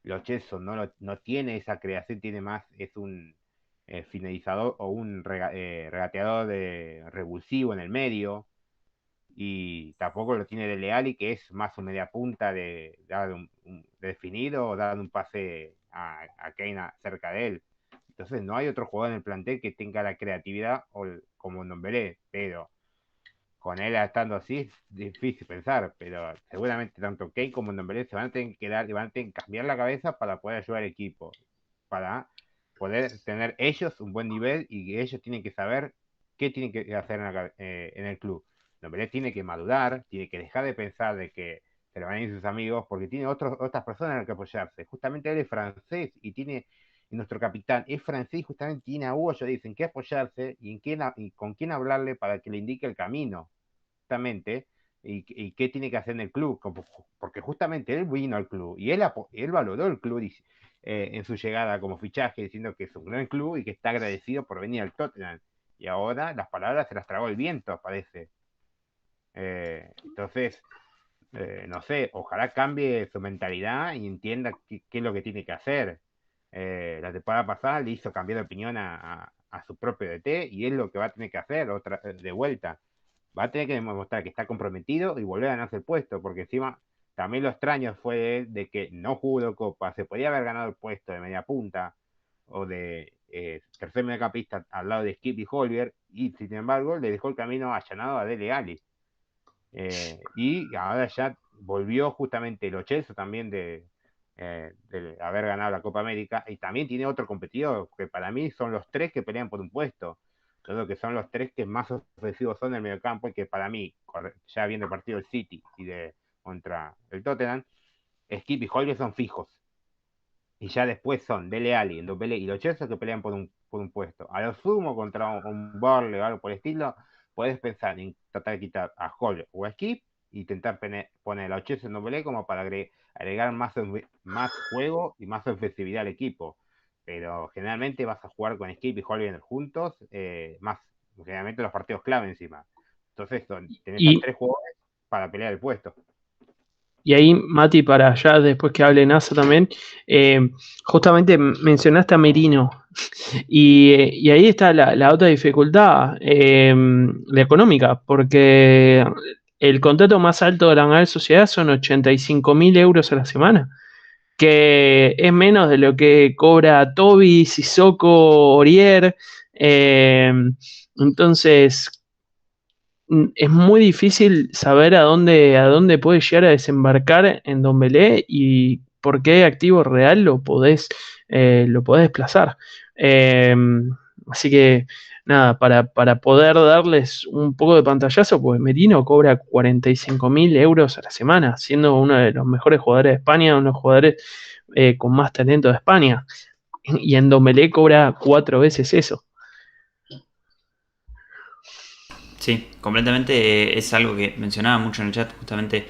Lo Chelsea no tiene esa creación, tiene más, es un finalizador o un regateador revulsivo en el medio, y tampoco lo tiene Dele Alli, que es más un media punta de dar de definido o dar un pase a Kane cerca de él. Entonces no hay otro jugador en el plantel que tenga la creatividad como Ndombele, pero con él estando así es difícil pensar, pero seguramente tanto Kane como Ndombele se van a tener que van a tener que cambiar la cabeza para poder ayudar al equipo, para poder tener ellos un buen nivel, y ellos tienen que saber qué tienen que hacer en el club. Ndombele tiene que madurar, tiene que dejar de pensar de que se le van a ir sus amigos, porque tiene otras personas en las que apoyarse. Justamente él es francés y nuestro capitán es francés, justamente tiene a Hugo Lloris en qué apoyarse y con quién hablarle para que le indique el camino, justamente, y qué tiene que hacer en el club, porque justamente él vino al club y él valoró el club en su llegada como fichaje, diciendo que es un gran club y que está agradecido por venir al Tottenham. Y ahora las palabras se las tragó el viento, parece. Entonces, no sé, ojalá cambie su mentalidad y entienda qué es lo que tiene que hacer. la temporada pasada le hizo cambiar de opinión a su propio DT y es lo que va a tener que hacer de vuelta. Va a tener que demostrar que está comprometido y volver a ganarse el puesto, porque encima también lo extraño fue de que no jugó Eurocopa, se podía haber ganado el puesto de media punta o de tercer mediocampista al lado de Skip y Holger, y sin embargo le dejó el camino allanado a Dele Alli. Y ahora ya volvió justamente el Ocheso también de haber ganado la Copa América, y también tiene otro competidor, que para mí son los tres que pelean por un puesto. Creo que son los tres que más ofensivos son del mediocampo y que para mí, ya viendo el partido del City y contra el Tottenham, Skip y Holger son fijos. Y ya después son Dele Alli, Ndombele y Lo Celso que pelean por un puesto. A lo sumo contra un Burnley o algo por el estilo, puedes pensar en tratar de quitar a Holger o a Skip y intentar poner a Lo Celso y Ndombele como para agregar más juego y más ofensividad al equipo. Pero generalmente vas a jugar con Skip y Holger juntos, más generalmente los partidos clave encima. Entonces tenés a Y, tres jugadores para pelear el puesto. y ahí, Mati, para allá, después que hable NASA también, justamente mencionaste a Merino. Y ahí está la otra dificultad, la económica, porque el contrato más alto de la Real Sociedad son 85.000 euros a la semana, que es menos de lo que cobra Toby, Sissoko, Aurier. Entonces, es muy difícil saber a dónde puede llegar a desembarcar en Dombelé y por qué activo real lo podés desplazar. Eh, Así que nada, para poder darles un poco de pantallazo, pues Merino cobra 45.000 euros a la semana, siendo uno de los mejores jugadores de España, uno de los jugadores con más talento de España. Y en Dombelé cobra 4 veces eso. Sí, completamente es algo que mencionaba mucho en el chat, justamente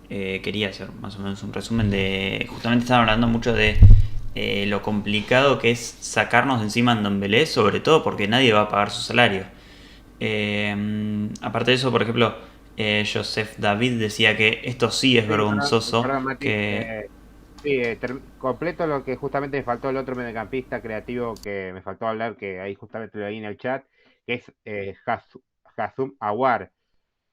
quería hacer más o menos un resumen de, justamente estaban hablando mucho de lo complicado que es sacarnos de encima en Ndombele, sobre todo porque nadie va a pagar su salario. Aparte de eso, por ejemplo, Joseph David decía que esto sí es Sí, vergonzoso, perdón, Mati. que Sí, completo lo que justamente me faltó el otro mediocampista creativo que me faltó hablar, que ahí justamente lo leí en el chat, que es Hazum Awar.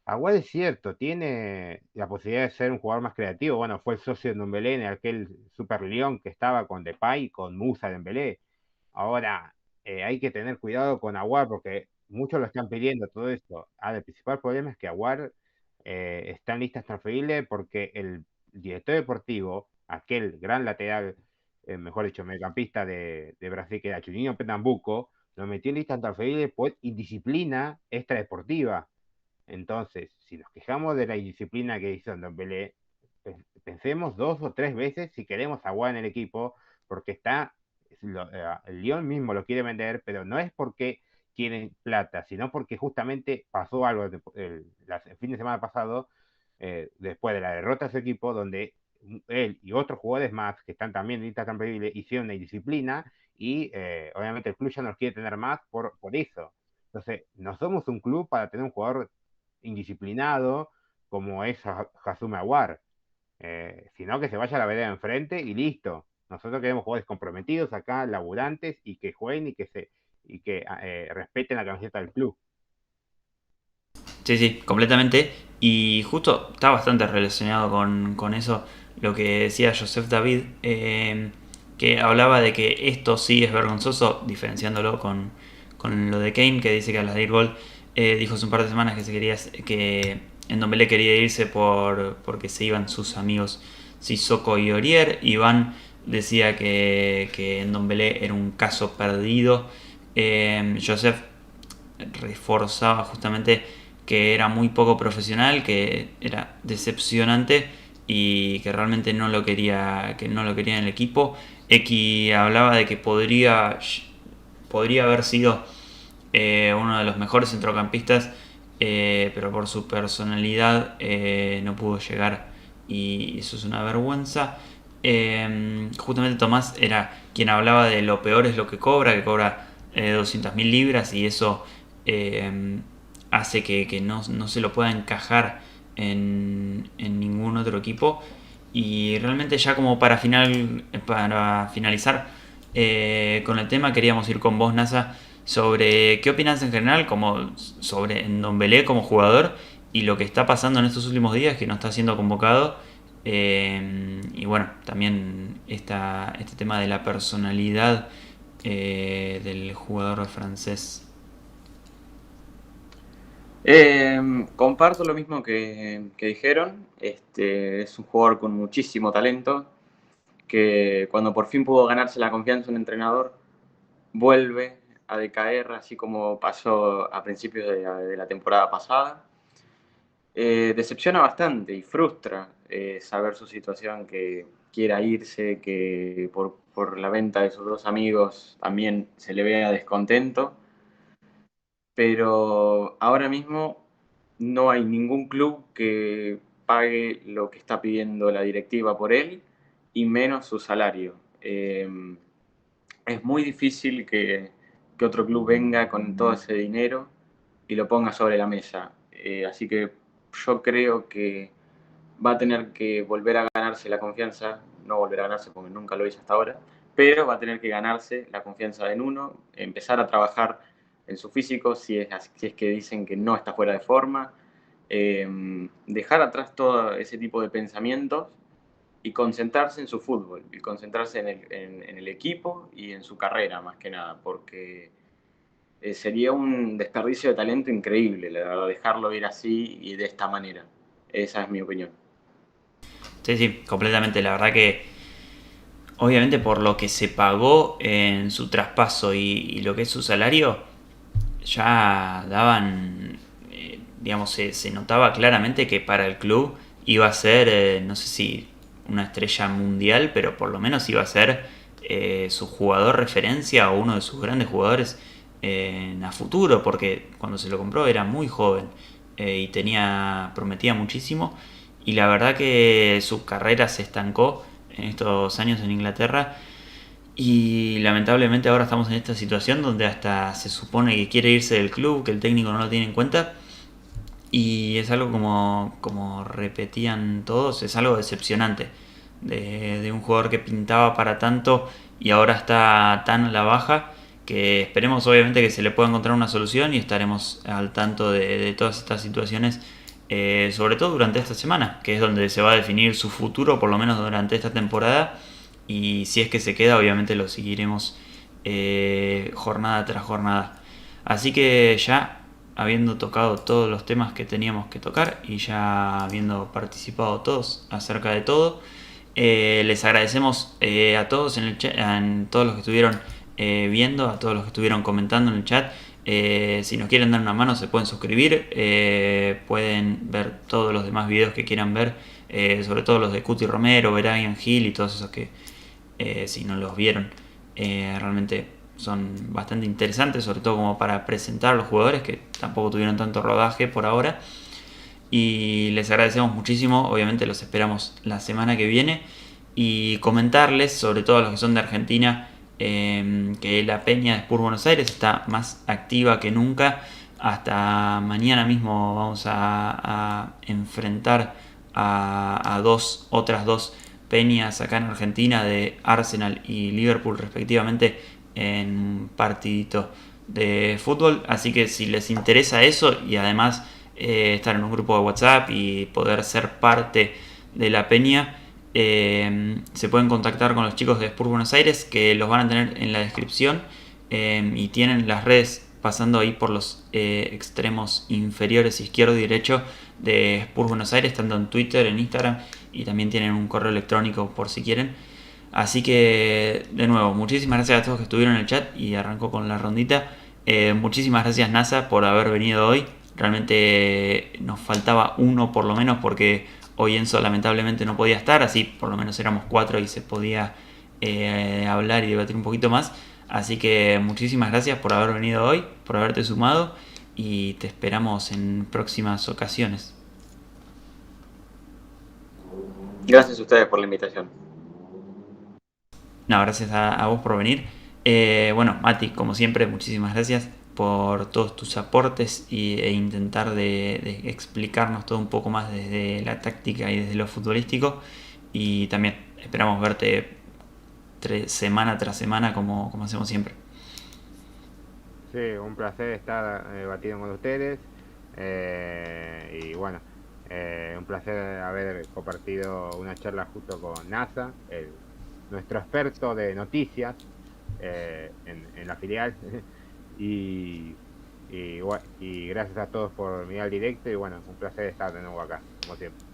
Awar es cierto, tiene la posibilidad de ser un jugador más creativo. Bueno, fue el socio de Dembélé en aquel Super León que estaba con Depay y con Musa Dembélé. Ahora, hay que tener cuidado con Awar porque muchos lo están pidiendo todo esto. El principal problema es que Awar está en listas transferibles porque el director deportivo, aquel gran lateral, mejor dicho, mediocampista de Brasil, que era Juninho Pernambuco, lo metió en listas transferibles por indisciplina extradeportiva. Entonces, si nos quejamos de la indisciplina que hizo Ndombele, pensemos 2 o 3 veces si queremos a Aguar en el equipo, porque el Lyon mismo lo quiere vender, pero no es porque quieren plata, sino porque justamente pasó algo el fin de semana pasado, después de la derrota de su equipo, donde él y otros jugadores más que están también en lista transferible hicieron una indisciplina y obviamente el club ya no los quiere tener más por eso. Entonces, no somos un club para tener un jugador indisciplinado como es Hasume Aguar, sino que se vaya a la vereda enfrente y listo. Nosotros queremos jugadores comprometidos acá, laburantes y que jueguen y que respeten la camiseta del club. sí, sí, completamente. Y justo está bastante relacionado con eso lo que decía Joseph David, que hablaba de que esto sí es vergonzoso, diferenciándolo con lo de Kane, que dice que a la Air Ball dijo hace un par de semanas que Ndombele quería irse porque se iban sus amigos Sissoko y Aurier. Iván decía que Ndombele era un caso perdido. Joseph reforzaba justamente que era muy poco profesional, que era decepcionante y que realmente no lo quería en el equipo. X hablaba de que podría haber sido uno de los mejores centrocampistas, pero por su personalidad no pudo llegar y eso es una vergüenza. Justamente Tomás era quien hablaba de lo peor es lo que cobra 200.000 libras y eso hace que no se lo pueda encajar en ningún otro equipo. Y realmente ya como para finalizar, con el tema queríamos ir con vos, NASA, sobre qué opinas en general como sobre Ndombele como jugador y lo que está pasando en estos últimos días que no está siendo convocado. Y bueno, también este tema de la personalidad del jugador francés. Comparto lo mismo que dijeron. Es un jugador con muchísimo talento que cuando por fin pudo ganarse la confianza de un entrenador, vuelve a decaer, así como pasó a principios de la temporada pasada. Decepciona bastante y frustra saber su situación, que quiera irse, que por la venta de sus dos amigos también se le vea descontento. Pero ahora mismo no hay ningún club que pague lo que está pidiendo la directiva por él y menos su salario. Es muy difícil que otro club venga con todo ese dinero y lo ponga sobre la mesa. Así que yo creo que va a tener que volver a ganarse la confianza, no volver a ganarse porque nunca lo hizo hasta ahora, pero va a tener que ganarse la confianza de Nuno, empezar a trabajar en su físico si es que dicen que no está fuera de forma, dejar atrás todo ese tipo de pensamientos y concentrarse en su fútbol, y concentrarse en el equipo y en su carrera más que nada, porque sería un desperdicio de talento increíble, la verdad, dejarlo ir así y de esta manera. Esa es mi opinión. Sí, sí, completamente. La verdad que obviamente por lo que se pagó en su traspaso y lo que es su salario, ya daban, digamos, se notaba claramente que para el club iba a ser, no sé si una estrella mundial, pero por lo menos iba a ser su jugador referencia o uno de sus grandes jugadores a futuro, porque cuando se lo compró era muy joven y prometía muchísimo. Y la verdad que su carrera se estancó en estos años en Inglaterra y lamentablemente ahora estamos en esta situación donde hasta se supone que quiere irse del club, que el técnico no lo tiene en cuenta. Y es algo como repetían todos, es algo decepcionante. De un jugador que pintaba para tanto y ahora está tan a la baja que esperemos obviamente que se le pueda encontrar una solución y estaremos al tanto de todas estas situaciones, sobre todo durante esta semana, que es donde se va a definir su futuro, por lo menos durante esta temporada. Y si es que se queda, obviamente lo seguiremos jornada tras jornada. Así que ya habiendo tocado todos los temas que teníamos que tocar y ya habiendo participado todos acerca de todo, les agradecemos a todos en el chat, a todos los que estuvieron viendo, a todos los que estuvieron comentando en el chat. Si nos quieren dar una mano se pueden suscribir, pueden ver todos los demás videos que quieran ver, sobre todo los de Cuti Romero, Brian Hill y todos esos que si no los vieron realmente son bastante interesantes, sobre todo como para presentar a los jugadores que tampoco tuvieron tanto rodaje por ahora. Y les agradecemos muchísimo, obviamente los esperamos la semana que viene. Y comentarles, sobre todo a los que son de Argentina, que la Peña de Spurs Buenos Aires está más activa que nunca. Hasta mañana mismo vamos a enfrentar a otras dos peñas acá en Argentina de Arsenal y Liverpool respectivamente en un partidito de fútbol. Así que si les interesa eso y además estar en un grupo de WhatsApp y poder ser parte de la peña, se pueden contactar con los chicos de Spurs Buenos Aires, que los van a tener en la descripción, y tienen las redes pasando ahí por los extremos inferiores izquierdo y derecho de Spurs Buenos Aires, tanto en Twitter, en Instagram, y también tienen un correo electrónico por si quieren. Así que de nuevo, muchísimas gracias a todos que estuvieron en el chat y arrancó con la rondita. Muchísimas gracias NASA por haber venido hoy. Realmente nos faltaba uno por lo menos porque hoy Enzo lamentablemente no podía estar, así por lo menos éramos 4 y se podía hablar y debatir un poquito más. Así que muchísimas gracias por haber venido hoy, por haberte sumado y te esperamos en próximas ocasiones. Gracias a ustedes por la invitación. No, gracias a vos por venir. Bueno, Mati, como siempre, muchísimas gracias por todos tus aportes e intentar de explicarnos todo un poco más desde la táctica y desde lo futbolístico. Y también esperamos verte semana tras semana como hacemos siempre. Sí, un placer estar batiendo con ustedes. Y bueno, un placer haber compartido una charla justo con NASA, nuestro experto de noticias en la filial. y, y gracias a todos por mirar el directo. Y bueno, un placer estar de nuevo acá, como siempre.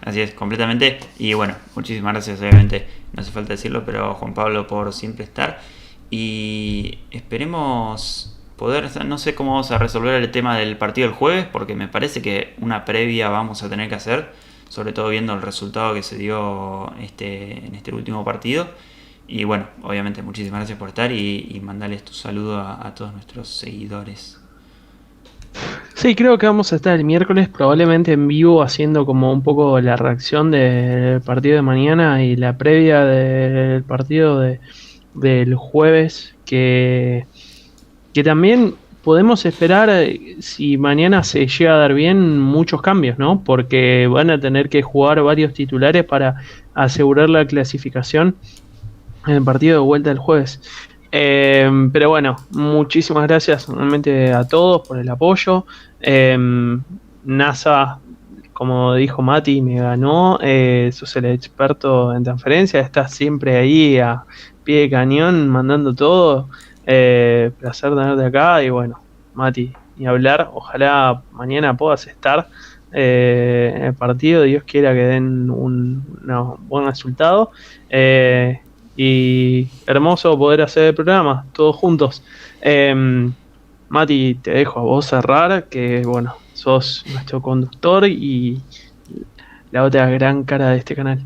Así es, completamente. Y bueno, muchísimas gracias, obviamente, no hace falta decirlo, pero Juan Pablo por siempre estar. Y esperemos poder, no sé cómo vamos a resolver el tema del partido del jueves, porque me parece que una previa vamos a tener que hacer, sobre todo viendo el resultado que se dio en este último partido. Y bueno, obviamente muchísimas gracias por estar y mandarles tu saludo a todos nuestros seguidores. Sí, creo que vamos a estar el miércoles probablemente en vivo haciendo como un poco la reacción del partido de mañana y la previa del partido del jueves, que también podemos esperar, si mañana se llega a dar bien, muchos cambios, ¿no? Porque van a tener que jugar varios titulares para asegurar la clasificación en el partido de vuelta del jueves. Pero bueno, muchísimas gracias realmente a todos por el apoyo. NASA, como dijo Mati, me ganó. Sos el experto en transferencia, estás siempre ahí a pie de cañón mandando todo. Placer tenerte acá. Y bueno, Mati, ni hablar. Ojalá mañana puedas estar en el partido. Dios quiera que den un buen resultado. Y hermoso poder hacer el programa todos juntos. Mati, te dejo a vos cerrar, que bueno, sos nuestro conductor y la otra gran cara de este canal.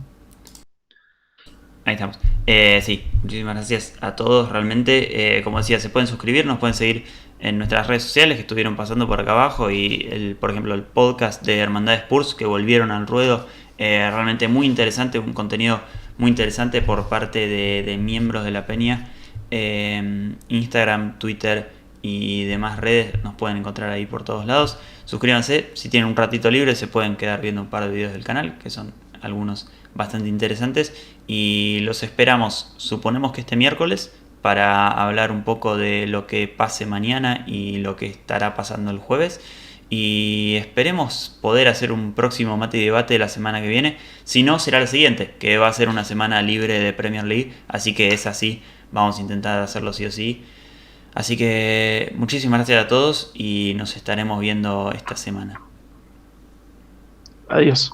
Ahí estamos. Sí, muchísimas gracias a todos realmente. Como decía, se pueden suscribir, nos pueden seguir en nuestras redes sociales que estuvieron pasando por acá abajo y por ejemplo el podcast de Hermandad Spurs que volvieron al ruedo. Realmente muy interesante, un contenido muy interesante por parte de miembros de la peña. Instagram, Twitter y demás redes nos pueden encontrar ahí por todos lados. Suscríbanse, si tienen un ratito libre se pueden quedar viendo un par de videos del canal, que son algunos bastante interesantes, y los esperamos, suponemos que este miércoles, para hablar un poco de lo que pase mañana y lo que estará pasando el jueves. Y esperemos poder hacer un próximo Mate y Debate la semana que viene. Si no, será la siguiente, que va a ser una semana libre de Premier League. Así que es así, vamos a intentar hacerlo sí o sí. Así que muchísimas gracias a todos y nos estaremos viendo esta semana. Adiós.